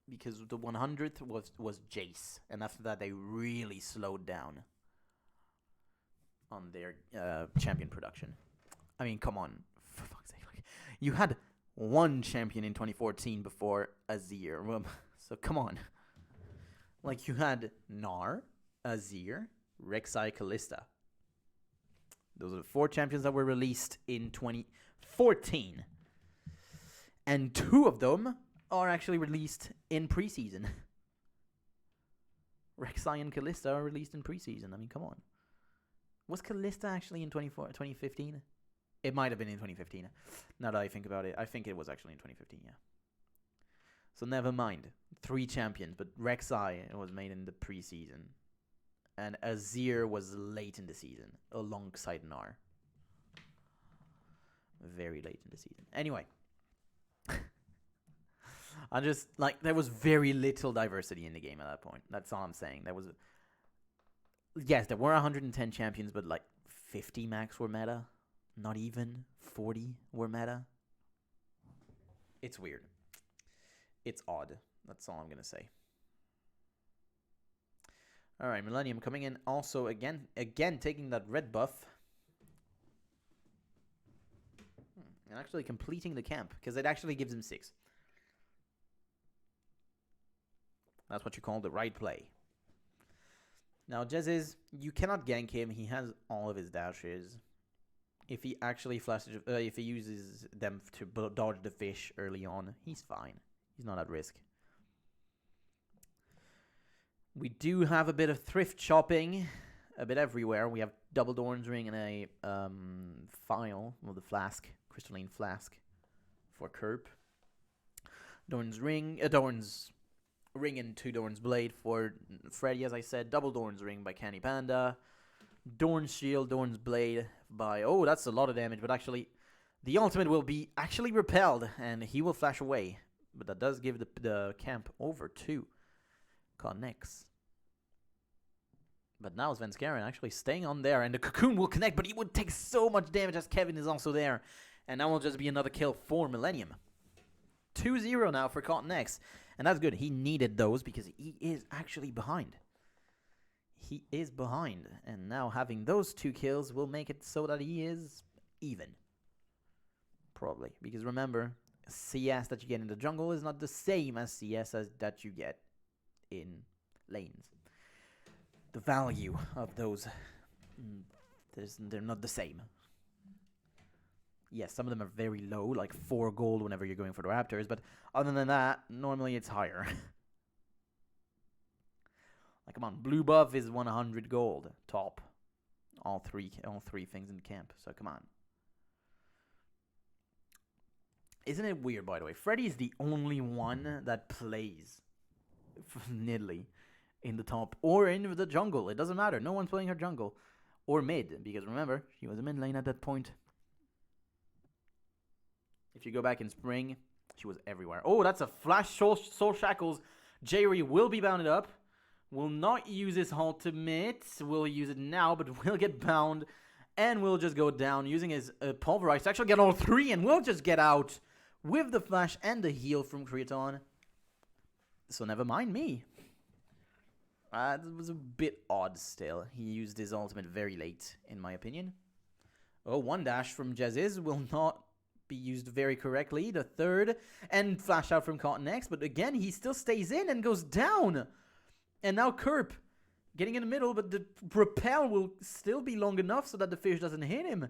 Because the 100th was Jace, and after that they really slowed down on their champion production. I mean, come on, for fuck's sake! Like, you had one champion in 2014 before Azir, so come on. Like you had Gnar, Azir, Rek'Sai, Kalista. Those are the 4 champions that were released in 2014, and 2 of them are actually released in preseason. Rek'Sai and Kalista are released in preseason. I mean, come on. Was Kalista actually in 2015? It might have been in 2015. Now that I think about it, I think it was actually in 2015, yeah. So never mind. 3 champions, but Rek'Sai was made in the preseason. And Azir was late in the season, alongside Gnar. Very late in the season. Anyway. I just, like, there was very little diversity in the game at that point. That's all I'm saying. There was, yes, there were 110 champions, but like 50 max were meta. Not even 40 were meta. It's weird. It's odd. That's all I'm going to say. All right, Millennium coming in also again taking that red buff. And actually completing the camp, because it actually gives him 6. That's what you call the right play. Now, Jez's, you cannot gank him. He has all of his dashes. If he actually flashes, if he uses them to dodge the fish early on, he's fine. He's not at risk. We do have a bit of thrift shopping, a bit everywhere. We have double Dorn's ring and a file, well, the flask, crystalline flask for Kerp. Dorn's ring and 2 Dorn's blade for Freddy, as I said. Double Dorn's ring by Canny Panda. Dorn's shield, Dorn's blade by... Oh, that's a lot of damage, but actually the ultimate will be actually repelled, and he will flash away. But that does give the camp over to Connects. But now Svenskeren actually staying on there, and the cocoon will connect, but he would take so much damage as Kevin is also there. And that will just be another kill for Millennium. 2-0 now for Cotton X. And that's good. He needed those because he is actually behind. He is behind. And now having those 2 kills will make it so that he is even. Probably. Because remember, CS that you get in the jungle is not the same as CS that you get in lanes. The value of those, they're not the same. Yes, some of them are very low, like 4 gold whenever you're going for the Raptors, but other than that, normally it's higher. Like, come on, blue buff is 100 gold, top. All three things in camp, so come on. Isn't it weird, by the way? Freddy is the only one that plays Nidalee in the top or in the jungle. It doesn't matter. No one's playing her jungle or mid, because remember, she was a mid lane at that point. If you go back in spring, she was everywhere. Oh, that's a flash soul shackles. Jerry will be bounded up. Will not use his ultimate. Will use it now, but will get bound. And will just go down using his pulverize to actually get all 3. And will just get out with the flash and the heal from Creaton. So never mind me. It was a bit odd still. He used his ultimate very late, in my opinion. Oh, 1 dash from Jeziz will not be used very correctly. The 3rd, and flash out from Cotton X, but again, he still stays in and goes down. And now Kerp getting in the middle, but the repel will still be long enough so that the fish doesn't hit him.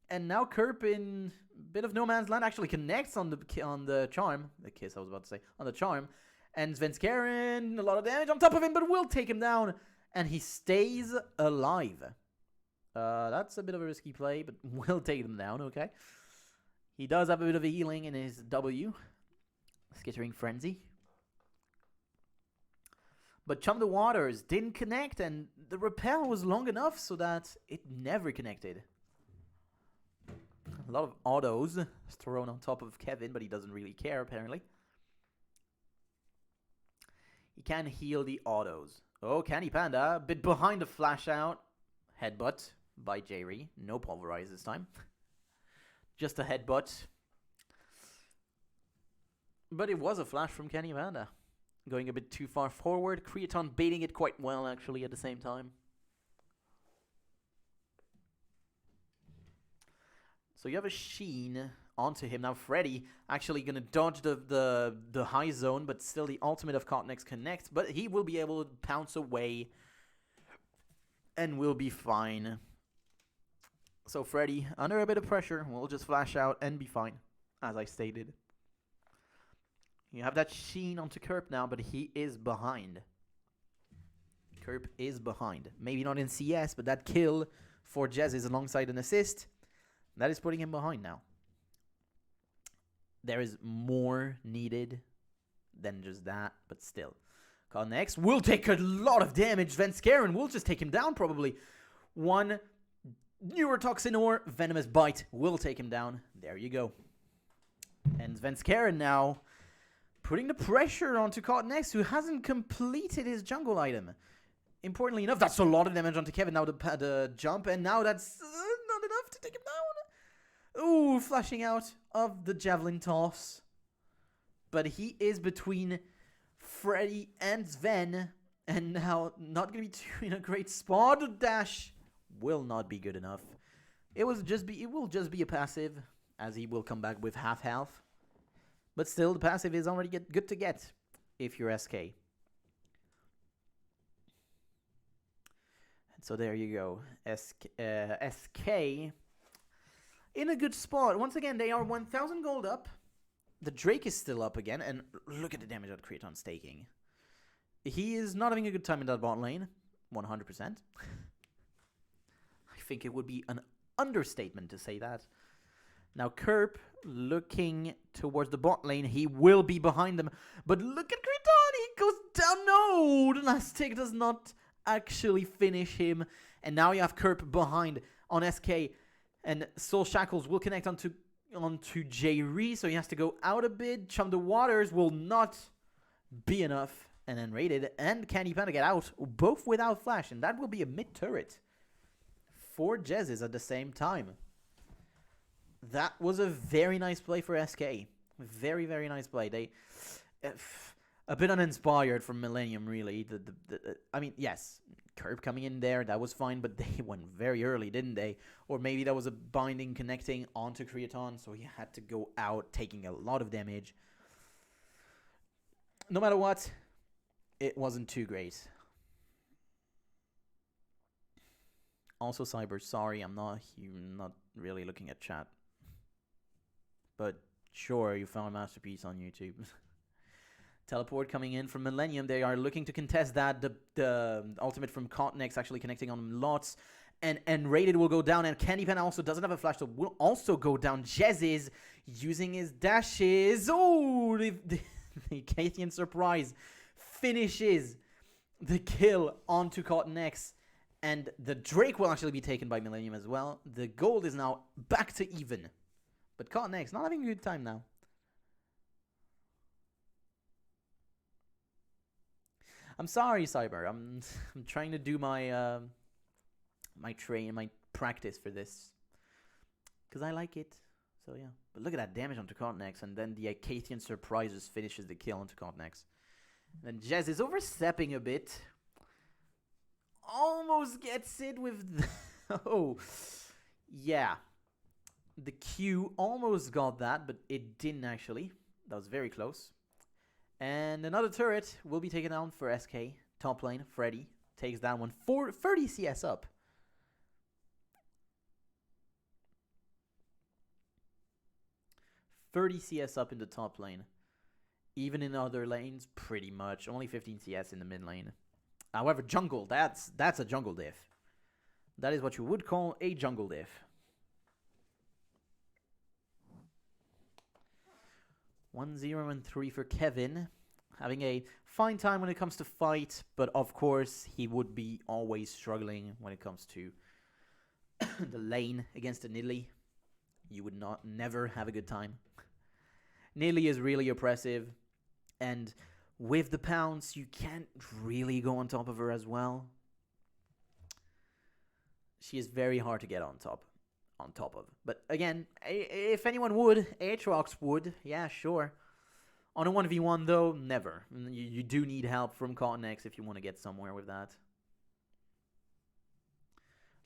And now Kerp in a bit of no man's land actually connects on the charm. The kiss, I was about to say. On the charm. And Svenskeren, a lot of damage on top of him, but will take him down. And he stays alive. That's a bit of a risky play, but will take him down, okay? He does have a bit of a healing in his W. Skittering Frenzy. But Chum the Waters didn't connect, and the repel was long enough so that it never connected. A lot of autos thrown on top of Kevin, but he doesn't really care, apparently. He can heal the autos. Oh, Candy Panda, a bit behind the flash out. Headbutt by Jerry. No pulverize this time. Just a headbutt. But it was a flash from Candy Panda. Going a bit too far forward. Creaton baiting it quite well, actually, at the same time. So you have a Sheen onto him. Now Freddy actually going to dodge the high zone, but still the ultimate of Cotnex connects. But he will be able to pounce away and will be fine. So Freddy, under a bit of pressure, will just flash out and be fine, as I stated. You have that Sheen onto Kerp now, but he is behind. Kerp is behind. Maybe not in CS, but that kill for Jez is alongside an assist. That is putting him behind now. There is more needed than just that, but still. Next will take a lot of damage. Svenskeren will just take him down probably. 1 Neurotoxin or Venomous Bite will take him down. There you go. And Svenskeren now putting the pressure onto Cotton-X, who hasn't completed his jungle item. Importantly enough, that's a lot of damage onto Kevin. Now the jump, and now that's not enough to take him down. Ooh, flashing out of the javelin toss. But he is between Freddy and Sven. And now not going to be in a great spot. The dash will not be good enough. It will just be a passive, as he will come back with half health. But still, the passive is already good to get if you're SK. And so there you go. SK in a good spot. Once again, they are 1,000 gold up. The Drake is still up again. And look at the damage that Creaton's taking. He is not having a good time in that bot lane. 100%. I think it would be an understatement to say that. Now, Kerp looking towards the bot lane. He will be behind them. But look at Creaton. He goes down. No, the last tick does not actually finish him. And now you have Kerp behind on SK. And Soul Shackles will connect onto J-Ree. So he has to go out a bit. Chum the Waters will not be enough. And then Rated and Candy Panda get out. Both without flash. And that will be a mid-turret. 4 Jezzes at the same time. That was a very nice play for SK. Very, very nice play. They a bit uninspired from Millennium, really. I mean, yes, Curb coming in there, that was fine, but they went very early, didn't they? Or maybe that was a binding connecting onto Creaton, so he had to go out, taking a lot of damage. No matter what, it wasn't too great. Also, Cyber, sorry, I'm not really looking at chat. But sure, you found a masterpiece on YouTube. Teleport coming in from Millennium. They are looking to contest that. The ultimate from Cotnex actually connecting on lots. And Rated will go down. And Candy Pen also doesn't have a flash, so will also go down. Jez is using his dashes. Oh, the Kathian Surprise finishes the kill onto Cotnex. And the Drake will actually be taken by Millennium as well. The gold is now back to even. But Cotnex not having a good time now. I'm sorry, Cyber. I'm trying to do my my practice for this. Because I like it. So yeah. But look at that damage onto Cotnex. And then the Acathian Surprises finishes the kill onto Cotnex. Then Jez is overstepping a bit. Almost gets it with... oh. Yeah. The Q almost got that, but it didn't actually. That was very close. And another turret will be taken down for SK. Top lane, Freddy takes that one for 30 CS up. $30 CS up in the top lane. Even in other lanes, pretty much. Only 15 CS in the mid lane. However, jungle, that's a jungle diff. That is what you would call a jungle diff. 1-0 and 3 for Kevin. Having a fine time when it comes to fight, but of course he would be always struggling when it comes to the lane against the Nidalee. You would never have a good time. Nidalee is really oppressive, and with the pounce, you can't really go on top of her as well. She is very hard to get on top of. But again, if anyone would, Aatrox would. Yeah, sure. On a 1v1 though, never. You do need help from Cotnex if you want to get somewhere with that.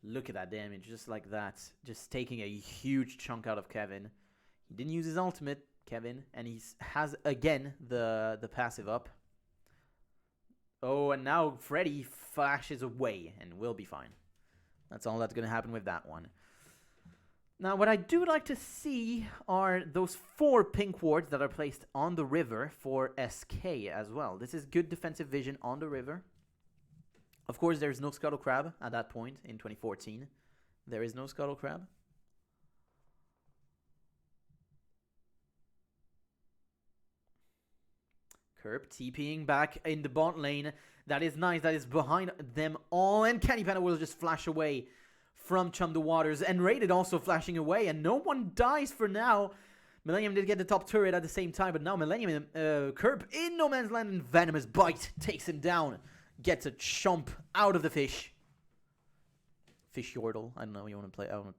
Look at that damage, just like that. Just taking a huge chunk out of Kevin. He didn't use his ultimate, Kevin, and he has again the passive up. Oh, and now Freddy flashes away and will be fine. That's all that's going to happen with that one. Now, what I do like to see are those 4 pink wards that are placed on the river for SK as well. This is good defensive vision on the river. Of course, there's no Scuttle Crab at that point in 2014. There is no Scuttle Crab. Kerp TPing back in the bot lane. That is nice. That is behind them all. And Candy Panda will just flash away from Chum the Waters. And Rated also flashing away. And no one dies for now. Millennium did get the top turret at the same time. But now Millennium Kerp in no man's land. And Venomous Bite takes him down. Gets a chomp out of the fish. Fish Yordle. I don't know. You want to play. I don't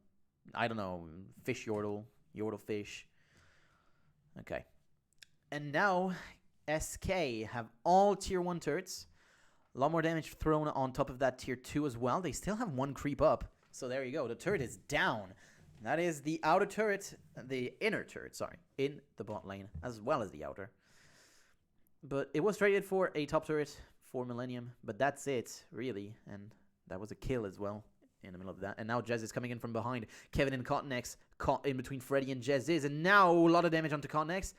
I don't know, fish yordle, yordle fish. Okay. And now, SK have all tier 1 turrets. A lot more damage thrown on top of that tier 2 as well. They still have 1 creep up. So there you go. The turret is down. That is the outer turret, the inner turret, sorry, in the bot lane, as well as the outer. But it was traded for a top turret for Millennium, but that's it, really. And that was a kill as well in the middle of that. And now Jez is coming in from behind. Kevin and Cottonex caught in between Freddy and Jez is. And now a lot of damage onto Cottonex.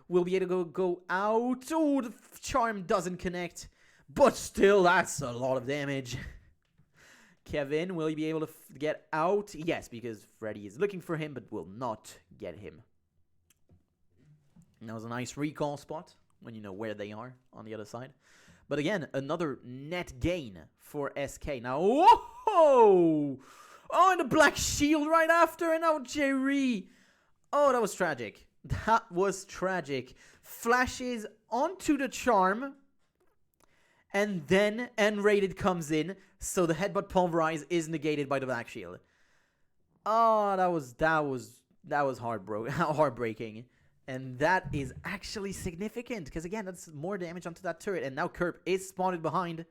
Will be able to go out. Oh, the charm doesn't connect. But still, that's a lot of damage. Kevin, will he be able to get out? Yes, because Freddy is looking for him, but will not get him. And that was a nice recall spot when you know where they are on the other side. But again, another net gain for SK. Now, whoa! Oh, and the black shield right after, and now Jerry. Oh, that was tragic. That was tragic. Flashes onto the charm. And then N-rated comes in, so the headbutt pulverize is negated by the black shield. Oh, that was heartbreaking. And that is actually significant, because again, that's more damage onto that turret. And now Kerp is spotted behind.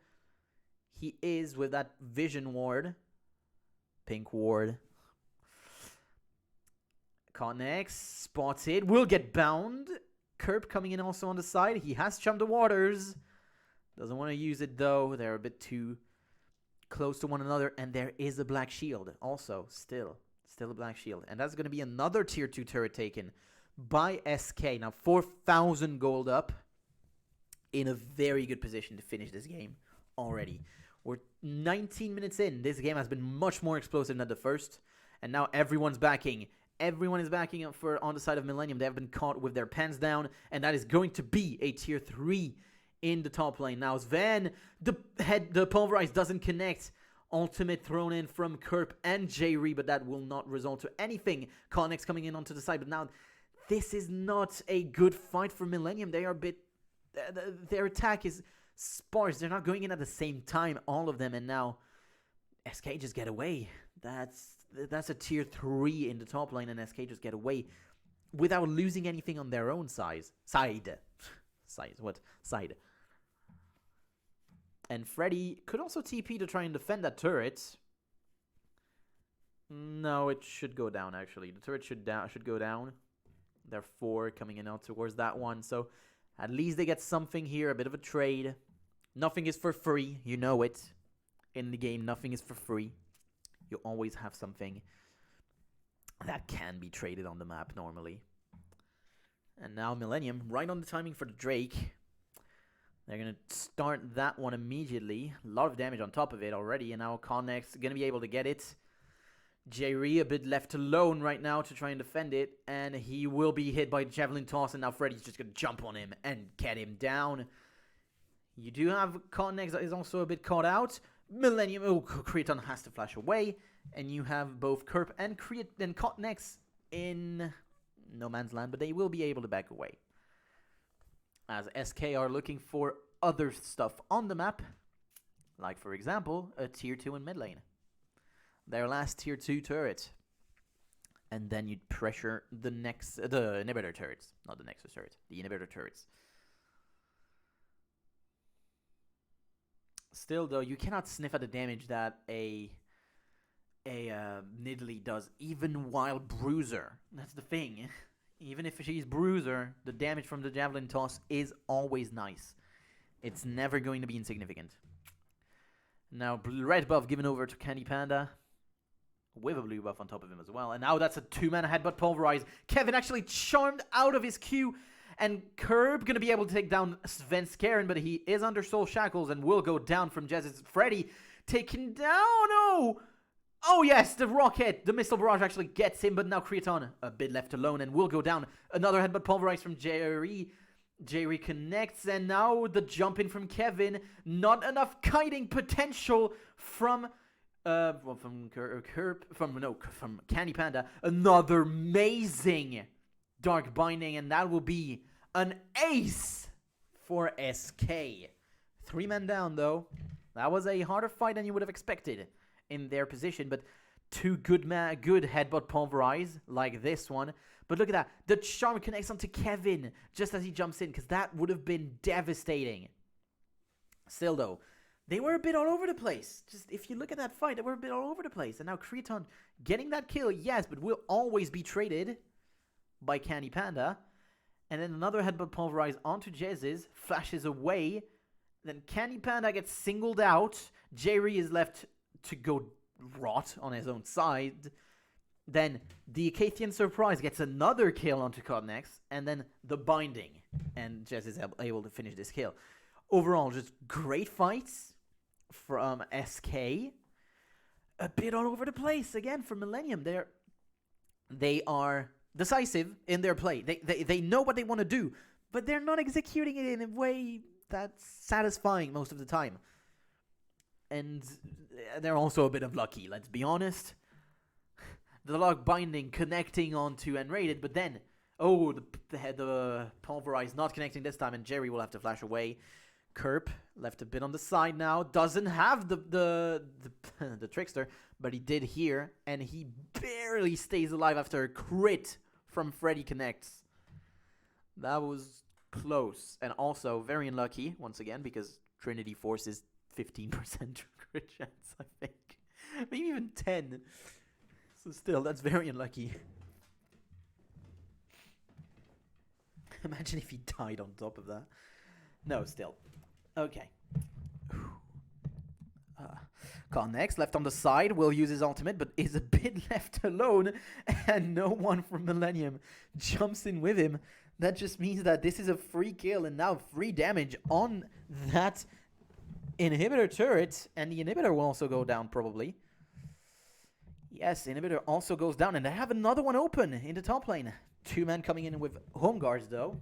He is with that vision ward. Pink ward. Cottonex spotted. Will get bound. Kerp coming in also on the side. He has chummed the waters. Doesn't want to use it though. They're a bit too close to one another. And there is a black shield also. Still a black shield. And that's going to be another tier 2 turret taken by SK. Now 4,000 gold up. In a very good position to finish this game already. We're 19 minutes in. This game has been much more explosive than the first. And now everyone's backing. Everyone is backing up for on the side of Millennium. They have been caught with their pens down. And that is going to be a tier 3 in the top lane. Now Sven, the pulverize doesn't connect. Ultimate thrown in from Kerp and Jayri, but that will not result to anything. Connex coming in onto the side, but now this is not a good fight for Millennium. They are a bit, their attack is sparse. They're not going in at the same time, all of them, and now SK just get away. That's a tier 3 in the top lane, and SK just get away without losing anything on their own side. And Freddy could also TP to try and defend that turret. No, it should go down, actually. The turret should go down. There are 4 coming in out towards that one. So at least they get something here, a bit of a trade. Nothing is for free. You know it. In the game, nothing is for free. You always have something that can be traded on the map normally. And now Millennium, right on the timing for the Drake. They're going to start that one immediately. A lot of damage on top of it already. And now Connex going to be able to get it. Jerry a bit left alone right now to try and defend it. And he will be hit by Javelin Toss. And now Freddy's just going to jump on him and get him down. You do have Connex that is also a bit caught out. Millennium, Creaton has to flash away. And you have both Kerp and Connex in no man's land. But they will be able to back away. As SK are looking for other stuff on the map. Like, for example, a tier 2 in mid lane. Their last tier 2 turret. And then you'd pressure the inhibitor turrets. Not the Nexus turret. The inhibitor turrets. Still, though, you cannot sniff at the damage that a Nidalee does, even while Bruiser. That's the thing. Even if she's Bruiser, the damage from the Javelin Toss is always nice. It's never going to be insignificant. Now, red buff given over to Candy Panda. With a blue buff on top of him as well. And now that's a 2-mana headbutt pulverize. Kevin actually charmed out of his Q. And Kerb going to be able to take down Sven Skaren, but he is under soul shackles and will go down from Jez's Freddy. Taken down. Oh, yes, the rocket, the missile barrage actually gets him, but now Creaton a bit left alone and will go down. Another headbutt pulverize from Jerry. Jerry connects, and now the jump in from Kevin. Not enough kiting potential from Candy Panda. Another amazing Dark Binding, and that will be an ace for SK. 3 men down, though. That was a harder fight than you would have expected in their position, but two good headbutt pulverize like this one. But look at that. The charm connects onto Kevin just as he jumps in, because that would have been devastating. Still, though, they were a bit all over the place. Just if you look at that fight, they were a bit all over the place. And now Creaton getting that kill, yes, but will always be traded by Candy Panda. And then another headbutt pulverize onto Jez's, flashes away. Then Candy Panda gets singled out. Jerry is left to go rot on his own side. Then the Acathian Surprise gets another kill onto Codnex. And then the Binding. And Jez is able to finish this kill. Overall, just great fights from SK. A bit all over the place again for Millennium. They are decisive in their play. They know what they want to do, but they're not executing it in a way that's satisfying most of the time. And they're also a bit unlucky, let's be honest. The lock binding connecting onto Enrated, but then the pulverize not connecting this time, and Jerry will have to flash away. Kerp left a bit on the side now. Doesn't have the Trickster, but he did here, and he barely stays alive after a crit from Freddy Connects. That was close, and also very unlucky once again, because Trinity Force is 15% crit chance, I think, maybe even 10. So still, that's very unlucky. Imagine if he died on top of that. No, still. Okay. Next, left on the side, will use his ultimate, but is a bit left alone, and no one from Millennium jumps in with him. That just means that this is a free kill, and now free damage on that inhibitor turret, and the inhibitor will also go down, probably. Yes, the inhibitor also goes down, and they have another one open in the top lane. Two men coming in with home guards, though.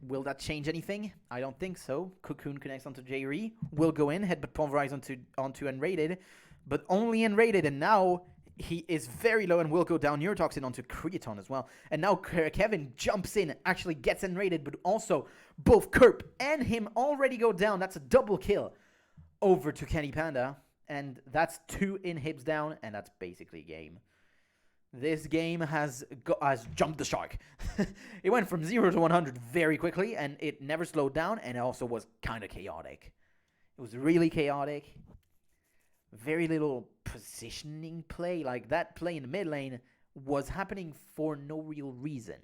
Will that change anything? I don't think so. Cocoon connects onto J-Re. Will go in, headbutt pulverize onto Enrated, but only Enrated, and now he is very low and will go down Neurotoxin onto Creaton as well. And now Kevin jumps in, actually gets Enrated, but also both Kerp and him already go down. That's a double kill over to Kenny Panda, and that's 2 inhibs down, and that's basically game. This game has jumped the shark. It went from 0 to 100 very quickly, and it never slowed down, and it also was kind of chaotic. It was really chaotic. Very little positioning play. Like, that play in the mid lane was happening for no real reason.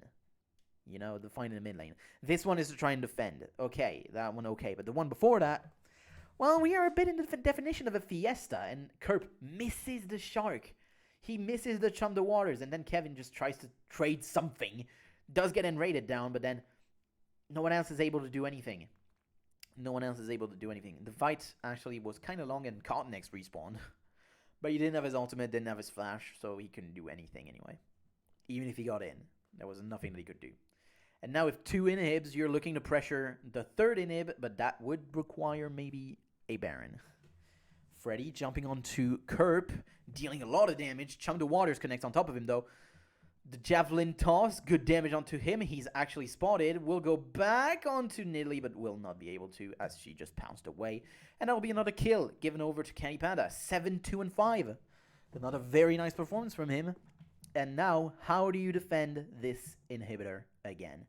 You know, the fight in the mid lane. This one is to try and defend. Okay, that one okay. But the one before that, well, we are a bit in the definition of a fiesta, and Kerp misses the shark. He misses the Chum the Waters, and then Kevin just tries to trade something. Does get Enrated down, but then no one else is able to do anything. The fight actually was kind of long, and Cottonex respawned. But he didn't have his ultimate, didn't have his flash, so he couldn't do anything anyway. Even if he got in, there was nothing that he could do. And now with 2 inhibs, you're looking to pressure the 3rd inhib, but that would require maybe a Baron. Freddy jumping onto Kerp, dealing a lot of damage. Chum the Waters connects on top of him, though. The Javelin toss, good damage onto him. He's actually spotted. Will go back onto Nidalee, but will not be able to, as she just pounced away. And that will be another kill given over to Kenny Panda. 7, 2, and 5. Another very nice performance from him. And now, how do you defend this inhibitor again?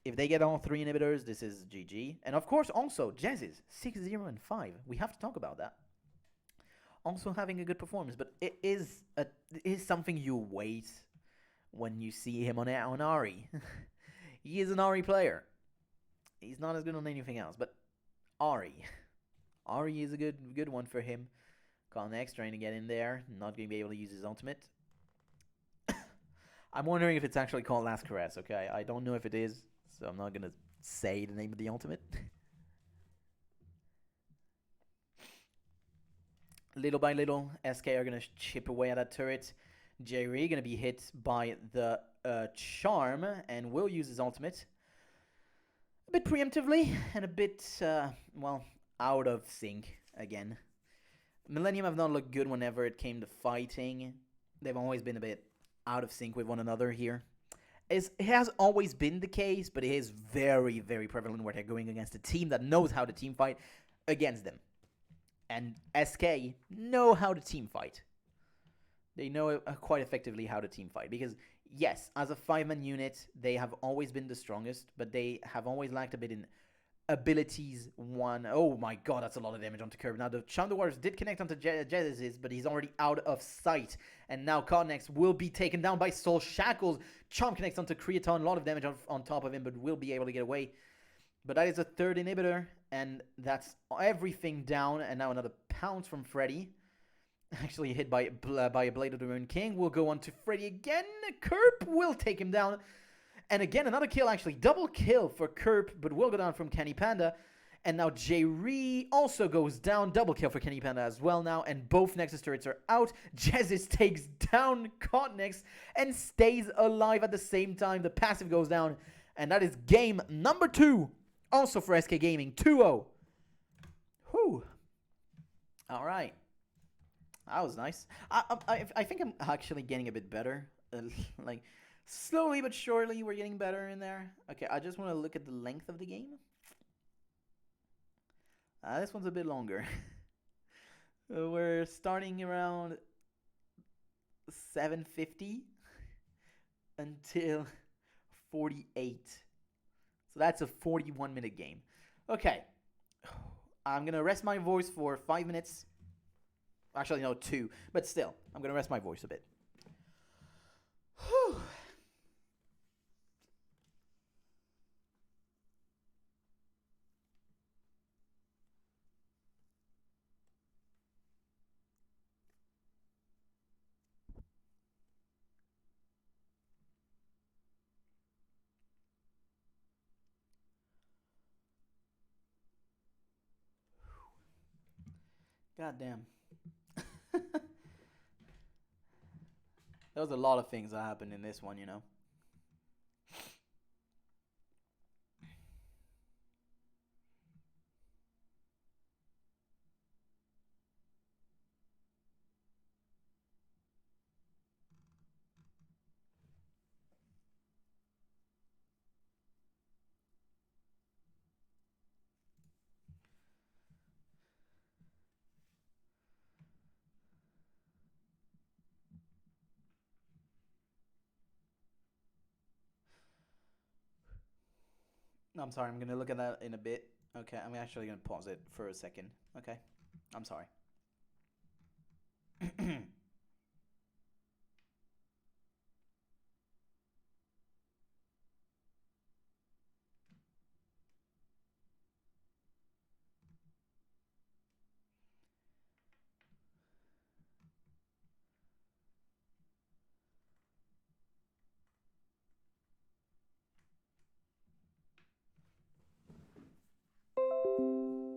If they get all 3 inhibitors, this is GG. And of course, also, Jez's 6, 0, and 5. We have to talk about that. Also having a good performance, but it is something you wait when you see him on Ahri. He is an Ahri player. He's not as good on anything else, but Ahri is a good one for him. Connect trying to get in there, not going to be able to use his ultimate. I'm wondering if it's actually called Last Caress, okay? I don't know if it is, so I'm not going to say the name of the ultimate. Little by little, SK are going to chip away at that turret. Jerry going to be hit by the charm and will use his ultimate. A bit preemptively and a bit, out of sync again. Millennium have not looked good whenever it came to fighting. They've always been a bit out of sync with one another here. It has always been the case, but it is very, very prevalent where they're going against a team that knows how to team fight against them. And SK know how to team fight. They know quite effectively how to team fight. Because, yes, as a 5-man unit, they have always been the strongest, but they have always lacked a bit in abilities. Oh my god, that's a lot of damage onto Curb. Now, the Shadow Warriors did connect onto Genesis, but he's already out of sight. And now Cotnex will be taken down by Soul Shackles. Chomp connects onto Creaton, a lot of damage on top of him, but will be able to get away. But that is a third inhibitor, and that's everything down. And now another pounce from Freddy. Actually hit by a Blade of the Moon King. Will go on to Freddy again. Kerp will take him down. And again, another kill, actually. Double kill for Kerp, but will go down from Kenny Panda. And now J-Ree also goes down. Double kill for Kenny Panda as well now. And both Nexus turrets are out. Jesus takes down Cotnex and stays alive at the same time. The passive goes down. And that is game number 2. Also for SK Gaming. 2-0. Whew. All right. That was nice. I think I'm actually getting a bit better. Like, slowly but surely, we're getting better in there. Okay, I just want to look at the length of the game. This one's a bit longer. We're starting around 7:50 until 48. So that's a 41-minute game. Okay. I'm going to rest my voice for 5 minutes. Actually, no, 2. But still, I'm going to rest my voice a bit. Whew. God damn. There was a lot of things that happened in this one, you know. No, I'm sorry. I'm going to look at that in a bit. Okay, I'm actually going to pause it for a second. Okay, I'm sorry.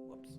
Whoops.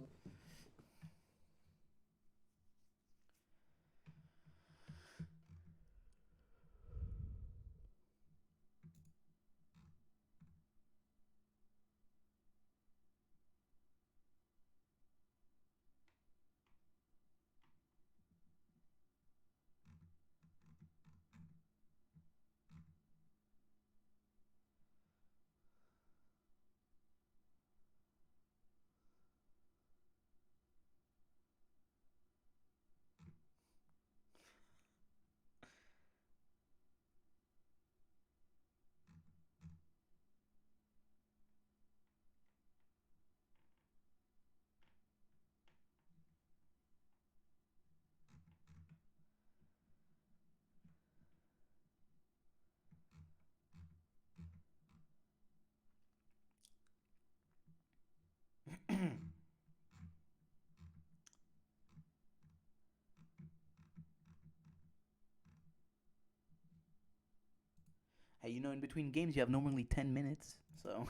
Hey, you know, in between games, you have normally 10 minutes. So,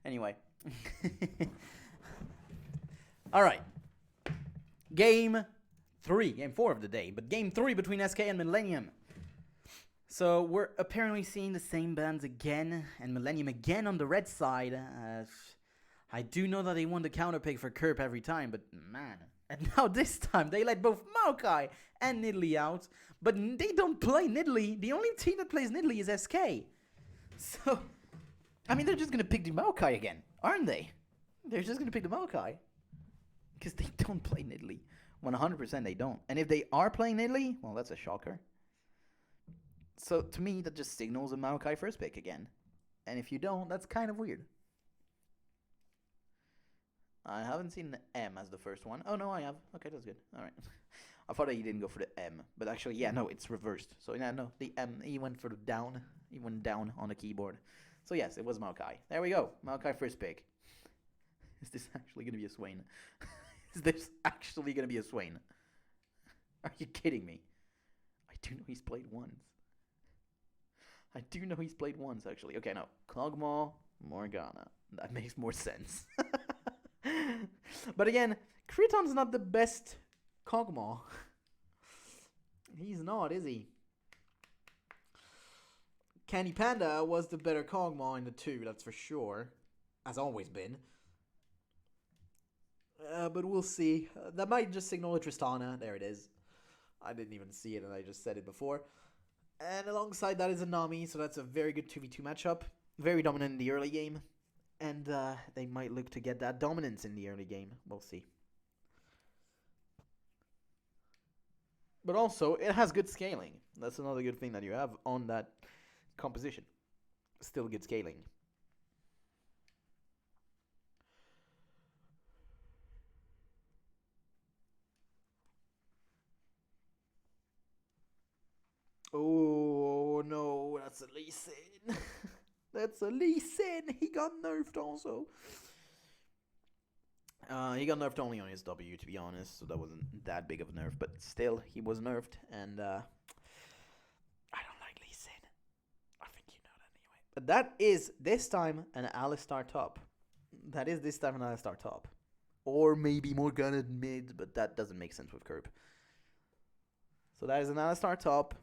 anyway. All right. Game 4 of the day. But game 3 between SK and Millennium. So, we're apparently seeing the same bands again. And Millennium again on the red side. I do know that they won the counter pick for Kerp every time. But, man. And now this time, they let both Maokai and Nidalee out. But they don't play Nidalee. The only team that plays Nidalee is SK. So, I mean, they're just going to pick the Maokai again, aren't they? They're just going to pick the Maokai. Because they don't play Nidalee. 100% they don't. And if they are playing Italy, well, that's a shocker. So to me, that just signals a Maokai first pick again. And if you don't, that's kind of weird. I haven't seen the M as the first one. Oh, no, I have. Okay, that's good. All right. I thought that he didn't go for the M. But actually, yeah, no, it's reversed. So, yeah, no, the M, he went for the down. He went down on the keyboard. So, yes, it was Maokai. There we go. Maokai first pick. Is this actually going to be a Swain? Is this actually going to be a Swain? Are you kidding me? I do know he's played once. Actually. Okay, no. Kog'Maw, Morgana. That makes more sense. But again, Kriton's not the best Kog'Maw. He's not, is he? Candy Panda was the better Kog'Maw in the two, that's for sure. Has always been. But we'll see. That might just signal a Tristana. There it is. I didn't even see it and I just said it before. And alongside that is a Nami, so that's a very good 2v2 matchup. Very dominant in the early game. And they might look to get that dominance in the early game. We'll see. But also, it has good scaling. That's another good thing that you have on that composition. Still good scaling. Oh, no, that's a Lee Sin. That's a Lee Sin. He got nerfed also. He got nerfed only on his W, to be honest, so that wasn't that big of a nerf, but still, he was nerfed, and I don't like Lee Sin. I think you know that anyway. But that is, this time, an Alistar top. Or maybe Morgana mid, but that doesn't make sense with Curb. So that is an Alistar top.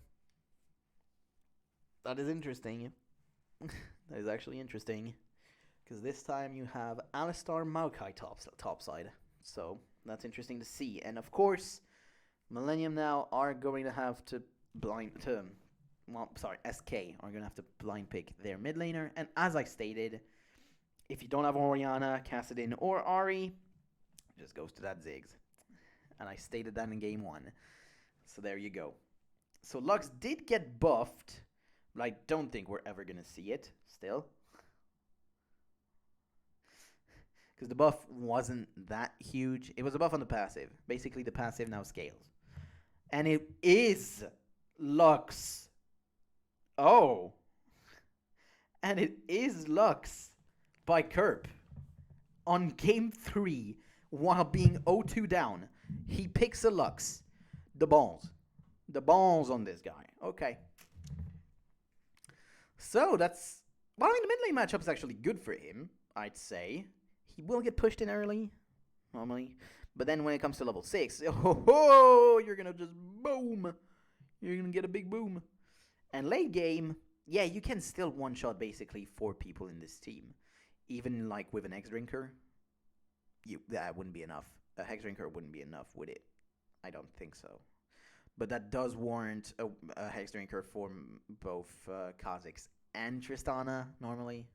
That is interesting. That is actually interesting. Because this time you have Alistar Maokai top side. So that's interesting to see. And of course, Millennium now are going to have to SK are going to have to blind pick their mid laner. And as I stated, if you don't have Orianna, Kassadin, or Ahri, it just goes to that Ziggs. And I stated that in game 1. So there you go. So Lux did get buffed, but I don't think we're ever going to see it still. Because the buff wasn't that huge. It was a buff on the passive. Basically, the passive now scales. And it is Lux. Oh. And it is Lux by Kerp. On game 3, while being 0-2 down, he picks a Lux. The balls. The balls on this guy. Okay. So that's... Well, I mean, the mid lane matchup is actually good for him, I'd say. He will get pushed in early, normally. But then when it comes to level 6, you're going to just boom. You're going to get a big boom. And late game, yeah, you can still one-shot basically 4 people in this team. Even like with an X-Drinker, that wouldn't be enough. A Hex-Drinker wouldn't be enough, would it? I don't think so. But that does warrant a Hex-Drinker for both Kha'Zix and Tristana, normally.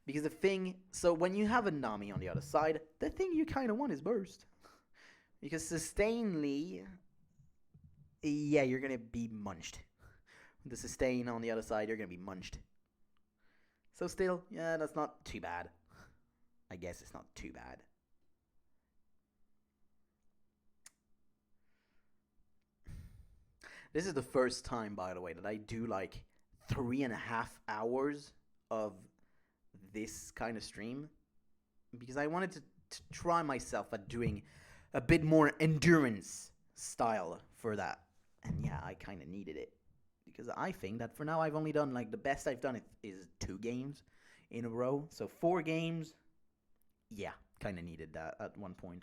Because the thing, so when you have a Nami on the other side, the thing you kind of want is burst. Because sustainly, yeah, you're going to be munched. With the sustain on the other side, you're going to be munched. So still, yeah, that's not too bad. I guess it's not too bad. This is the first time, by the way, that I do like 3.5 hours of this kind of stream, because I wanted to try myself at doing a bit more endurance style for that. And yeah, I kind of needed it, because I think that for now I've only done, like, the best I've done is 2 games in a row. So 4 games, yeah, kind of needed that at one point.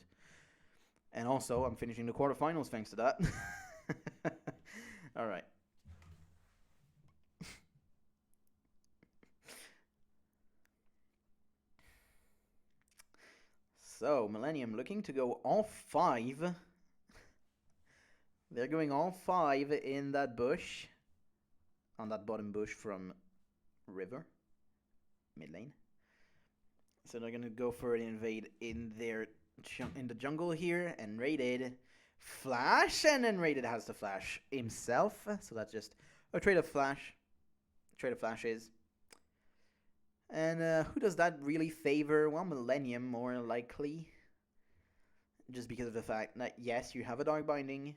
And also, I'm finishing the quarterfinals thanks to that. All right. So, Millennium looking to go all 5. They're going all 5 in that bush. On that bottom bush from River. Mid lane. So they're going to go for an invade in their in the jungle here, and Rated flash, and then Rated has the flash himself. So that's just a trade of flash. Trade of flashes. And who does that really favor? Well, Millennium, more likely. Just because of the fact that, yes, you have a Dark Binding.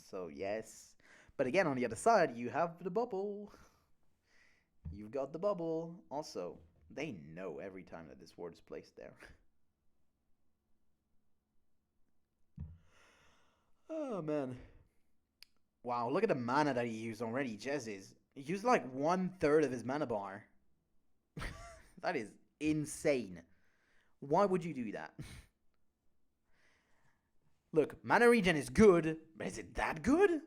So, yes. But again, on the other side, you have the bubble. You've got the bubble. Also, they know every time that this ward is placed there. Oh, man. Wow, look at the mana that he used already, Jez's. He used like 1/3 of his mana bar. That is insane. Why would you do that? Look, mana regen is good, but is it that good?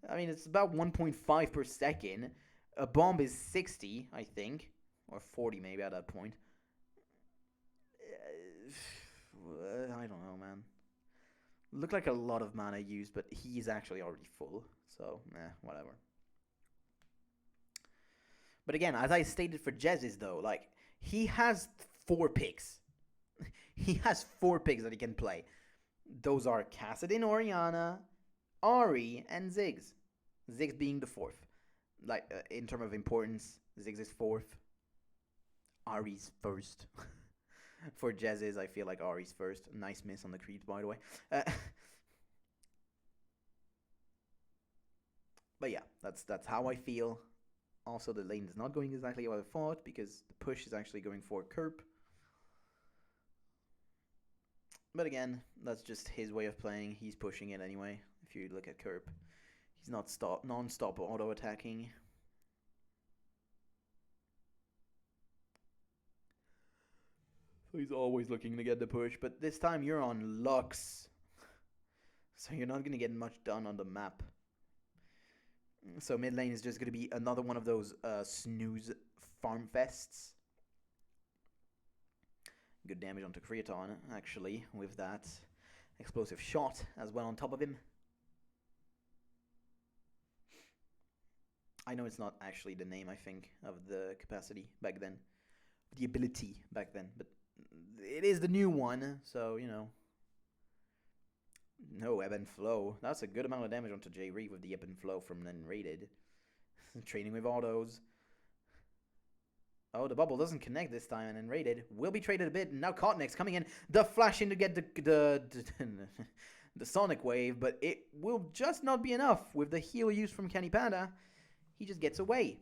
I mean, it's about 1.5 per second. A bomb is 60, I think. Or 40 maybe at that point. I don't know, man. Looked like a lot of mana used, but he's actually already full. So, whatever. But again, as I stated for Jez's though, like, he has 4 picks. He has 4 picks that he can play. Those are Kassadin, Orianna, Ahri, and Ziggs. Ziggs being the 4th. Like, in terms of importance, Ziggs is 4th. Ahri's 1st. For Jez's, I feel like Ahri's 1st. Nice miss on the creeps, by the way. But yeah, that's how I feel. Also, the lane is not going exactly what I thought, because the push is actually going for Kerp. But again, that's just his way of playing. He's pushing it anyway. If you look at Kerp, he's not non-stop auto-attacking. So he's always looking to get the push. But this time you're on Lux, so you're not going to get much done on the map. So mid lane is just going to be another one of those snooze farm fests. Good damage onto Creaton, actually, with that explosive shot as well on top of him. I know it's not actually the name, I think, of the capacity back then. The ability back then, but it is the new one, so, you know. No, ebb and flow. That's a good amount of damage onto J Reeve with the ebb and flow from then rated. Training with autos. Oh, the bubble doesn't connect this time, and then rated. Will be traded a bit. Now Cotnex coming in. The flash in to get the Sonic Wave, but it will just not be enough with the heal used from Kenny Panda. He just gets away.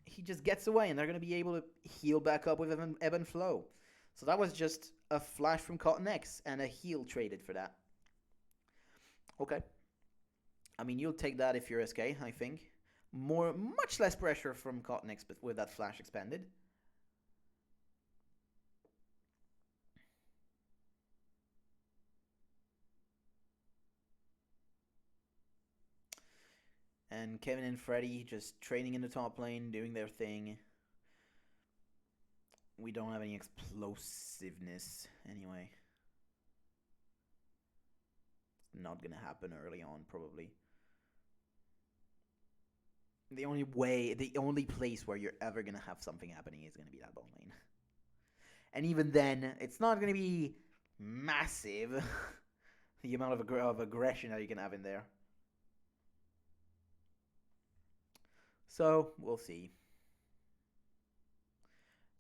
He just gets away, and they're going to be able to heal back up with ebb and flow. So that was just a flash from Cotnex and a heal traded for that. Okay. I mean, you'll take that if you're SK, I think. Much less pressure from Cotnex, but with that flash expanded. And Kevin and Freddy just training in the top lane, doing their thing. We don't have any explosiveness anyway. It's not gonna happen early on, probably. The only place where you're ever gonna have something happening is gonna be that bot lane. And even then, it's not gonna be massive. The amount of aggression that you can have in there. So, we'll see.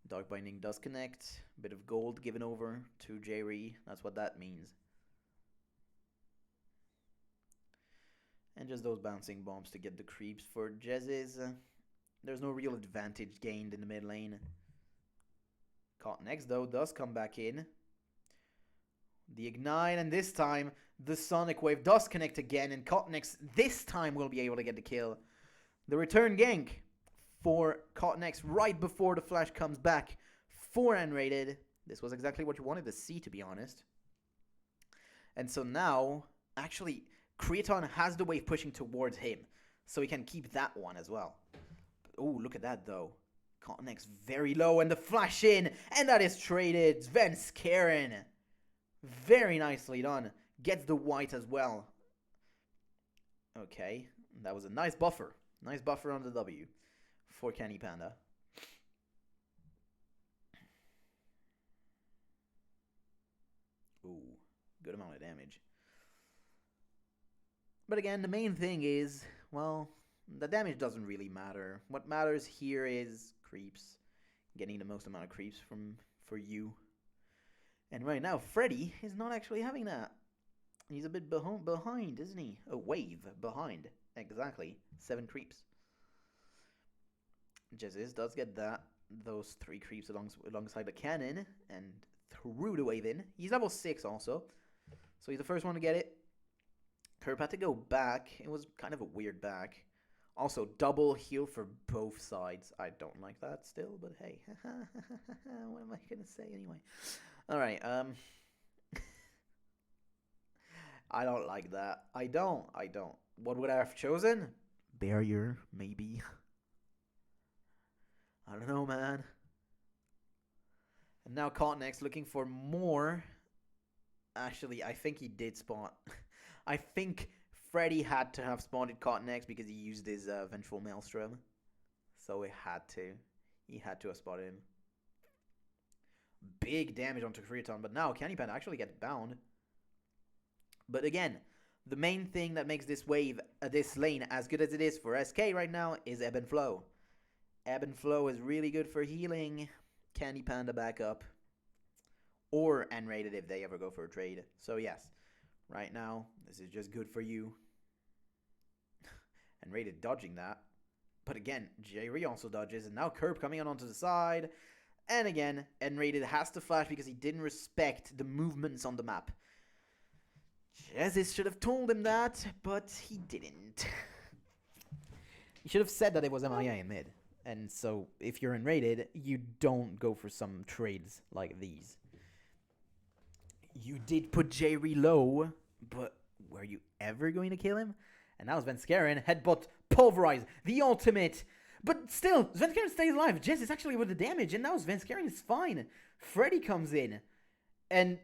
Dark Binding does connect. A bit of gold given over to Jerry. That's what that means. And just those bouncing bombs to get the creeps for Jez's. There's no real advantage gained in the mid lane. Cotnex, though, does come back in. The Ignite, and this time, the Sonic Wave does connect again, and Cotnex this time will be able to get the kill. The return gank for Cotnex right before the flash comes back for Unrated. This was exactly what you wanted to see, to be honest. And so now, actually, Creaton has the wave pushing towards him, so he can keep that one as well. Oh, look at that, though. Cotnex very low, and the flash in, and that is traded. Sven Skaren. Very nicely done. Gets the white as well. Okay, that was a nice buffer. Nice buffer on the W for Kenny Panda. good amount of damage. But again, the main thing is, well, the damage doesn't really matter. What matters here is creeps. Getting the most amount of creeps for you. And right now, Freddy is not actually having that. He's a bit behind, isn't he? A wave behind. Exactly. 7 creeps. Jesus does get those 3 creeps alongside the cannon and threw the wave in. He's level 6 also. So he's the first one to get it. Kerp had to go back. It was kind of a weird back. Also, double heal for both sides. I don't like that still, but hey. What am I going to say anyway? Alright, I don't like that. I don't. What would I have chosen? Barrier, maybe. I don't know, man. And now Continex looking for more. Actually, I think he did spawn. I think Freddy had to have spawned Continex because he used his Vengeful Maelstrom. So he had to. He had to have spotted him. Big damage onto Freeton, but now Candy Panda actually gets bound. But again, the main thing that makes this wave, this lane as good as it is for SK right now is Ebb and Flow. Ebb and Flow is really good for healing Candy Panda back up. Or N-rated if they ever go for a trade. So yes, right now, this is just good for you. N-rated dodging that. But again, Jerry also dodges, and now Kerp coming on onto the side. And again, N-rated has to flash because he didn't respect the movements on the map. Jesus should have told him that, but he didn't. He should have said that it was MIA in mid. And so, if you're N-rated, you don't go for some trades like these. You did put Jerry low, but were you ever going to kill him? And now Svenskeren, headbutt, pulverize, the ultimate. But still, Svenskeren stays alive. Jess is actually with the damage, and now Svenskeren is fine. Freddy comes in. And,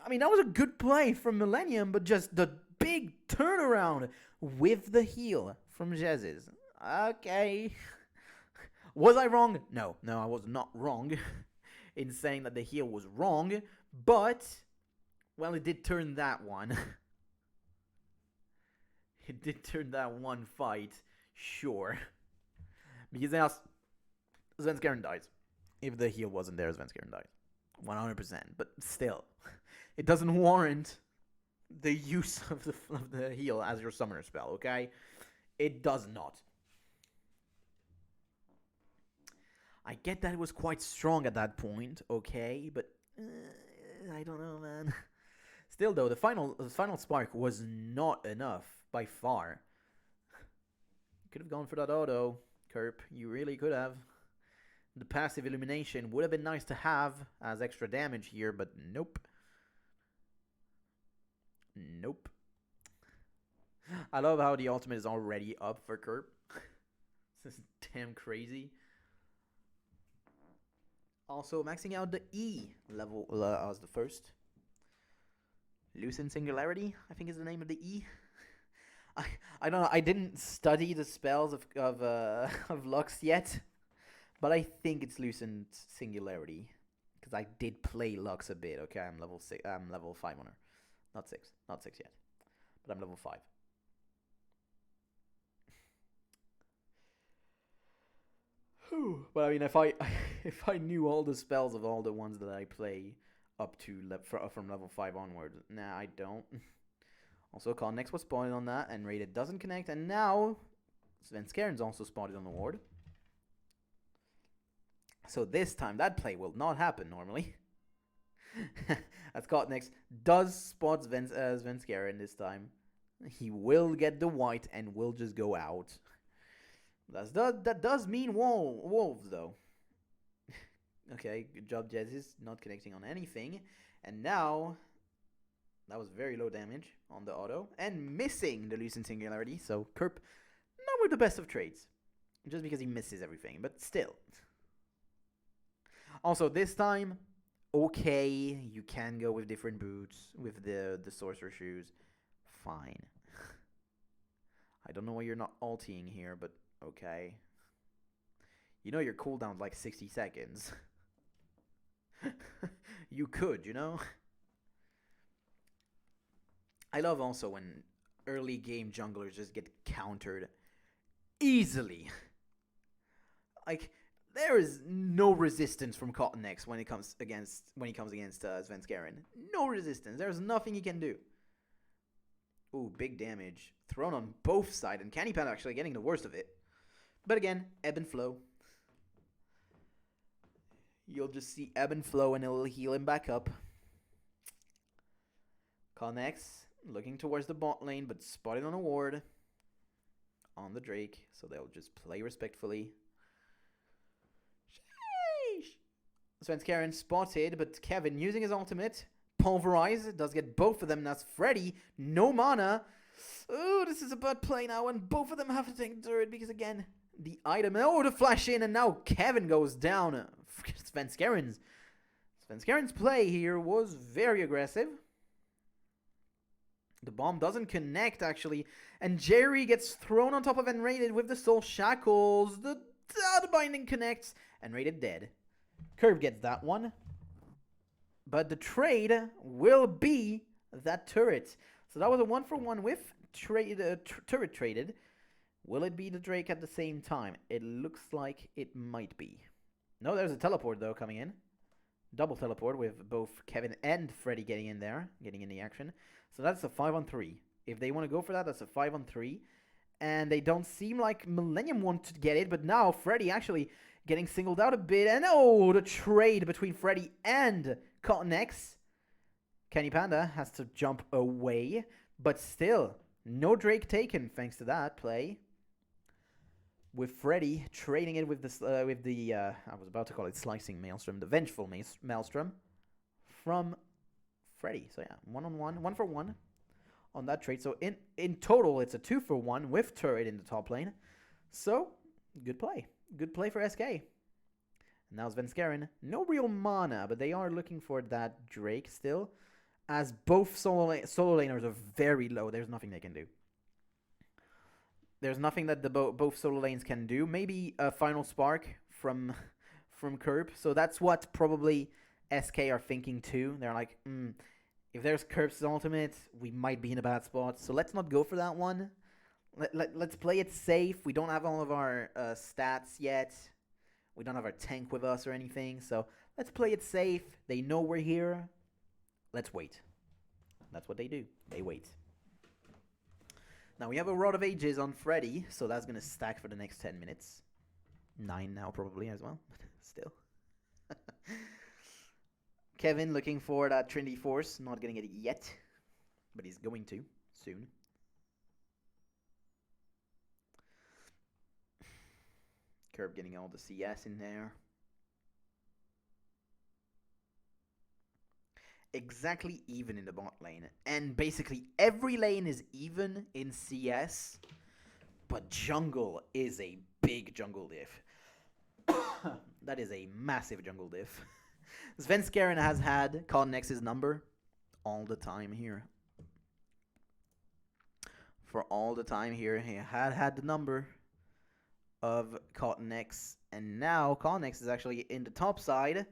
I mean, that was a good play from Millennium, but just the big turnaround with the heal from Jez's. Okay. Was I wrong? No, I was not wrong in saying that the heal was wrong. But, well, it did turn that one. It did turn that one fight, sure. Because now Svenskeren dies. If the heal wasn't there, Svenskeren dies. 100%. But still, it doesn't warrant the use of the heal as your summoner spell, okay? It does not. I get that it was quite strong at that point, okay? But I don't know, man. Still, though, the final spark was not enough by far. You could have gone for that auto, Kerp. You really could have. The passive illumination would have been nice to have as extra damage here, but nope. Nope. I love how the ultimate is already up for Kerp. This is damn crazy. Also, maxing out the E level as the first. Lucent Singularity, I think is the name of the E. I don't know. I didn't study the spells of Lux yet, but I think it's Lucent Singularity because I did play Lux a bit. Okay, I'm level 6. I'm level 5 on her, not 6 yet, but I'm level 5. But I mean, if I knew all the spells of all the ones that I play up to from level 5 onward, nah, I don't. Also, Connex was spotted on that, and Rated doesn't connect, and now Svenskeren's also spotted on the ward. So this time, that play will not happen normally. As Connex does spot Svenskeren this time. He will get the white and will just go out. That does mean wolves, though. Okay, good job, Jezis, not connecting on anything. And now, that was very low damage on the auto. And missing the Lucent Singularity. So, Kerp, not with the best of trades. Just because he misses everything, but still. Also, this time, okay, you can go with different boots, with the Sorcerer shoes. Fine. I don't know why you're not ulting here, but okay. You know your cooldown's like 60 seconds. You could, you know? I love also when early game junglers just get countered easily. Like, there is no resistance from Cotton X when he comes against Svenskeren. No resistance. There's nothing he can do. Ooh, big damage thrown on both sides, and Candy Panda actually getting the worst of it. But again, ebb and flow. You'll just see ebb and flow, and it'll heal him back up. Cotton X looking towards the bot lane, but spotted on a ward on the Drake, so they'll just play respectfully. Svenskeren spotted, but Kevin using his ultimate. Pulverize does get both of them. That's Freddy. No mana. Oh, this is a bad play now, and both of them have to take the turret because, again, the item. Oh, the flash in, and now Kevin goes down. Svenskeren's play here was very aggressive. The bomb doesn't connect, actually, and Jerry gets thrown on top of Enrated with the soul shackles. The binding connects. Enrated dead. Curve gets that one. But the trade will be that turret. So that was a 1-for-1 with turret traded. Will it be the Drake at the same time? It looks like it might be. No, there's a teleport, though, coming in. Double teleport with both Kevin and Freddy getting in there, getting in the action. So that's a 5-on-3. If they want to go for that, that's a 5-on-3. And they don't seem like Millennium want to get it, but now Freddy actually getting singled out a bit. And oh, the trade between Freddy and Cotton X. Candy Panda has to jump away, but still, no Drake taken thanks to that play. With Freddy trading it with I was about to call it Slicing Maelstrom, the Vengeful Maelstrom from Freddy. So yeah, 1-on-1, 1-for-1 on that trade. So in total, it's a 2-for-1 with turret in the top lane. So, good play. Good play for SK. Now Svenskeren, no real mana, but they are looking for that Drake still, as both solo laners are very low. There's nothing they can do. There's nothing that the both solo lanes can do. Maybe a final spark from Kerb. So that's what probably SK are thinking too. They're like, if there's Kerb's ultimate, we might be in a bad spot. So let's not go for that one. Let's play it safe. We don't have all of our stats yet. We don't have our tank with us or anything. So let's play it safe. They know we're here. Let's wait. That's what they do. They wait. Now we have a Rod of Ages on Freddy. So that's going to stack for the next 10 minutes. 9 now probably as well. But still. Kevin looking for that Trinity Force. Not getting it yet. But he's going to soon. Curb getting all the CS in there. Exactly even in the bot lane. And basically every lane is even in CS. But jungle is a big jungle diff. That is a massive jungle diff. Svenskeren has had Cotton X's number all the time here. For all the time here, he had the number of Cotton X, and now Cotton X is actually in the top side.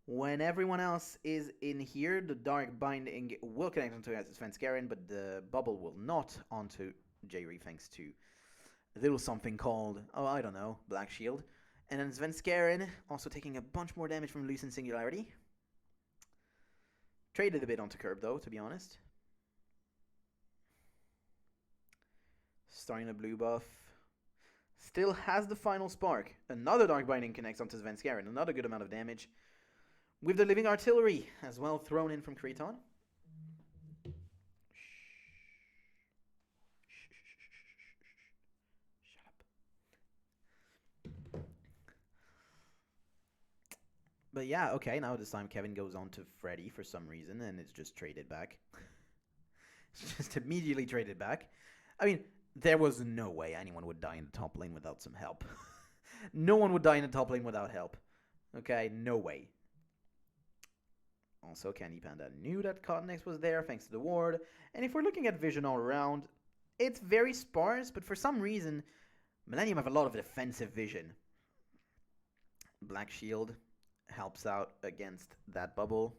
When everyone else is in here, the Dark Binding will connect onto Svenskeren, but the bubble will not onto J-Re thanks to a little something called, oh, I don't know, Black Shield. And then Svenskeren also taking a bunch more damage from Lucent Singularity. Traded a bit onto Curb though, to be honest. Starting a blue buff. Still has the final spark. Another Dark Binding connects onto Svenskeren. Another good amount of damage. With the Living Artillery as well thrown in from Creton. Shut up. But yeah, okay, now this time Kevin goes on to Freddy for some reason, and it's just traded back. It's just immediately traded back. I mean, there was no way anyone would die in the top lane without some help. No one would die in the top lane without help. Okay, no way. Also, Candy Panda knew that Cotton X was there thanks to the ward. And if we're looking at vision all around, it's very sparse, but for some reason, Millennium have a lot of defensive vision. Black Shield helps out against that bubble.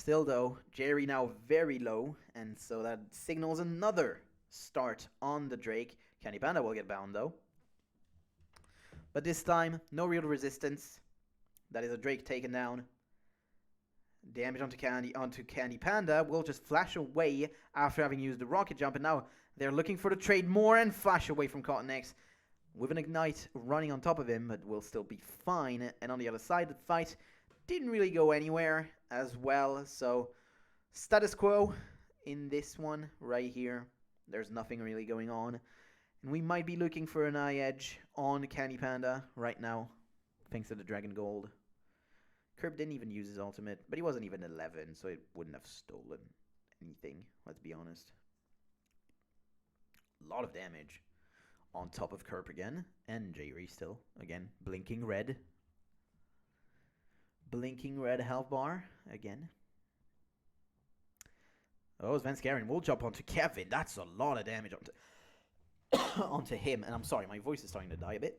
Still though, Jerry now very low, and so that signals another start on the Drake. Candy Panda will get bound though. But this time, no real resistance. That is a Drake taken down. Damage onto Candy Panda will just flash away after having used the rocket jump, and now they're looking for the trade more and flash away from Cotton X with an Ignite running on top of him, but will still be fine. And on the other side, the fight didn't really go anywhere as well, so status quo in this one right here. There's nothing really going on, and we might be looking for an eye edge on Candy Panda right now, thanks to the Dragon Gold. Curb didn't even use his ultimate, but he wasn't even 11, so it wouldn't have stolen anything, let's be honest. A lot of damage on top of Curb again, and Jerry still, again, blinking red. Blinking red health bar, again. Oh, Svenskeren will jump onto Kevin. That's a lot of damage onto him, and I'm sorry, my voice is starting to die a bit.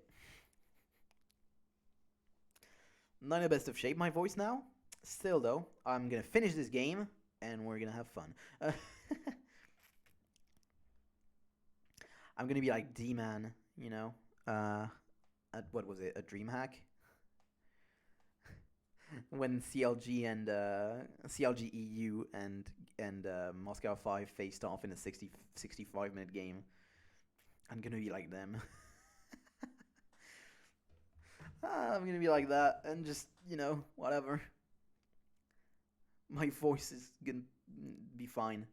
Not in the best of shape, my voice now. Still, though, I'm going to finish this game, and we're going to have fun. I'm going to be like D-Man, you know, at, what was it, a DreamHack? When CLG and CLG EU and Moscow 5 faced off in a 65-minute game. I'm going to be like them. I'm going to be like that and just, you know, whatever. My voice is going to be fine.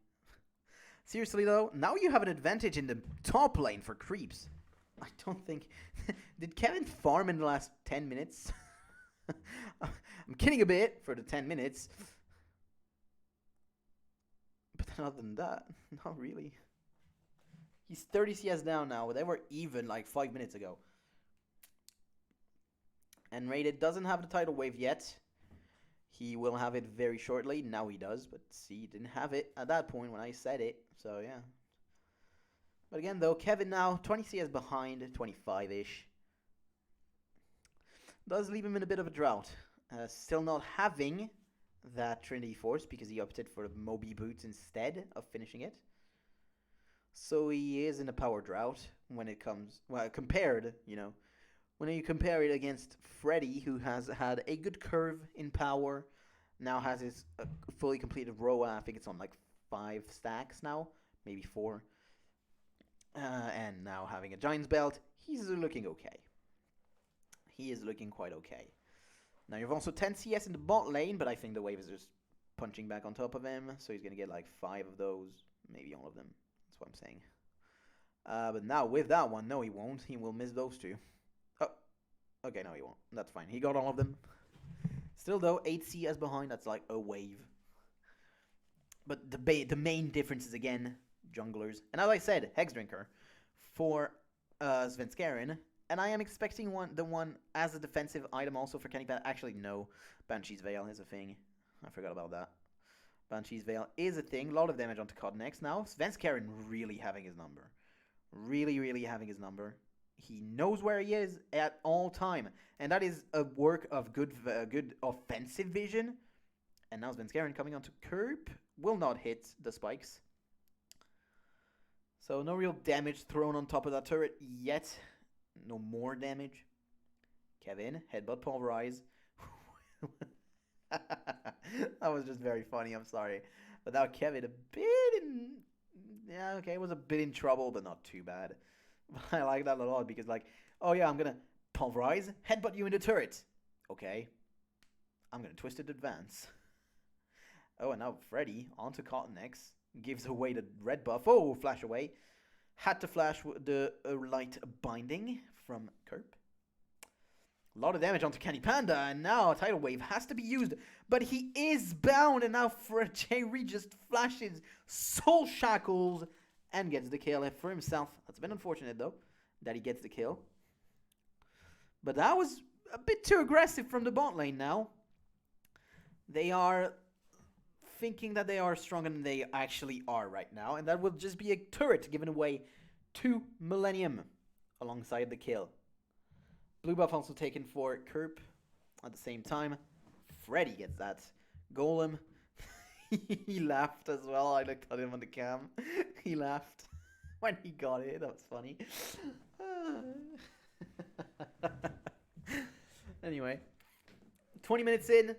Seriously, though, now you have an advantage in the top lane for creeps. I don't think... Did Kevin farm in the last 10 minutes? I'm kidding a bit for the 10 minutes. But other than that, not really. He's 30 CS down now. They were even like 5 minutes ago. And Rated doesn't have the tidal wave yet. He will have it very shortly. Now he does, but see, he didn't have it at that point when I said it. So, yeah. But again, though, Kevin now 20 CS behind, 25-ish. Does leave him in a bit of a drought. Still not having that Trinity Force because he opted for Moby Boots instead of finishing it. So he is in a power drought when it comes, well, compared, you know, when you compare it against Freddy, who has had a good curve in power, now has his fully completed row, I think it's on like 5 stacks now, maybe 4. And now having a Giant's Belt, he's looking okay. He is looking quite okay. Now you've also 10 CS in the bot lane, but I think the wave is just punching back on top of him, so he's going to get like 5 of those, maybe all of them. That's what I'm saying. But now with that one, no he won't. He will miss those 2. Oh, okay, no he won't. That's fine. He got all of them. Still though, 8 CS behind, that's like a wave. But the main difference is again, junglers. And as I said, Hex Drinker for Svenskeren. And I am expecting the one as a defensive item also for Kenny Pan. Actually, no. Banshee's Veil is a thing. I forgot about that. Banshee's Veil is a thing. A lot of damage onto Cotton X now. Svenskeren really having his number. Really, really having his number. He knows where he is at all time. And that is a work of good offensive vision. And now Svenskeren coming onto Curb. Will not hit the spikes. So no real damage thrown on top of that turret yet. No more damage. Kevin, headbutt pulverize. That was just very funny, I'm sorry. But now Kevin a bit in... Yeah, okay, was a bit in trouble, but not too bad. I like that a lot because like, oh yeah, I'm gonna pulverize, headbutt you in the turret. Okay. I'm gonna Twisted Advance. Oh, and now Freddy onto Cotton X. Gives away the red buff. Oh, flash away. Had to flash the light binding from Curb. A lot of damage onto Candy Panda, and now a tidal wave has to be used, but he is bound, and now Jerry just flashes Soul Shackles and gets the kill for himself. That's been unfortunate, though, that he gets the kill. But that was a bit too aggressive from the bot lane now. They are thinking that they are stronger than they actually are right now, and that will just be a turret given away to Millennium alongside the kill. Blue buff also taken for Curb at the same time. Freddy gets that. Golem. He laughed as well. I looked at him on the cam. He laughed when he got it. That was funny. Anyway, 20 minutes in.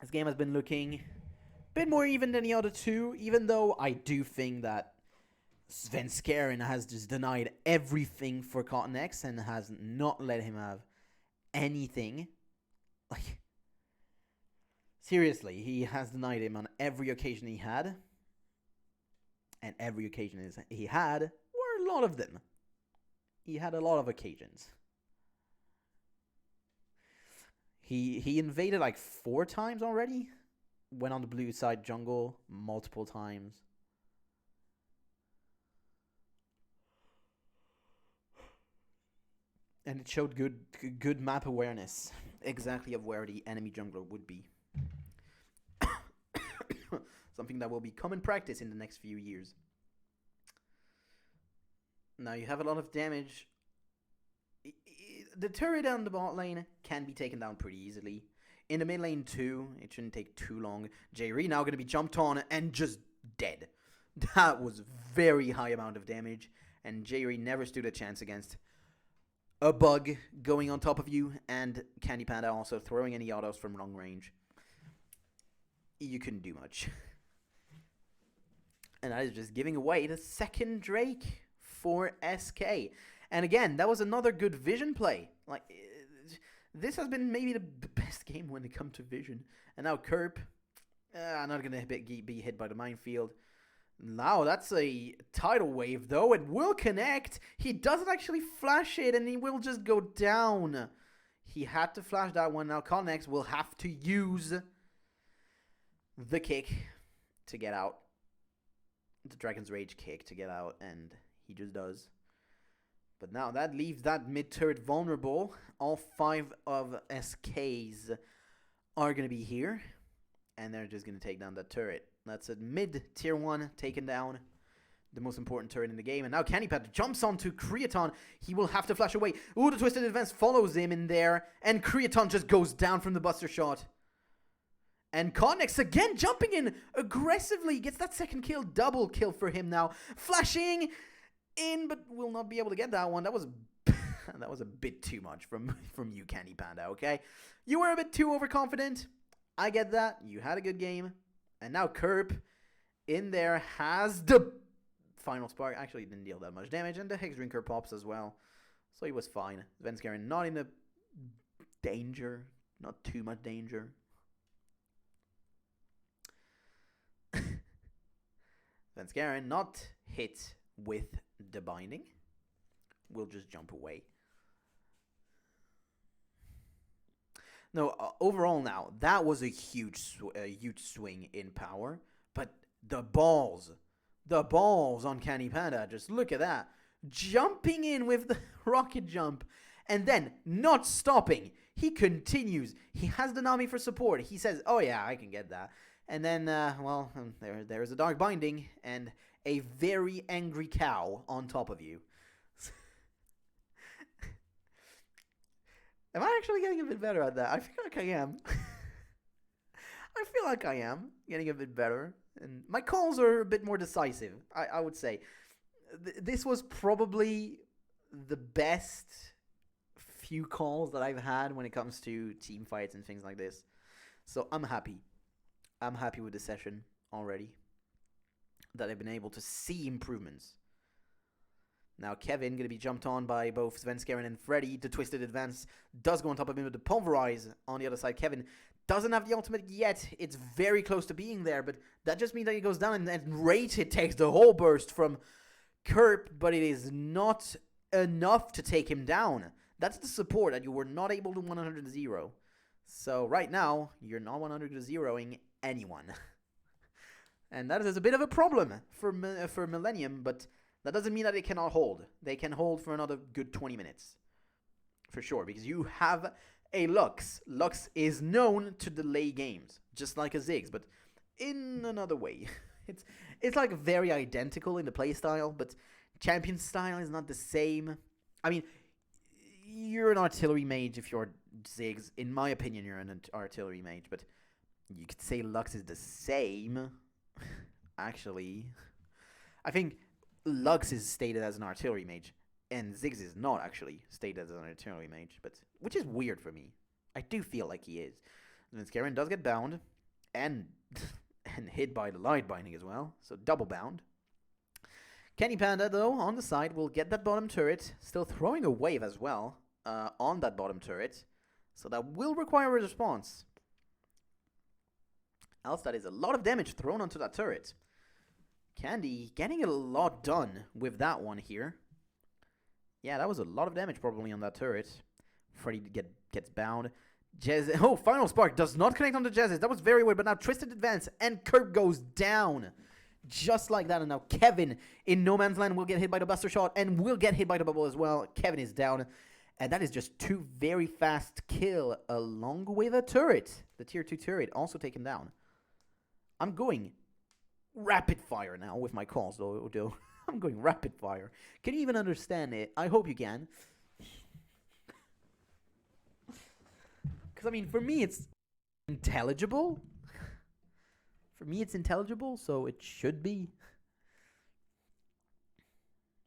This game has been looking a bit more even than the other two, even though I do think that Svenskeren has just denied everything for Cotton X and has not let him have anything. Like, seriously, he has denied him on every occasion he had. And every occasion he had were a lot of them. He had a lot of occasions. He invaded like 4 times already. Went on the blue side jungle multiple times. And it showed good map awareness. Exactly of where the enemy jungler would be. Something that will be common practice in the next few years. Now you have a lot of damage. The turret on the bot lane can be taken down pretty easily. In the mid lane too, it shouldn't take too long. Jayri now going to be jumped on and just dead. That was very high amount of damage. And Jayri never stood a chance against a bug going on top of you. And Candy Panda also throwing any autos from long range. You couldn't do much. And that is just giving away the second Drake for SK. And again, that was another good vision play. Like, this has been maybe the best game when it comes to vision. And now Kerp, not going to be hit by the minefield. Now, that's a tidal wave, though. It will connect. He doesn't actually flash it, and he will just go down. He had to flash that one. Now, Connex will have to use the kick to get out. The Dragon's Rage kick to get out, and he just does. But now that leaves that mid-turret vulnerable. All 5 of SKs are going to be here. And they're just going to take down that turret. That's a mid-tier 1 taken down. The most important turret in the game. And now Candypad jumps onto Creaton. He will have to flash away. Ooh, the Twisted Advance follows him in there. And Creaton just goes down from the Buster Shot. And Connex again jumping in aggressively. Gets that second kill. Double kill for him now. Flashing in, but will not be able to get that one. That was a bit too much from you, Candy Panda, okay? You were a bit too overconfident. I get that. You had a good game. And now Kerp in there has the final spark. Actually didn't deal that much damage. And the Hex Drinker pops as well. So he was fine. Svenskeren not in the danger. Not too much danger. Svenskeren not hit with the binding. We'll just jump away. No, overall now, that was a huge swing in power. But the balls on Candy Panda, just look at that. Jumping in with the rocket jump and then not stopping. He continues. He has the Nami for support. He says, oh yeah, I can get that. And then, there's a Dark Binding and a very angry cow on top of you. Am I actually getting a bit better at that? I feel like I am. I feel like I am getting a bit better. And my calls are a bit more decisive, I would say. This was probably the best few calls that I've had when it comes to team fights and things like this. So I'm happy. I'm happy with the session already. That I've been able to see improvements. Now Kevin going to be jumped on by both Svenskeren and Freddy. The Twisted Advance does go on top of him with the Pulverize on the other side. Kevin doesn't have the ultimate yet. It's very close to being there, but that just means that he goes down and Rated takes the whole burst from Kerp, but it is not enough to take him down. That's the support that you were not able to 100-0. So right now, you're not 100-0ing anyone. And that is a bit of a problem for Millennium, but that doesn't mean that they cannot hold. They can hold for another good 20 minutes. For sure, because you have a Lux. Lux is known to delay games, just like a Ziggs, but in another way. It's like very identical in the playstyle, but champion style is not the same. I mean, you're an artillery mage if you're Ziggs. In my opinion, you're an artillery mage, but You could say Lux is the same. Actually, I think Lux is stated as an artillery mage, and Ziggs is not actually stated as an artillery mage, but which is weird for me. I do feel like he is. Then Scarin does get bound, and and hit by the light binding as well, so double bound. Kenny Panda, though, on the side, will get that bottom turret, still throwing a wave as well on that bottom turret, so that will require a response. Else that is a lot of damage thrown onto that turret. Candy getting a lot done with that one here. Yeah, that was a lot of damage probably on that turret. Freddy gets bound. Jez, oh, Final Spark does not connect on the Jezz. That was very weird, but now Twisted Advance and Curb goes down. Just like that, and now Kevin in No Man's Land will get hit by the Buster Shot and will get hit by the bubble as well. Kevin is down, and that is just 2 very fast kill along with a turret. The tier 2 turret also taken down. I'm going rapid fire now with my calls, though. I'm going rapid fire. Can you even understand it? I hope you can. Because, I mean, for me, it's intelligible. For me, it's intelligible, so it should be.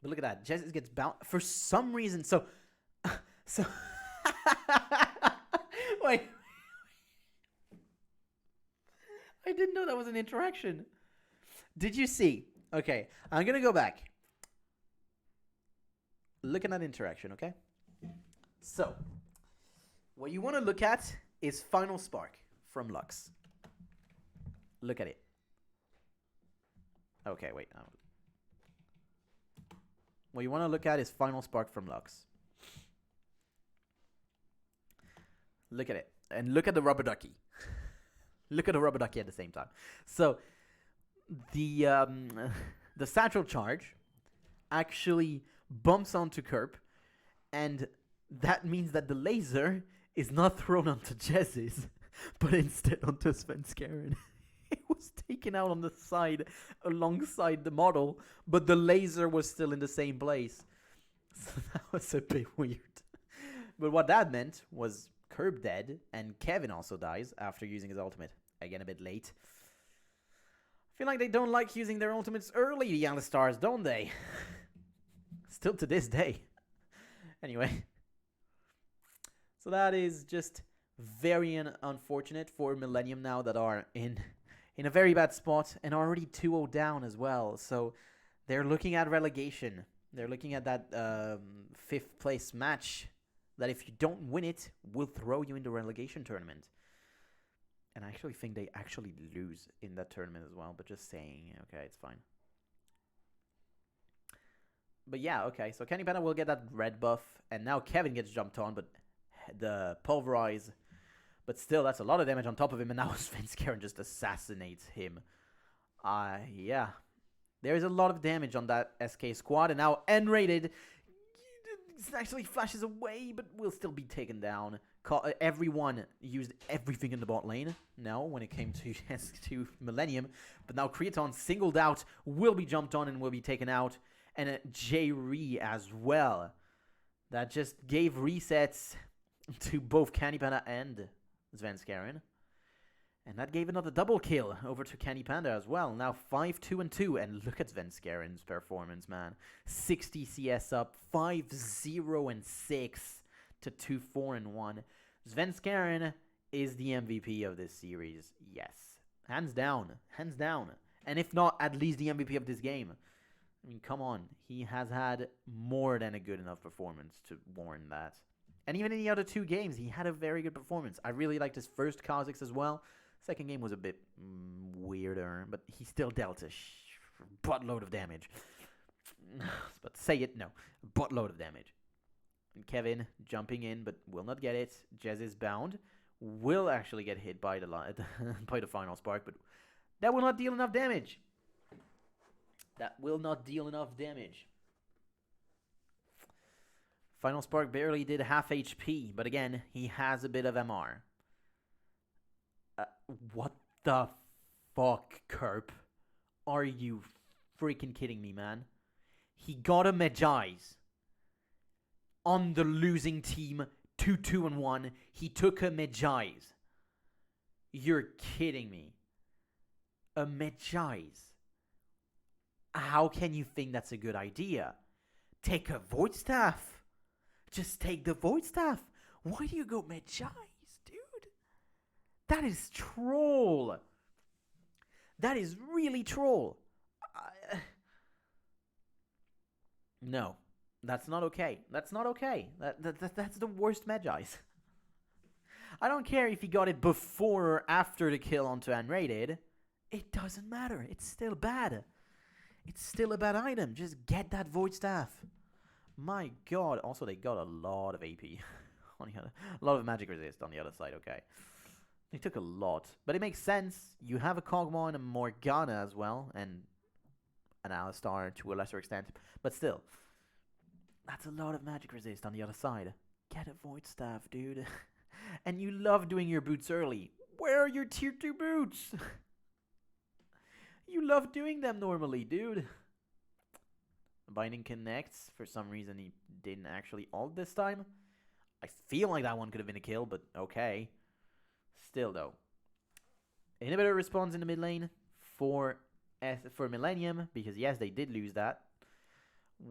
But look at that. Jesus gets bound for some reason. So wait. I didn't know that was an interaction. Did you see? Okay, I'm going to go back. Look at that interaction, okay? So, what you want to look at is Final Spark from Lux. Look at it. Okay, wait. What you want to look at is Final Spark from Lux. Look at it. And look at the rubber ducky. Look at the rubber ducky at the same time. So, the satchel charge actually bumps onto Kerp, and that means that the laser is not thrown onto Jez's, but instead onto Svenskeren. It was taken out on the side alongside the model, but the laser was still in the same place. So that was a bit weird. But what that meant was Kerb dead, and Kevin also dies after using his ultimate. Again, a bit late. I feel like they don't like using their ultimates early, the Alistar's, don't they? Still to this day. Anyway. So that is just very unfortunate for Millennium now that are in a very bad spot and already 2-0 down as well. So they're looking at relegation. They're looking at that 5th place match that if you don't win it, will throw you in the relegation tournament. And I actually think they actually lose in that tournament as well, but just saying, okay, it's fine. But yeah, okay, so Kenny Panda will get that red buff, and now Kevin gets jumped on, but the pulverize. But still, that's a lot of damage on top of him, and now Svenskeren just assassinates him. Yeah. There's a lot of damage on that SK squad, and now N-rated actually flashes away, but will still be taken down. Everyone used everything in the bot lane now when it came to Millennium, but now Creaton singled out, will be jumped on and will be taken out, and J-Re as well. That just gave resets to both Candy Panda and Svenskeren. And that gave another double kill over to Candy Panda as well. Now 5-2-2. And look at Svenskeren's performance, man. 60 CS up. 5-0-6 to 2-4-1. Svenskeren is the MVP of this series. Yes. Hands down. Hands down. And if not, at least the MVP of this game. I mean, come on. He has had more than a good enough performance to warrant that. And even in the other 2 games, he had a very good performance. I really liked his first Kha'Zix as well. Second game was a bit weirder, but he still dealt a buttload of damage. But say it, no. Buttload of damage. And Kevin jumping in, but will not get it. Jez is bound. Will actually get hit by the by the Final Spark, but that will not deal enough damage. That will not deal enough damage. Final Spark barely did half HP, but again, he has a bit of MR. What the fuck, Kerp? Are you freaking kidding me, man? He got a Medjai's on the losing team, 2-2-1. He took a Medjai's. You're kidding me. A mid-Jais. How can you think that's a good idea? Take a Void Staff. Just take the Void Staff. Why do you go mid-Jais, dude? That is troll. That is really troll. No, that's not okay. That's not okay. That's the worst Medjais. I don't care if he got it before or after the kill onto Unrated. It doesn't matter. It's still bad. It's still a bad item. Just get that Void Staff. My god. Also, they got a lot of AP. On the other, a lot of magic resist on the other side, okay. They took a lot. But it makes sense. You have a Kog'Maw and a Morgana as well. And an Alistar to a lesser extent. But still. That's a lot of magic resist on the other side. Get a Void Staff, dude. And you love doing your boots early. Where are your tier 2 boots? You love doing them normally, dude. Binding connects. For some reason, he didn't actually ult this time. I feel like that one could have been a kill, but okay. Still, though. Inhibitor responds in the mid lane for Millennium, because yes, they did lose that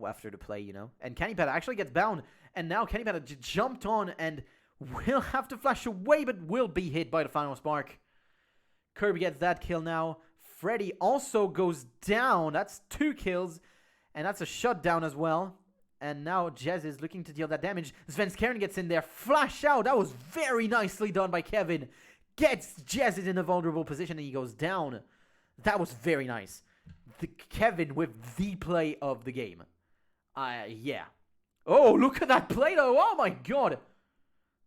after the play, you know. And Kennypeta actually gets bound, and now Kennypeta jumped on and will have to flash away, but will be hit by the final spark. Kirby gets that kill now. Freddy also goes down. That's 2 kills, and that's a shutdown as well. And now Jez is looking to deal that damage. Svenskeren gets in there. Flash out. That was very nicely done by Kevin. Gets Jez in a vulnerable position, and he goes down. That was very nice. Kevin with the play of the game. Yeah. Oh, look at that play, though. Oh, my God.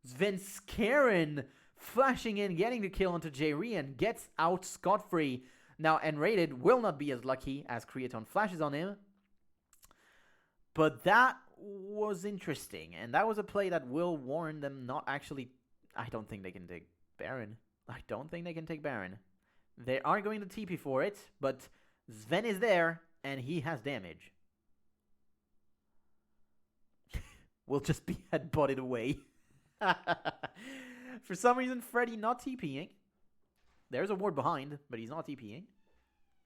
Svenskeren flashing in, getting the kill onto Jayrian, gets out scot-free. Now, Enrated will not be as lucky as Creaton flashes on him. But that was interesting. And that was a play that will warn them not actually... I don't think they can take Baron. I don't think they can take Baron. They are going to TP for it, but Sven is there, and he has damage. Will just be headbutted away. For some reason, Freddy not TPing. There's a ward behind, but he's not TPing.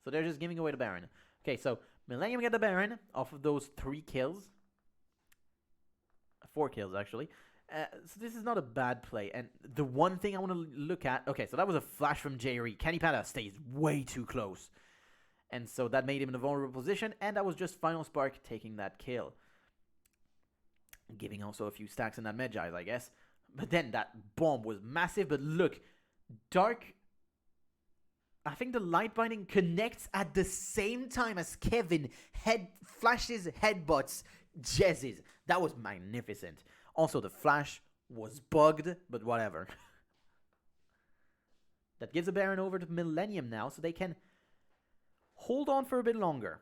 So they're just giving away the Baron. Okay, so Millennium get the Baron off of those 3 kills. 4 kills, actually. So this is not a bad play. And the one thing I want to look at... Okay, so that was a flash from Jayri. Kennypeta stays way too close. And so that made him in a vulnerable position. And that was just Final Spark taking that kill. Giving also a few stacks in that Medjais, I guess. But then that bomb was massive. But look, Dark... I think the light binding connects at the same time as Kevin flashes headbutts Jez's. That was magnificent. Also, the flash was bugged, but whatever. That gives a Baron over to Millennium now, so they can hold on for a bit longer.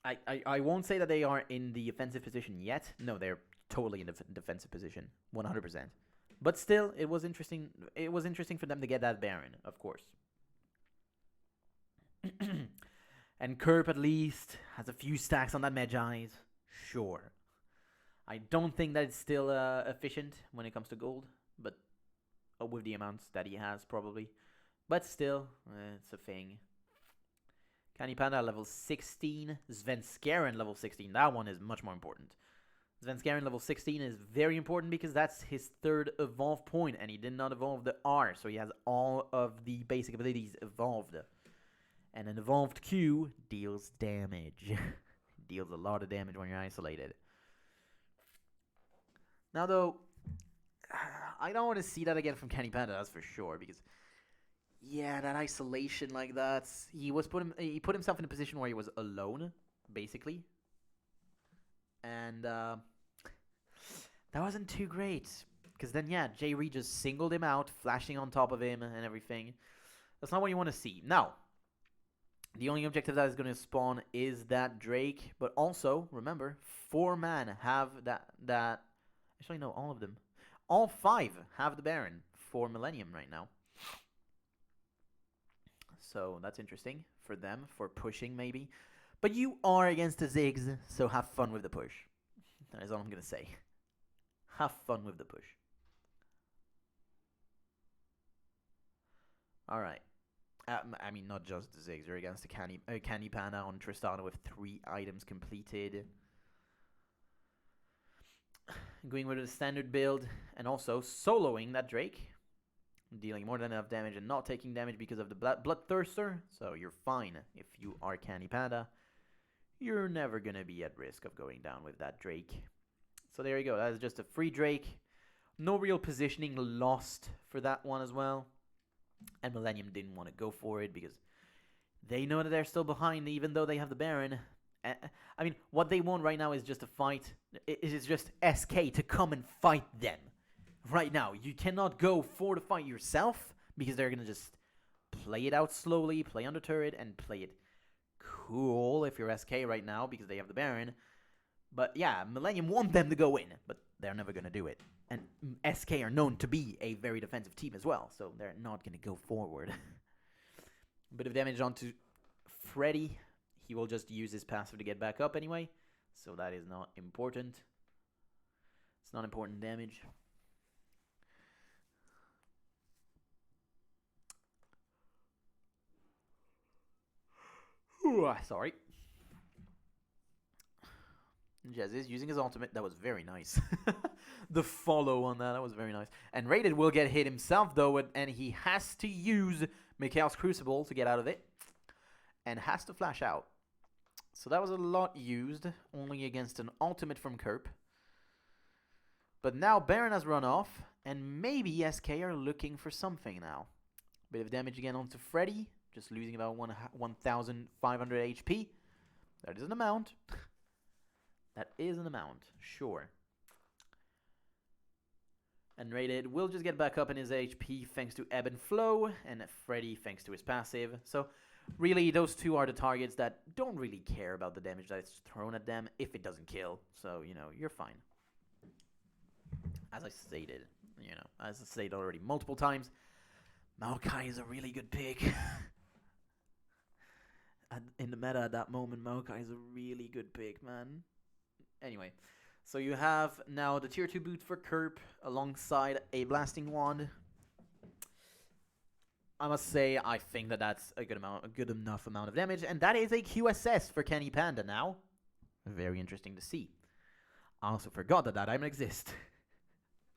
I won't say that they are in the offensive position yet. No, they're totally in the defensive position, 100%. But still, it was interesting. It was interesting for them to get that Baron, of course. And Kerp at least has a few stacks on that Medjais. Sure. I don't think that it's still efficient when it comes to gold, but with the amounts that he has probably. But still, it's a thing. Kennypeta level 16, Svenskeren level 16. That one is much more important. Svenskeren level 16 is very important because that's his 3rd evolve point, and he did not evolve the R, so he has all of the basic abilities evolved. And an evolved Q deals damage. Deals a lot of damage when you're isolated. Now, though, I don't want to see that again from Kennypeta, that's for sure. Because, yeah, that isolation like that. He put himself in a position where he was alone, basically. And that wasn't too great. Because then, yeah, Jayri just singled him out, flashing on top of him and everything. That's not what you want to see. Now, the only objective that is going to spawn is that Drake. But also, remember, 4 man have that... Actually, no, all of them. All 5 have the Baron for Millennium right now. So that's interesting for them, for pushing maybe. But you are against the Ziggs, so have fun with the push. That is all I'm going to say. Have fun with the push. All right. I mean, not just the Ziggs. You're against a Candy Panda on Tristana with 3 items completed. Going with a standard build and also soloing that Drake. Dealing more than enough damage and not taking damage because of the Bloodthirster. So you're fine if you are Candy Panda. You're never going to be at risk of going down with that Drake. So there you go. That is just a free Drake. No real positioning lost for that one as well. And Millennium didn't want to go for it because they know that they're still behind even though they have the Baron. I mean, what they want right now is just a fight. It is just SK to come and fight them. Right now, you cannot go for the fight yourself because they're going to just play it out slowly, play on the turret, and play it cool if you're SK right now because they have the Baron. But yeah, Millennium want them to go in, but they're never going to do it. And SK are known to be a very defensive team as well, so they're not going to go forward. A bit of damage onto Freddy. He will just use his passive to get back up anyway, so that is not important. It's not important damage. Ooh, sorry. Jazz is using his ultimate. That was very nice. The follow on that was very nice. And Rated will get hit himself, though, and he has to use Mikhail's Crucible to get out of it. And has to flash out. So that was a lot used, only against an ultimate from Kerp. But now Baron has run off, and maybe SK are looking for something now. Bit of damage again onto Freddy, just losing about 1,500 HP. That is an amount. That is an amount, sure. And Rated will just get back up in his HP thanks to Ebb and Flow, and Freddy thanks to his passive. So really, those two are the targets that don't really care about the damage that's thrown at them if it doesn't kill. So, you know, you're fine. As I stated, already multiple times, Maokai is a really good pick. In the meta at that moment, Maokai is a really good pick, man. Anyway, so you have now the tier 2 boot for Kerp alongside a Blasting Wand. I must say, I think that that's a good enough amount of damage, and that is a QSS for Kenny Panda now. Very interesting to see. I also forgot that item exists.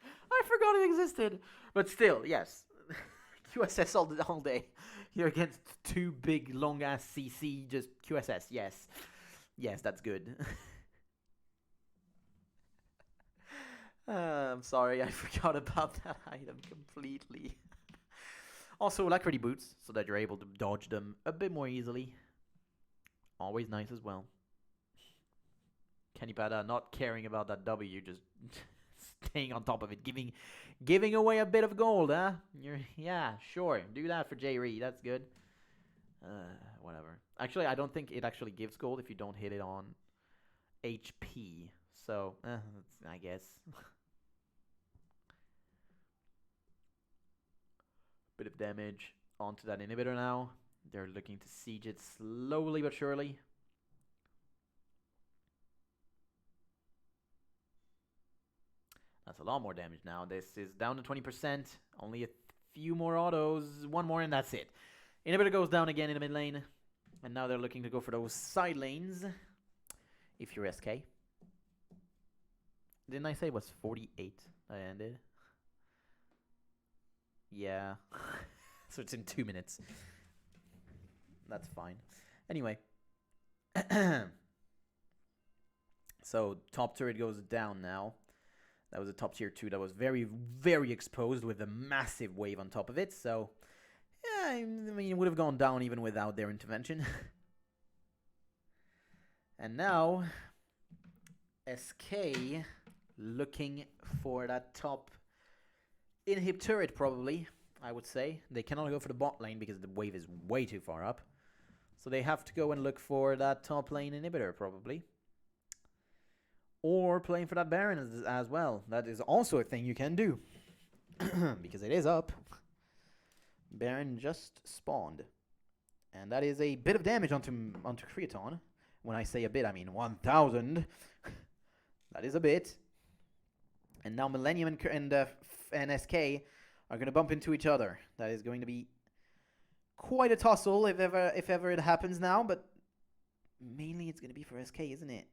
I forgot it existed, but still, yes, QSS all day. You're against 2 big long ass CC, just QSS. Yes, that's good. I'm sorry, I forgot about that item completely. Also, alacrity boots, so that you're able to dodge them a bit more easily. Always nice as well. Kenny Panda not caring about that W, just staying on top of it, giving away a bit of gold, huh? Yeah, sure, do that for J-Ree, that's good. Whatever. Actually, I don't think it actually gives gold if you don't hit it on HP. So, I guess. Bit of damage onto that inhibitor now. They're looking to siege it slowly but surely. That's a lot more damage now. This is down to 20%. Only a few more autos. One more and that's it. Inhibitor goes down again in the mid lane. And now they're looking to go for those side lanes. If you're SK. Didn't I say it was 48 I ended? Yeah. So it's in 2 minutes. That's fine. Anyway. So top turret goes down now. That was a top tier 2 that was very, very exposed with a massive wave on top of it. So, yeah, I mean, it would have gone down even without their intervention. And now, SK looking for that top inhib turret probably, I would say. They cannot go for the bot lane because the wave is way too far up. So they have to go and look for that top lane inhibitor probably. Or playing for that Baron as well. That is also a thing you can do. Because it is up. Baron just spawned. And that is a bit of damage onto Creaton. When I say a bit, I mean 1,000. That is a bit. And now Millennium and SK are going to bump into each other. That is going to be quite a tussle if ever it happens now, but mainly it's going to be for SK, isn't it?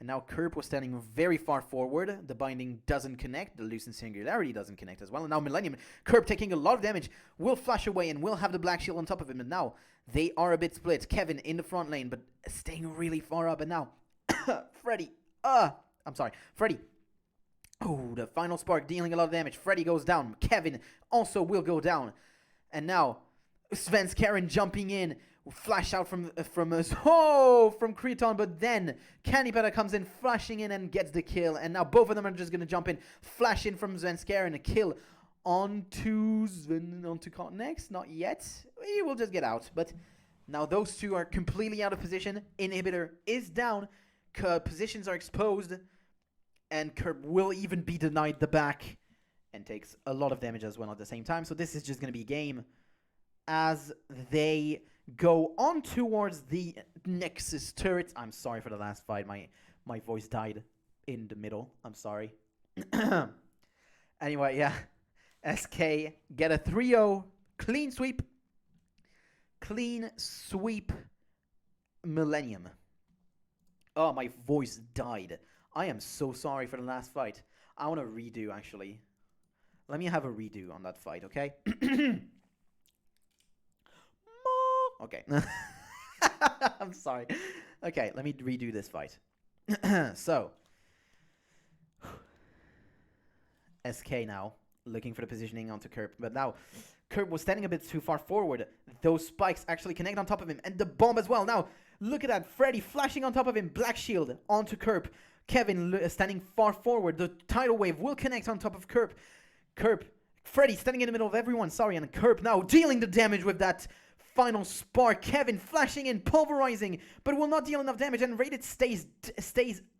And now Kerp was standing very far forward. The binding doesn't connect. The Lucent Singularity doesn't connect as well. And now Millennium, Kerp taking a lot of damage, will flash away and will have the Black Shield on top of him. And now they are a bit split. Kevin in the front lane, but staying really far up. And now Freddy. Freddy. Oh, the final spark dealing a lot of damage. Freddy goes down. Kevin also will go down. And now Svenskeren jumping in. Flash out from Creton, but then Candypeta comes in, flashing in and gets the kill. And now both of them are just gonna jump in, flash in from Svenskeren, a kill onto next. Not yet. He will just get out. But now those two are completely out of position. Inhibitor is down. Positions are exposed, and Kerb will even be denied the back and takes a lot of damage as well at the same time. So this is just gonna be a game as they go on towards the Nexus turrets. I'm sorry for the last fight. My voice died in the middle. I'm sorry. Anyway, yeah. SK get a 3-0 clean sweep. Clean sweep Millennium. Oh, my voice died. I am so sorry for the last fight. I want to redo, actually. Let me have a redo on that fight, okay? Okay. I'm sorry. Okay, let me redo this fight. So, SK now looking for the positioning onto Kerp, but now Kerp was standing a bit too far forward. Those spikes actually connect on top of him, and the bomb as well. Now, look at that. Freddy flashing on top of him. Black Shield onto Kerp. Kevin standing far forward. The tidal wave will connect on top of Kerp. Freddy standing in the middle of everyone. Sorry, and Kerp now dealing the damage with that final spark. Kevin flashing in, pulverizing, but will not deal enough damage, and Rated stays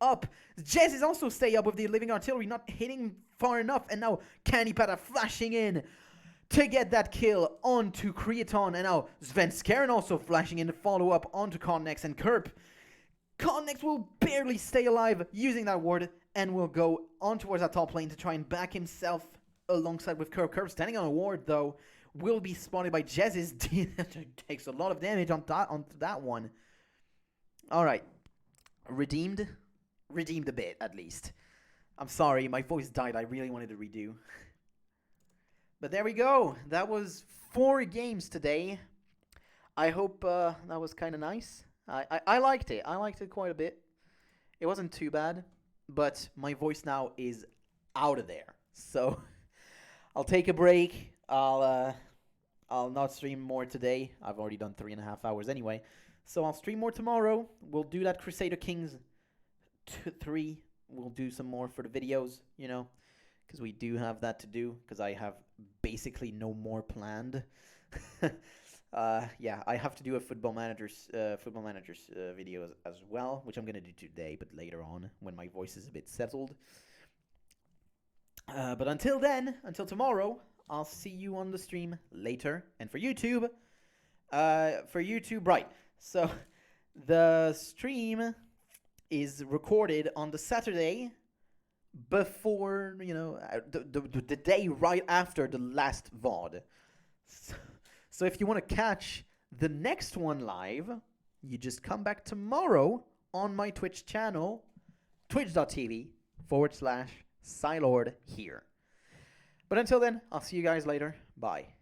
up. Jez is also stay up with the living artillery, not hitting far enough, and now Candypata flashing in to get that kill onto Creaton, and now Svenskeren also flashing in to follow up onto Connex, and Kerp. Connex will barely stay alive using that ward, and will go on towards that top lane to try and back himself alongside with Kerp. Kerp standing on a ward, though, will be spotted by Jez's. Takes a lot of damage on that one. Alright. Redeemed a bit, at least. I'm sorry, my voice died. I really wanted to redo. But there we go. That was 4 games today. I hope that was kind of nice. I liked it. I liked it quite a bit. It wasn't too bad. But my voice now is out of there. So I'll take a break. I'll not stream more today. I've already done 3.5 hours anyway. So I'll stream more tomorrow. We'll do that Crusader Kings 3. We'll do some more for the videos, you know, because we do have that to do, because I have basically no more planned. Yeah, I have to do a Football Managers video as well, which I'm going to do today, but later on when my voice is a bit settled. But until then, until tomorrow, I'll see you on the stream later. And for YouTube, right. So the stream is recorded on the Saturday before, you know, the day right after the last VOD. So if you want to catch the next one live, you just come back tomorrow on my Twitch channel, twitch.tv/Psylord here. But until then, I'll see you guys later. Bye.